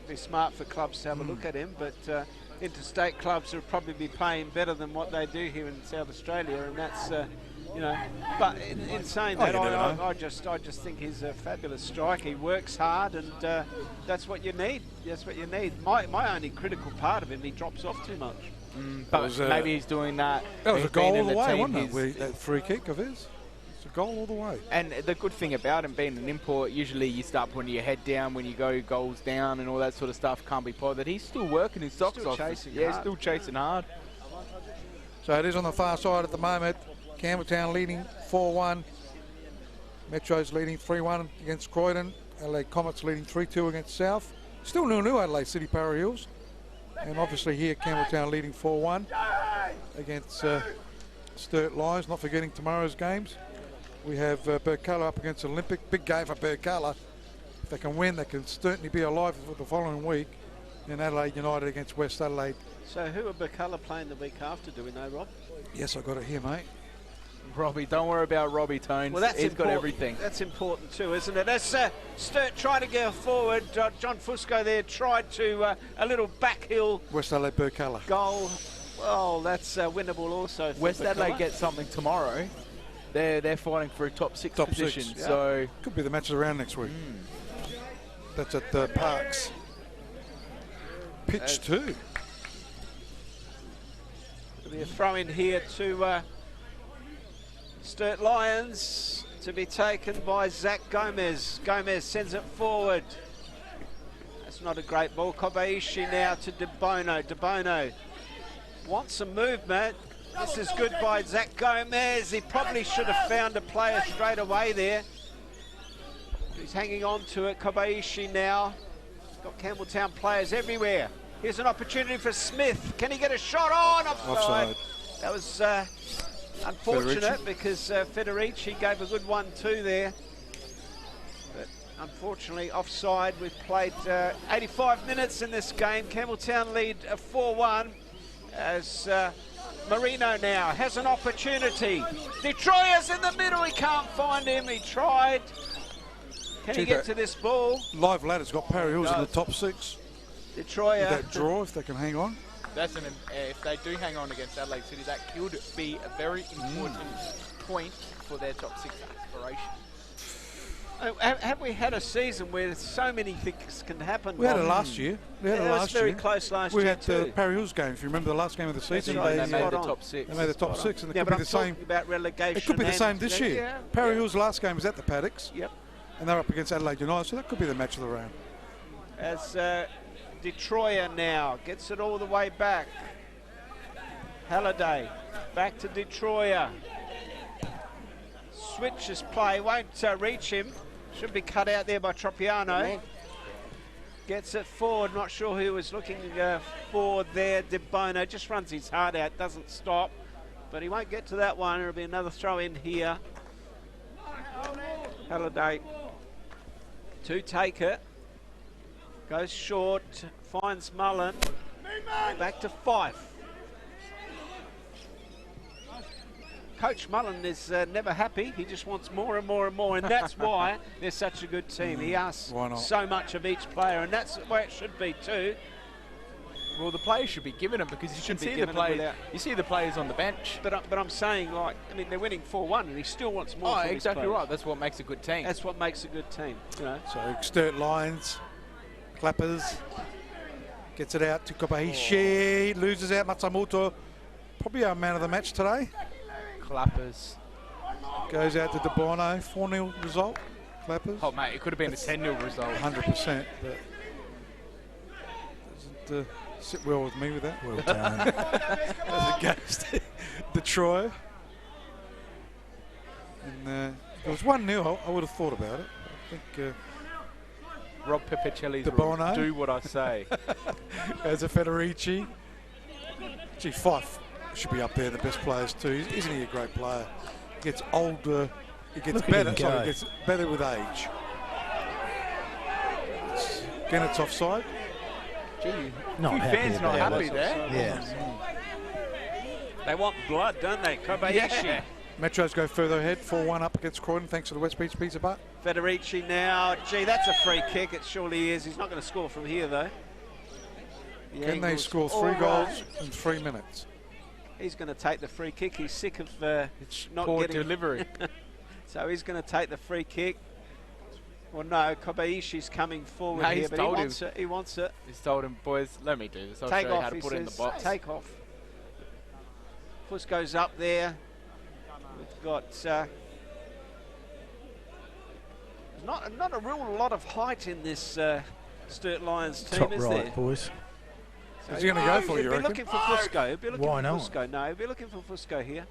be smart for clubs to have a look at him, but interstate clubs will probably be paying better than what they do here in South Australia, and that's. But in saying that, I just think he's a fabulous striker. He works hard, and that's what you need. That's what you need. My only critical part of him, he drops off too much. But maybe he's doing that. That was a goal all the way, wasn't it? That free kick of his. It's a goal all the way. And the good thing about him being an import, usually you start putting your head down when you go goals down and all that sort of stuff. Can't be bothered. He's still working his socks off. Chasing still chasing hard. So it is on the far side at the moment. Campbelltown leading 4-1. Metro's leading 3-1 against Croydon. Adelaide Comets leading 3-2 against South. Still 0-0 Adelaide City Para Hills. And obviously here Campbelltown leading 4-1 against Sturt Lions. Not forgetting tomorrow's games. We have Burkalla up against Olympic. Big game for Burkalla. If they can win, they can certainly be alive for the following week. And Adelaide United against West Adelaide. So who are Burkalla playing the week after, do we know, Rob? Yes, I got it here, mate. Robbie, don't worry about Robbie Tones. Well, he's got everything. That's important too, isn't it? As Sturt tried to go forward, John Fusco there tried to a little backhill. West Adelaide Burkalla. Goal. Well, that's winnable also. West Adelaide gets something tomorrow. They're fighting for a top six position. Yeah. So could be the match of the round next week. That's at the Parks. Pitch 2. There'll be a throw in here to Sturt Lions to be taken by Zach Gomez. Gomez sends it forward. That's not a great ball. Kobayashi now to De Bono. De Bono wants some movement. This is good by Zach Gomez. He probably should have found a player straight away there. He's hanging on to it. Kobayashi now. Got Campbelltown players everywhere. Here's an opportunity for Smith. Can he get a shot on? Offside. That was unfortunate Federici. Because Federici gave a good 1-2 there. But unfortunately offside. We've played 85 minutes in this game. Campbelltown lead 4-1 as Marino now has an opportunity. Detroit's in the middle. He can't find him. He tried. Can he get to this ball? Live Ladder's got Para Hills in the top 6. Detroit. With that draw, if they can hang on. That's if they do hang on against Adelaide City, that could be a very important point for their top 6 aspiration. Have we had a season where so many things can happen? We had it last year. It was very close last year. We had the Para Hills game. If you remember the last game of the season, they made the top 6. They made the top 6, and it could be the same. About relegation. It could be the same this year. Yeah, Para Hills' last game was at the Paddocks. Yep. And they're up against Adelaide United, so that could be the match of the round. As Detroit now gets it all the way back. Halliday back to Detroit. Switches play, won't reach him. Should be cut out there by Tropiano. Gets it forward, not sure who was looking for there. De Bono just runs his heart out, doesn't stop. But he won't get to that one. There'll be another throw in here. Halliday to take it. Goes short, finds Mullen. Back to Fife. Coach Mullen is never happy. He just wants more and more and more, and that's why they're such a good team. He asks so much of each player, and that's where it should be too. Well, the players should be giving them because you can see the players. You see the players on the bench. But I'm saying, like, I mean, they're winning 4-1, and he still wants more. Oh, exactly right. That's what makes a good team. That's what makes a good team. You know. So Sturt Lions, Clappers, gets it out to Kobayashi, loses out Matsumoto. Probably our man of the match today. Clappers. Goes out to De Bono, 4-0 result. Clappers. Oh, mate, it could have been a 10-0 result. 100%, but doesn't sit well with me with that. Well done. As it goes to Detroit. And it was 1-0. I would have thought about it. I think Rob Pepicelli's De rule. Bono. Do what I say. As a Federici. Gee, Fife should be up there, the best players too. Isn't he a great player? He gets older, he gets Look at better. him Sorry, go. he gets better with age. Again, it's offside. Gee, Not few happy fans not about happy it. there. Yeah. They want blood, don't they? Kobayashi. Yeah. Metros go further ahead, 4-1 up against Croydon, thanks to the West Beach Pizza Bar. Federici now. Gee, that's a free kick. It surely is. He's not going to score from here, though. The Can they Eagles score all 3 right. goals in 3 minutes? He's going to take the free kick. He's sick of not Poor getting delivery. So he's going to take the free kick. Well, no, Kobayashi's coming forward No, here, he's but he told wants it. He wants it. He's told him, boys, let me do this. I'll Take show you off, how to he put it in the says. box. Take off. Puss goes up there. We've got not a real lot of height in this Sturt Lions team, Top is right, there? boys. So Is he going to go for you, He'll be reckon? looking for Fusco. He'll be looking Why for not? Fusco. No, he'll be looking for Fusco here.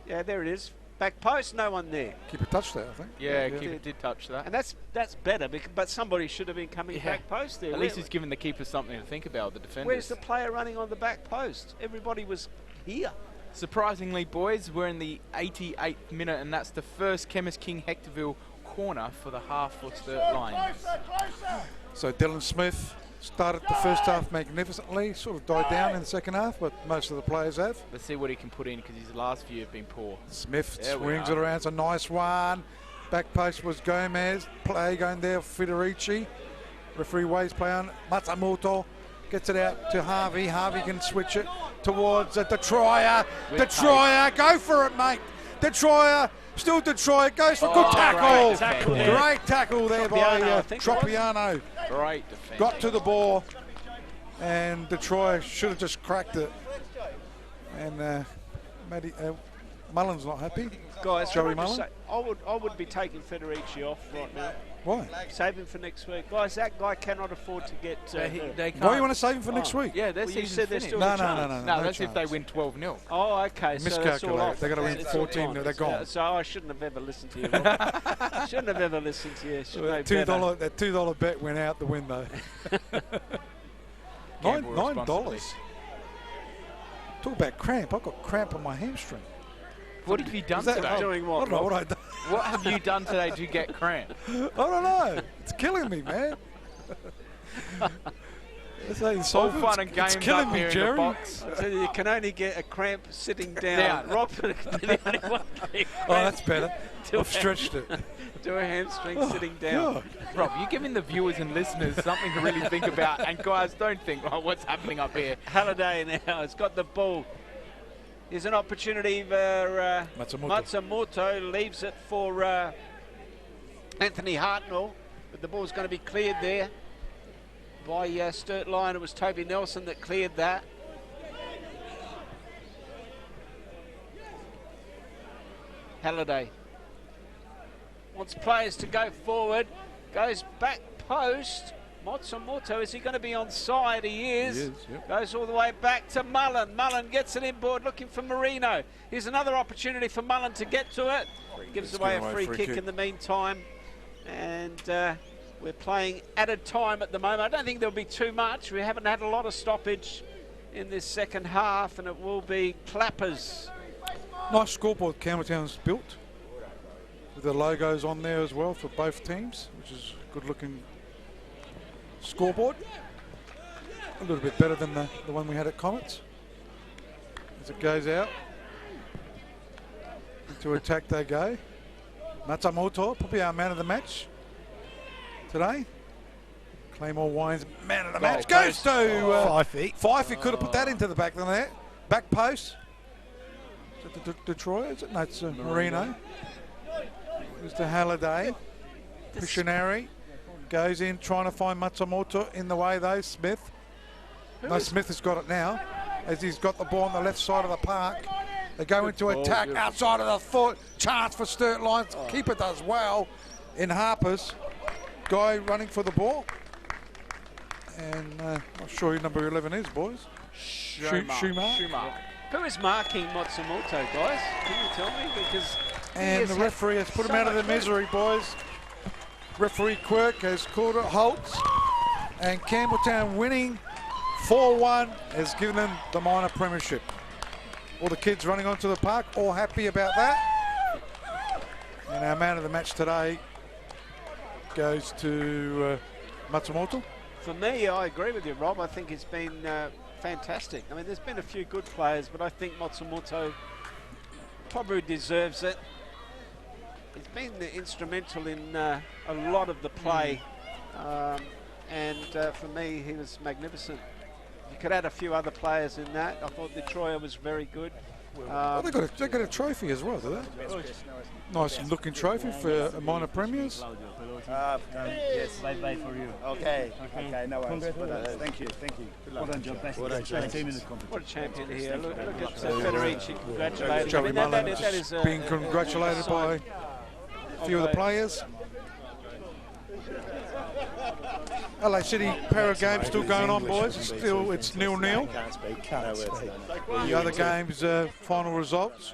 Yeah, there it is. Back post, no one there. Keeper touched that, I think. Yeah, keeper did touch that. And that's better, but somebody should have been coming Yeah. back post there. At least he's given the keeper something to think about, the defenders. Where's the player running on the back post? Everybody was here. Surprisingly, boys, we're in the 88th minute, and that's the first Chemist King Hectorville corner for the half for Sturt Lions. So Dylan Smith started the first half magnificently, sort of died down in the second half, but most of the players have. Let's see what he can put in, because his last few have been poor. Smith There we swings are. it around. It's a nice one. Back post was Gomez. Play going there, Federici. Referee waves play on. Matsumoto gets it out to Harvey. Harvey can switch it towards Detroyer. Detroyer, go for it, mate. Detroyer, still Detroyer, goes for good tackle. Great tackle there by Tropiano, I think it was. Tropiano. Great defense. Got to the ball, and Detroit should have just cracked it. And Mullen's not happy. Guys, Joey can I just Mullen? say, I would be taking Federici off right now. Why? Save him for next week. Guys, that guy cannot afford to get They hurt. Why you want to save him for next week? Yeah, their Well, you season's said there's finished. still No, a chance. No, that's chance. if they win 12-0. Oh, okay. So that's all Miscalculate. off. They're going to win It's all 14. gone. They're gone. So I shouldn't have ever listened to you. Rob. Shouldn't have ever listened to you. Should know better. That $2 bet went out the window. Gamble $9. responsibly. Talk about cramp. I've got cramp on my hamstring. What have you done Is that- today? Doing I what? don't know Rob? what I done. What have you done today to get cramp? I don't know. It's killing me, man. It's All fun and games it's killing up me, here in the Jerry. box. I tell you, you can only get a cramp sitting down. Down. Rob, the only one getting Oh, that's better. Do I've stretched it. to a hamstring sitting down. God. Rob, you're giving the viewers and listeners something to really think about. And guys, don't think, oh, what's happening up here? Halliday now has got the ball. Here's an opportunity for Matsumoto. Leaves it for Anthony Hartnell, but the ball's going to be cleared there by Sturt Lion. It was Toby Nelson that cleared that. Halliday wants players to go forward, goes back post. Matsumoto, is he going to be onside? He is. He is, yep. Goes all the way back to Mullen. Mullen gets it inboard, looking for Marino. Here's another opportunity for Mullen to get to it. Gives away a free kick in the meantime. And we're playing added time at the moment. I don't think there'll be too much. We haven't had a lot of stoppage in this second half, and it will be clappers. Nice scoreboard Campbelltown's built, with the logos on there as well for both teams, which is good looking scoreboard. A little bit better than the one we had at Comets. As it goes out, to attack they go. Matsumoto, probably our man of the match today. Claymore Wines, man of the match, goes to Fifey. Fifey. Could have put that into the back of the net. Back post. Is it Detroit? Is it? No, it's Marino. Goes to Halliday. Missionary goes in, trying to find Matsumoto in the way though. Smith. No, Smith has got it now, as he's got the ball on the left side of the park. They go into attack outside of the foot. Chance for Sturt Lions. Keeper does well in Harper's. Guy running for the ball. And not sure who number 11 is, boys. Schumacher. Who is marking Matsumoto, guys? Can you tell me? Because And the referee has put him out of their misery, boys. Referee Quirk has called it halts. And Campbelltown winning 4-1 has given them the minor premiership. All the kids running onto the park, all happy about that. And our man of the match today goes to Matsumoto. For me, I agree with you, Rob. I think it's been fantastic. I mean, there's been a few good players, but I think Matsumoto probably deserves it. He's been instrumental in a lot of the play, and for me, he was magnificent. You could add a few other players in that. I thought Detroit was very good. They got a trophy as well, do they? Nice looking trophy for minor premiers. Yes, bye for you. Okay, no worries. Thank you. Well done, John. What a champion here. Look at Federici, congratulating Joey him. Mullen That is being congratulated by a few of the players. LA City Para game still going on, boys. It's 0-0. The other games, final results.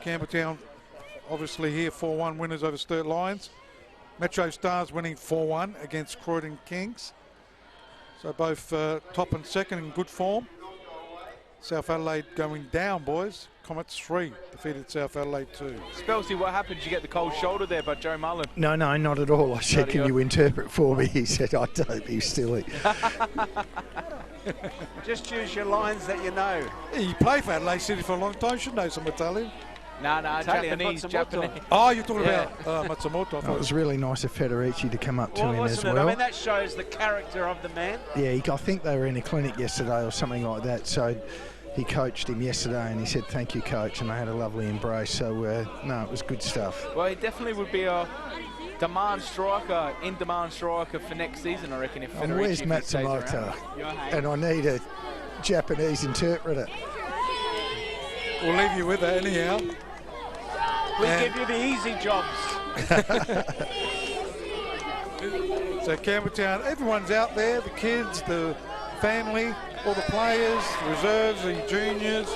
Campbelltown obviously here 4-1 winners over Sturt Lions. Metro Stars winning 4-1 against Croydon Kings. So both top and second in good form. South Adelaide going down, boys. Comets 3 defeated South Adelaide 2. Spelsy, what happened? Did you get the cold shoulder there by Joe Mullen? No, not at all. I said, can you interpret for me? He said, I don't be silly. Just use your lines that you know. You played for Adelaide City for a long time. Should know some Italian. No, Japanese. Oh, you're talking about Matsumoto. It was really nice of Federici to come up to him as well. I mean, that shows the character of the man. Yeah, I think they were in a clinic yesterday or something like that. So he coached him yesterday and he said, thank you, coach. And they had a lovely embrace. So, no, it was good stuff. Well, he definitely would be a in-demand striker for next season, I reckon, if Federici. And where's Matsumoto? And I need a Japanese interpreter. We'll leave you with that anyhow. We give you the easy jobs. So Campbelltown, everyone's out there, the kids, the family, all the players, the reserves, the juniors,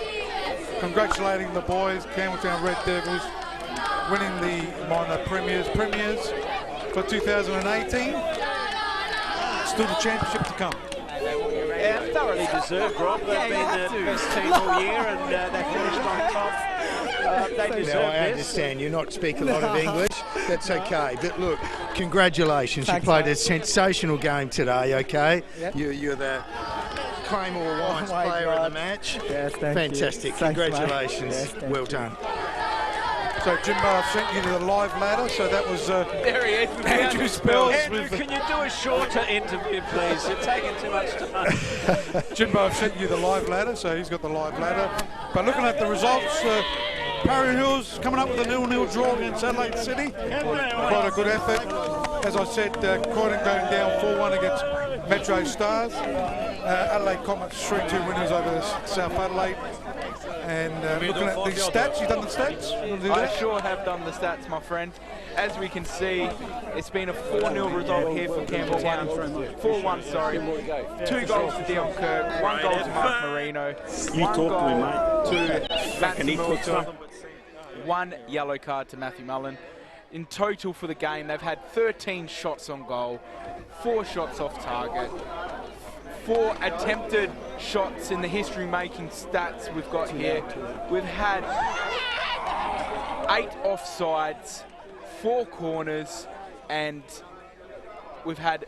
congratulating the boys, Campbelltown Red Devils, winning the minor premiers for 2018. Still the championship to come. Yeah, thoroughly deserved, Rob. They've been the best team all year and they finished on top. They deserve now, I this. understand you not speak a lot of English. That's okay. But look, congratulations. Thanks, you played mate. A sensational game today, okay? Yep. You're the Claymore Lions player of the match. Yes, thank Fantastic. you. Congratulations. Thanks, mate. Yes, well done. So Jimbo, I've sent you to the live ladder, so that was there he is. Andrew Spells. Andrew, can you do a shorter interview, please? You're taking too much time. Jimbo, I've sent you the live ladder, so he's got the live ladder. But looking at the results, Parry Hills coming up with a 0-0 draw against Adelaide City. Quite a good effort. As I said, Croydon going down 4-1 against Metro Stars. Adelaide Comets 3-2 winners over South Adelaide. And looking at the stats, you done the stats? I sure have done the stats, my friend. As we can see, it's been a 4-0 result here for Campbelltown. 4-1, sorry. 2 goals to Dion Kirk, 1 goal to Mark Marino, 1 goal to Matthew Milton, 1 yellow card to Matthew Mullen. In total for the game, they've had 13 shots on goal, 4 shots off target, 4 attempted shots in the history-making stats we've got here. We've had 8 offsides, 4 corners, and we've had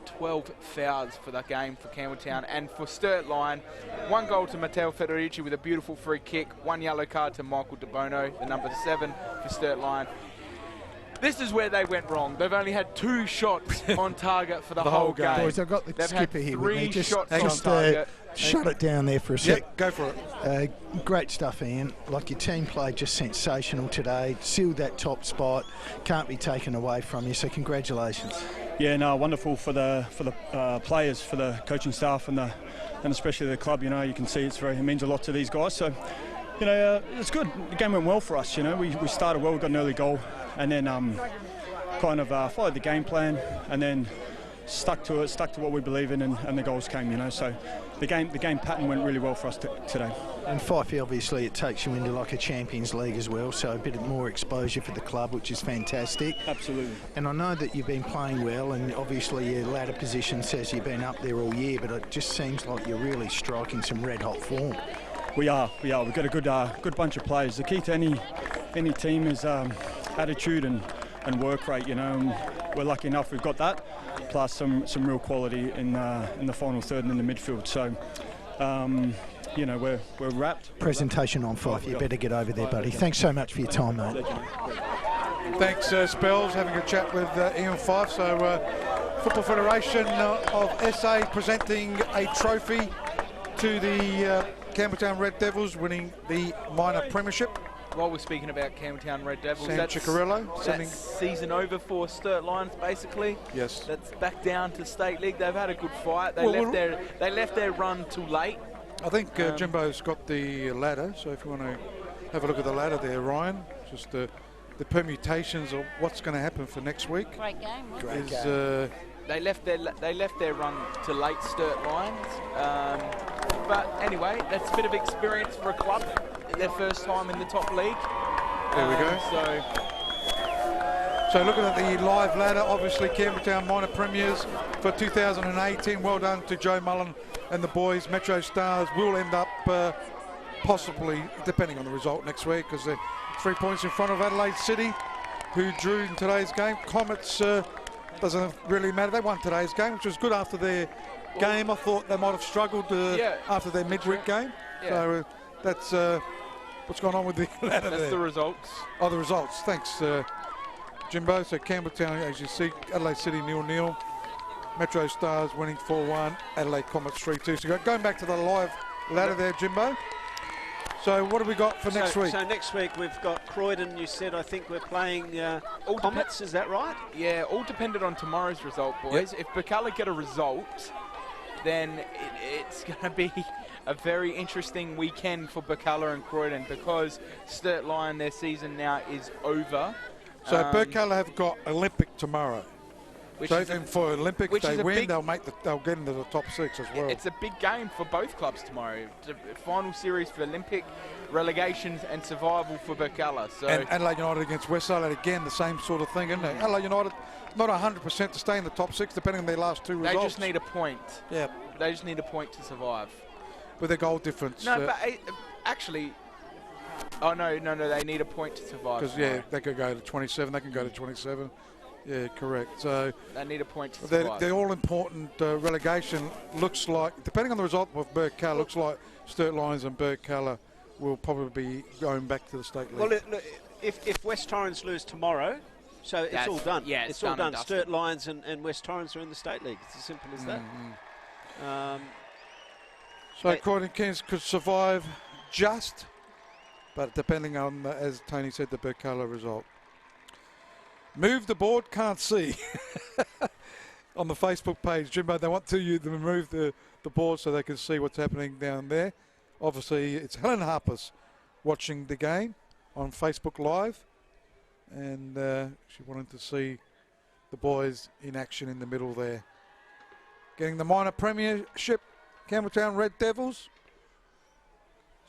12 fouls for that game for Campbelltown. And for Sturt Lion, 1 goal to Matteo Federici with a beautiful free kick, 1 yellow card to Michael De Bono, the number 7 for Sturt Lion. This is where they went wrong. They've only had 2 shots on target for the whole game. Boys, I've got the skipper here with me. Just target. Shut it down there for a sec. Yep, go for it. Great stuff, Ian. Like, your team played just sensational today. Sealed that top spot. Can't be taken away from you, so congratulations. Yeah, no, wonderful for the players, for the coaching staff, and especially the club. You know, you can see it means a lot to these guys. So, you know, it's good. The game went well for us. You know, we started well. We got an early goal, and then kind of followed the game plan, and then stuck to it, stuck to what we believe in, and the goals came. So the game pattern went really well for us today. And Fifey, obviously, it takes you into like a Champions League as well, so a bit more exposure for the club, which is fantastic. Absolutely. And I know that you've been playing well, and obviously your ladder position says you've been up there all year, but it just seems like you're really striking some red-hot form. We are. We've got a good bunch of players. The key to any team is attitude and work rate. And we're lucky enough we've got that, plus some real quality in the final third and in the midfield. So. We're wrapped. Presentation on Fife. You better get over there, buddy. Thanks so much for your time, mate. Thanks, Spells. Having a chat with Ian Fife. So, Football Federation of SA presenting a trophy to the Campbelltown Red Devils, winning the minor premiership. While we're speaking about Campbelltown Red Devils, Sam Ciccarello, that's season over for Sturt Lions, basically. Yes. That's back down to State League. They've had a good fight. They left their run too late. I think Jimbo's got the ladder, so if you want to have a look at the ladder there, Ryan, just the permutations of what's going to happen for next week. Great game. Great game. They left their run to late, Sturt Lions. But anyway, that's a bit of experience for a club. Their first time in the top league. There we go. So looking at the live ladder, obviously Campbelltown minor premiers for 2018. Well done to Joe Mullen and the boys. Metro Stars will end up possibly, depending on the result next week, because they're 3 points in front of Adelaide City, who drew in today's game. Comets doesn't really matter. They won today's game, which was good after their game. I thought they might have struggled after their midweek game. Yeah. So that's what's going on with the ladder there. That's the results. Oh, the results. Thanks, Jimbo. So Campbelltown, as you see, Adelaide City 0-0. Metro Stars winning 4-1. Adelaide Comets 3-2. So going back to the live ladder there, Jimbo. So what have we got for next week? So next week we've got Croydon. You said I think we're playing Comets. Is that right? Yeah, all dependent on tomorrow's result, boys. Yep. If Bacalla get a result, then it's going to be a very interesting weekend for Bacalla and Croydon, because Sturt Lion, their season now is over. So Bacalla have got Olympic tomorrow. So for Olympics they win, they'll get into the top 6 as well. It's a big game for both clubs tomorrow. The final series for Olympic, relegations and survival for Bacalla. So and Adelaide United against West Adelaide, again, the same sort of thing, isn't it? Adelaide United, not 100% to stay in the top 6, depending on their last 2 results. They just need a point. Yeah. They just need a point to survive. With their goal difference. No, but actually... Oh, no, they need a point to survive. Because, they could go to 27, they can go to 27. Yeah, correct. So they need a point to survive. The all-important relegation looks like, depending on the result of Bacalla, looks like Sturt Lions and Bacalla will probably be going back to the state league. Well, look, if West Torrens lose tomorrow, so it's all done. Yeah, it's all done. Sturt Lions and West Torrens are in the state league. It's as simple as that. So Croydon Kings could survive just, but depending on, as Tony said, the Bacalla result. Move the board, can't see. On the Facebook page, Jimbo, they want you to move the board so they can see what's happening down there. Obviously, it's Helen Harper's watching the game on Facebook Live, and she wanted to see the boys in action in the middle there. Getting the minor premiership, Campbelltown Red Devils.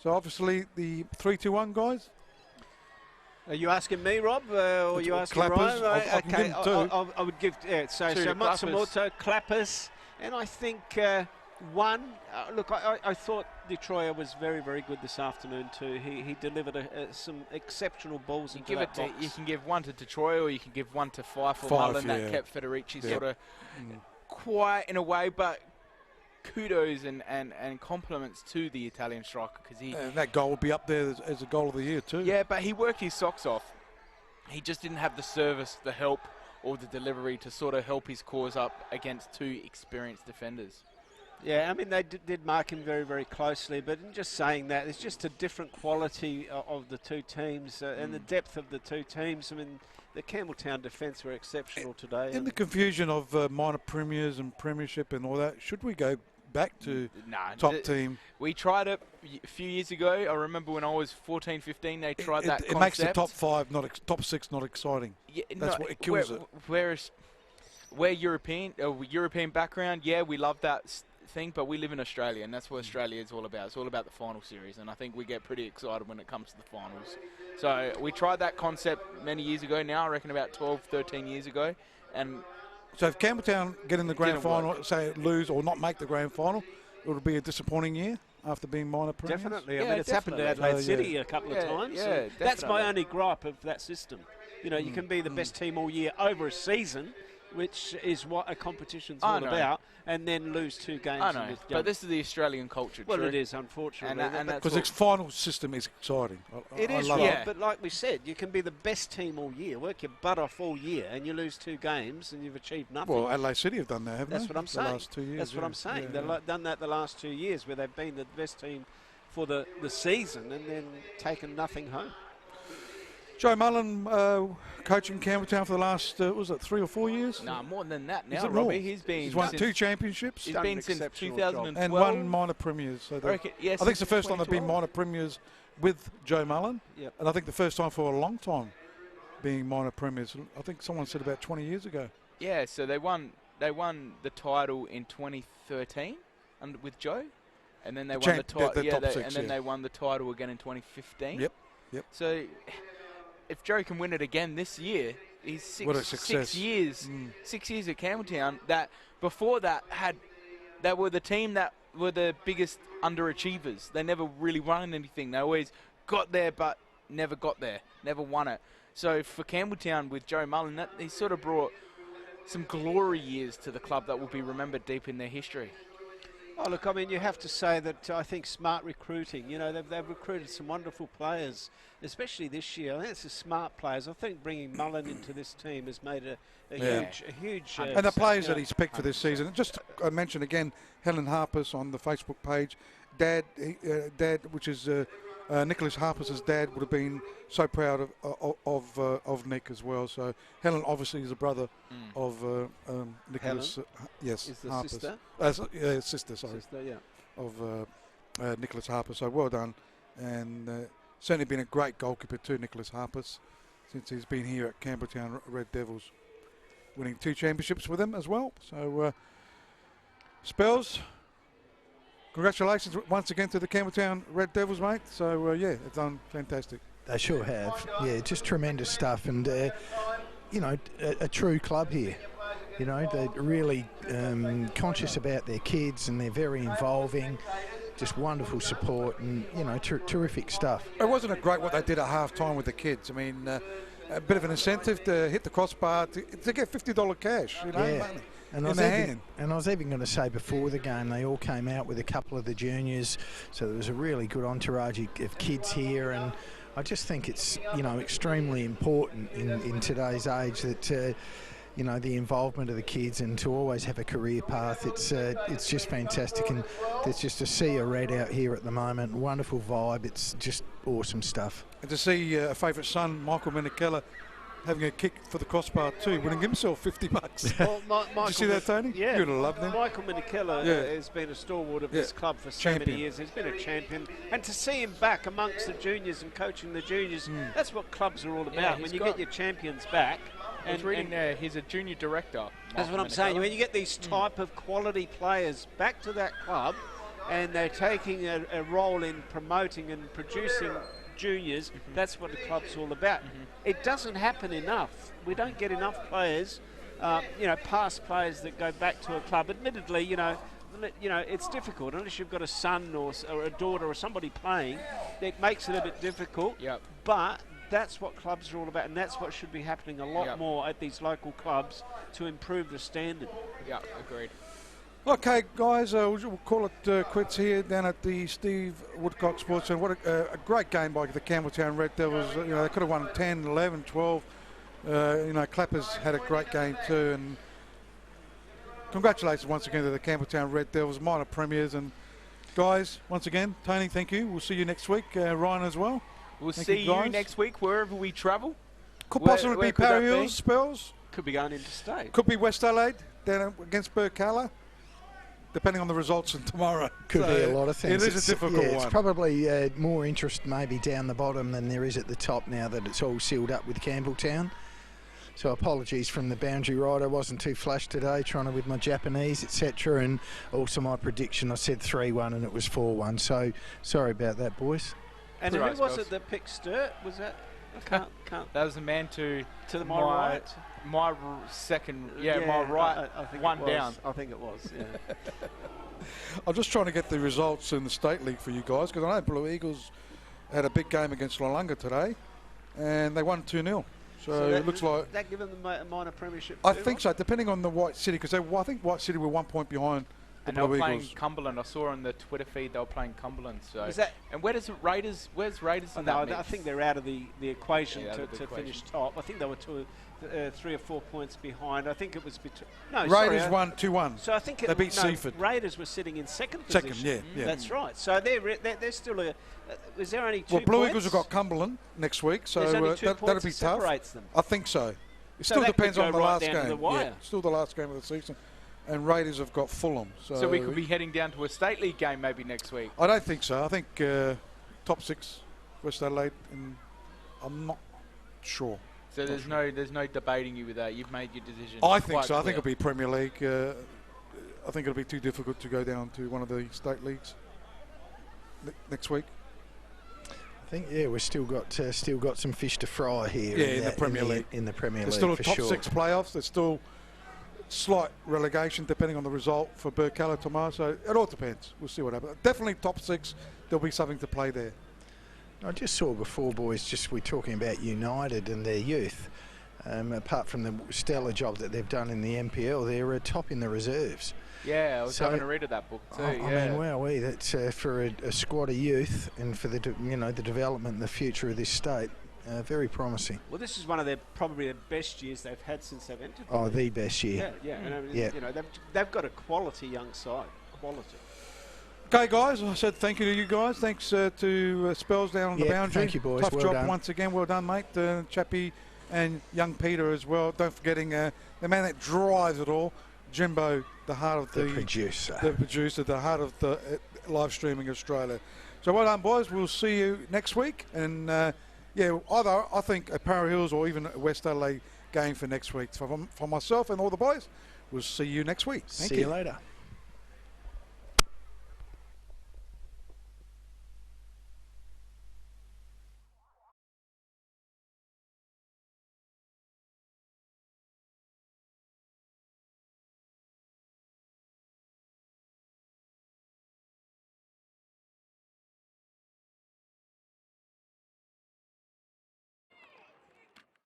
So obviously the 3-2-1 guys. Are you asking me, Rob, or are you asking Clappers. Ryan? Okay, I would give so Matsumoto, Clappers, and I think one. Look, I thought Detroit was very, very good this afternoon too. He delivered some exceptional balls into that box. You can give one to Detroit, or you can give one to Fife or Mullen. That kept Federici sort of quiet in a way, but kudos and compliments to the Italian striker, because and that goal will be up there as a goal of the year too. Yeah, but he worked his socks off. He just didn't have the service, the help, or the delivery to sort of help his cause up against 2 experienced defenders. Yeah, I mean, they did mark him very, very closely, but in just saying that, it's just a different quality of the 2 teams and the depth of the 2 teams. I mean, the Campbelltown defence were exceptional today. In the confusion of minor premiers and premiership and all that, should we go back to top team? We tried it a few years ago. I remember when I was 14, 15, they tried that concept. It makes the top 5, top 6 not exciting. Yeah, That's what it kills it. Whereas we're European background. Yeah, we love that thing, but we live in Australia, and that's what Australia is all about. It's all about the final series, and I think we get pretty excited when it comes to the finals. So we tried that concept many years ago now, I reckon about 12, 13 years ago. And so if Campbelltown get in the grand final, say lose or not make the grand final, it would be a disappointing year after being minor premiers? Definitely. I mean, it's happened to Adelaide City a couple of times. Yeah, that's my only gripe of that system. You know, you can be the best team all year over a season, which is what a competition's all about, and then lose 2 games. I know, but this is the Australian culture. Well, it is, unfortunately. Because its final system is exciting. It is, right, but like we said, you can be the best team all year, work your butt off all year, and you lose 2 games and you've achieved nothing. Well, Adelaide City have done that, haven't they? That's what I'm saying. The last 2 years. That's what I'm saying. They've done that the last 2 years, where they've been the best team for the season and then taken nothing home. Joe Mullen coaching Campbelltown for the last, was it 3 or 4 years? No, more than that now, Is it Robbie. more? He's won 2 championships. He's been since 2012. And 1 minor premiers. So I think it's the first time they've been minor premiers with Joe Mullen. Yep. And I think the first time for a long time being minor premiers. I think someone said about 20 years ago. Yeah, so they won the title in 2013 with Joe. And then they won the title. They won the title again in 2015. Yep. So if Joe can win it again this year, he's 6 years. 6 years at Campbelltown. That before that they were the team that were the biggest underachievers. They never really won anything. They always got there, but never got there. Never won it. So for Campbelltown with Joe Mullen, he sort of brought some glory years to the club that will be remembered deep in their history. Oh, look, I mean, you have to say that I think smart recruiting, you know, they've recruited some wonderful players, especially this year. I think it's the smart players. I think bringing Mullen into this team has made a huge... and the players that he's picked for this season. Just I mentioned again, Helen Harper's on the Facebook page. Dad, which is Nicholas Harper's dad, would have been so proud of Nick as well. So Helen obviously is a brother of Nicholas. Yes, is the Harper's sister? Sister, sorry. Sister, yeah. Of Nicholas Harper. So well done, and certainly been a great goalkeeper too, Nicholas Harper's, since he's been here at Campbelltown Red Devils, winning 2 championships with them as well. So Spells, congratulations once again to the Campbelltown Red Devils, mate. So, they've done fantastic. They sure have. Yeah, just tremendous stuff. And, you know, a true club here. You know, they're really conscious about their kids and they're very involving. Just wonderful support and, you know, terrific stuff. It wasn't great what they did at half-time with the kids. I mean, a bit of an incentive to hit the crossbar to get $50 cash, you know, money. And I was even going to say before the game, they all came out with a couple of the juniors, so there was a really good entourage of kids here, and I just think it's, you know, extremely important in today's age that, you know, the involvement of the kids and to always have a career path. It's just fantastic, and there's just a sea of red out here at the moment. Wonderful vibe. It's just awesome stuff. And to see a favourite son, Michael Minikella, having a kick for the crossbar too, winning himself $50. Well, Did you see that, Tony? Yeah. You'd have loved him. Michael Minikella has been a stalwart of this club for so many years. He's been a champion. And to see him back amongst the juniors and coaching the juniors, that's what clubs are all about. When you get your champions back. I was reading there, he's a junior director. That's what I'm saying. When you get these type of quality players back to that club and they're taking a role in promoting and producing juniors, that's what the club's all about. It doesn't happen enough. We don't get enough players, you know, past players that go back to a club. Admittedly, you know, it's difficult unless you've got a son or a daughter or somebody playing. It makes it a bit difficult. But that's what clubs are all about, and that's what should be happening a lot more at these local clubs to improve the standard. Yeah, agreed. Okay, guys, we'll call it quits here down at the Steve Woodcock Sports Centre. What a great game by the Campbelltown Red Devils. You know, they could have won 10, 11, 12. You know, Clappers had a great game too. And congratulations once again to the Campbelltown Red Devils, minor premiers. And guys, once again, Tony, thank you. We'll see you next week. Ryan as well. We'll see you next week wherever we travel. Could possibly be Parry Hills, Spells. Could be going interstate. Could be West Adelaide down against Burkalla, depending on the results from tomorrow. Could be a lot of things. It is a difficult one. It's probably more interest maybe down the bottom than there is at the top now that it's all sealed up with Campbelltown. So apologies from the boundary ride. I wasn't too flush today, trying to with my Japanese, etc. And also my prediction, I said 3-1 and it was 4-1. So sorry about that, boys. And who was it that picked Sturt? Was that? I can't. That was the man to my right. My second, my right, I think one down. I think it was, yeah. I'm just trying to get the results in the State League for you guys, because I know Blue Eagles had a big game against Lolunga today, and they won 2-0. So it looks like... that give them the minor premiership? I think so, depending on the White City, because I think White City were 1 point behind the and they Blue were playing Eagles. Cumberland. I saw on the Twitter feed they were playing Cumberland. So is that, and where's Raiders in that mix? I think they're out of the equation Yeah, to finish top. I think they were 3 or 4 points behind. I think it was between... No, Raiders sorry, won 2-1. So I think they beat Seaford. Raiders were sitting in second position. Second, yeah. That's right. So they're still a... is there only 2 Well, Blue points? Eagles have got Cumberland next week, so There's only 2 that'll points be that tough. separates them. I think so. It So still that depends could on go the right last down to game. the wire. Yeah, still the last game of the season. And Raiders have got Fulham. So we could be heading down to a State League game maybe next week. I don't think so. I think top 6 West Adelaide, and I'm not sure. So there's no debating you with that. You've made your decision. I think so. Clear. I think it'll be Premier League. I think it'll be too difficult to go down to one of the state leagues next week. I think we've still got some fish to fry here. Yeah, in the Premier League. In the Premier There's League, still a top 6 playoffs. There's still slight relegation depending on the result for Burkalla tomorrow. So it all depends. We'll see what happens. Definitely top 6. There'll be something to play there. I just saw before, boys, we're talking about United and their youth. Apart from the stellar job that they've done in the NPL, they're top in the reserves. Yeah, I was having a read of that book too. I mean, wowee, that's for a squad of youth and for the the development and the future of this state, very promising. Well, this is one of probably the best years they've had since they've entered. The best year. Yeah. And they've got a quality young side. Quality. Okay, guys, I said thank you to you guys. Thanks to Spells down on the boundary. Thank you, boys. Tough well job done. once again. Well done, mate. Chappie and young Peter as well. Don't forgetting the man that drives it all, Jimbo, the heart of the producer. The producer, the heart of the live streaming Australia. So well done, boys. We'll see you next week. And either I think a Para Hills or even a West Adelaide game for next week. So for myself and all the boys, we'll see you next week. Thank you. See you later.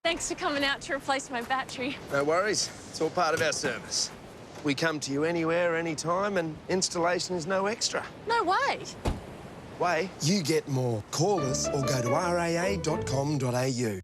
Thanks for coming out to replace my battery. No worries. It's all part of our service. We come to you anywhere, anytime, and installation is no extra. No way. Way? You get more. Call us or go to raa.com.au.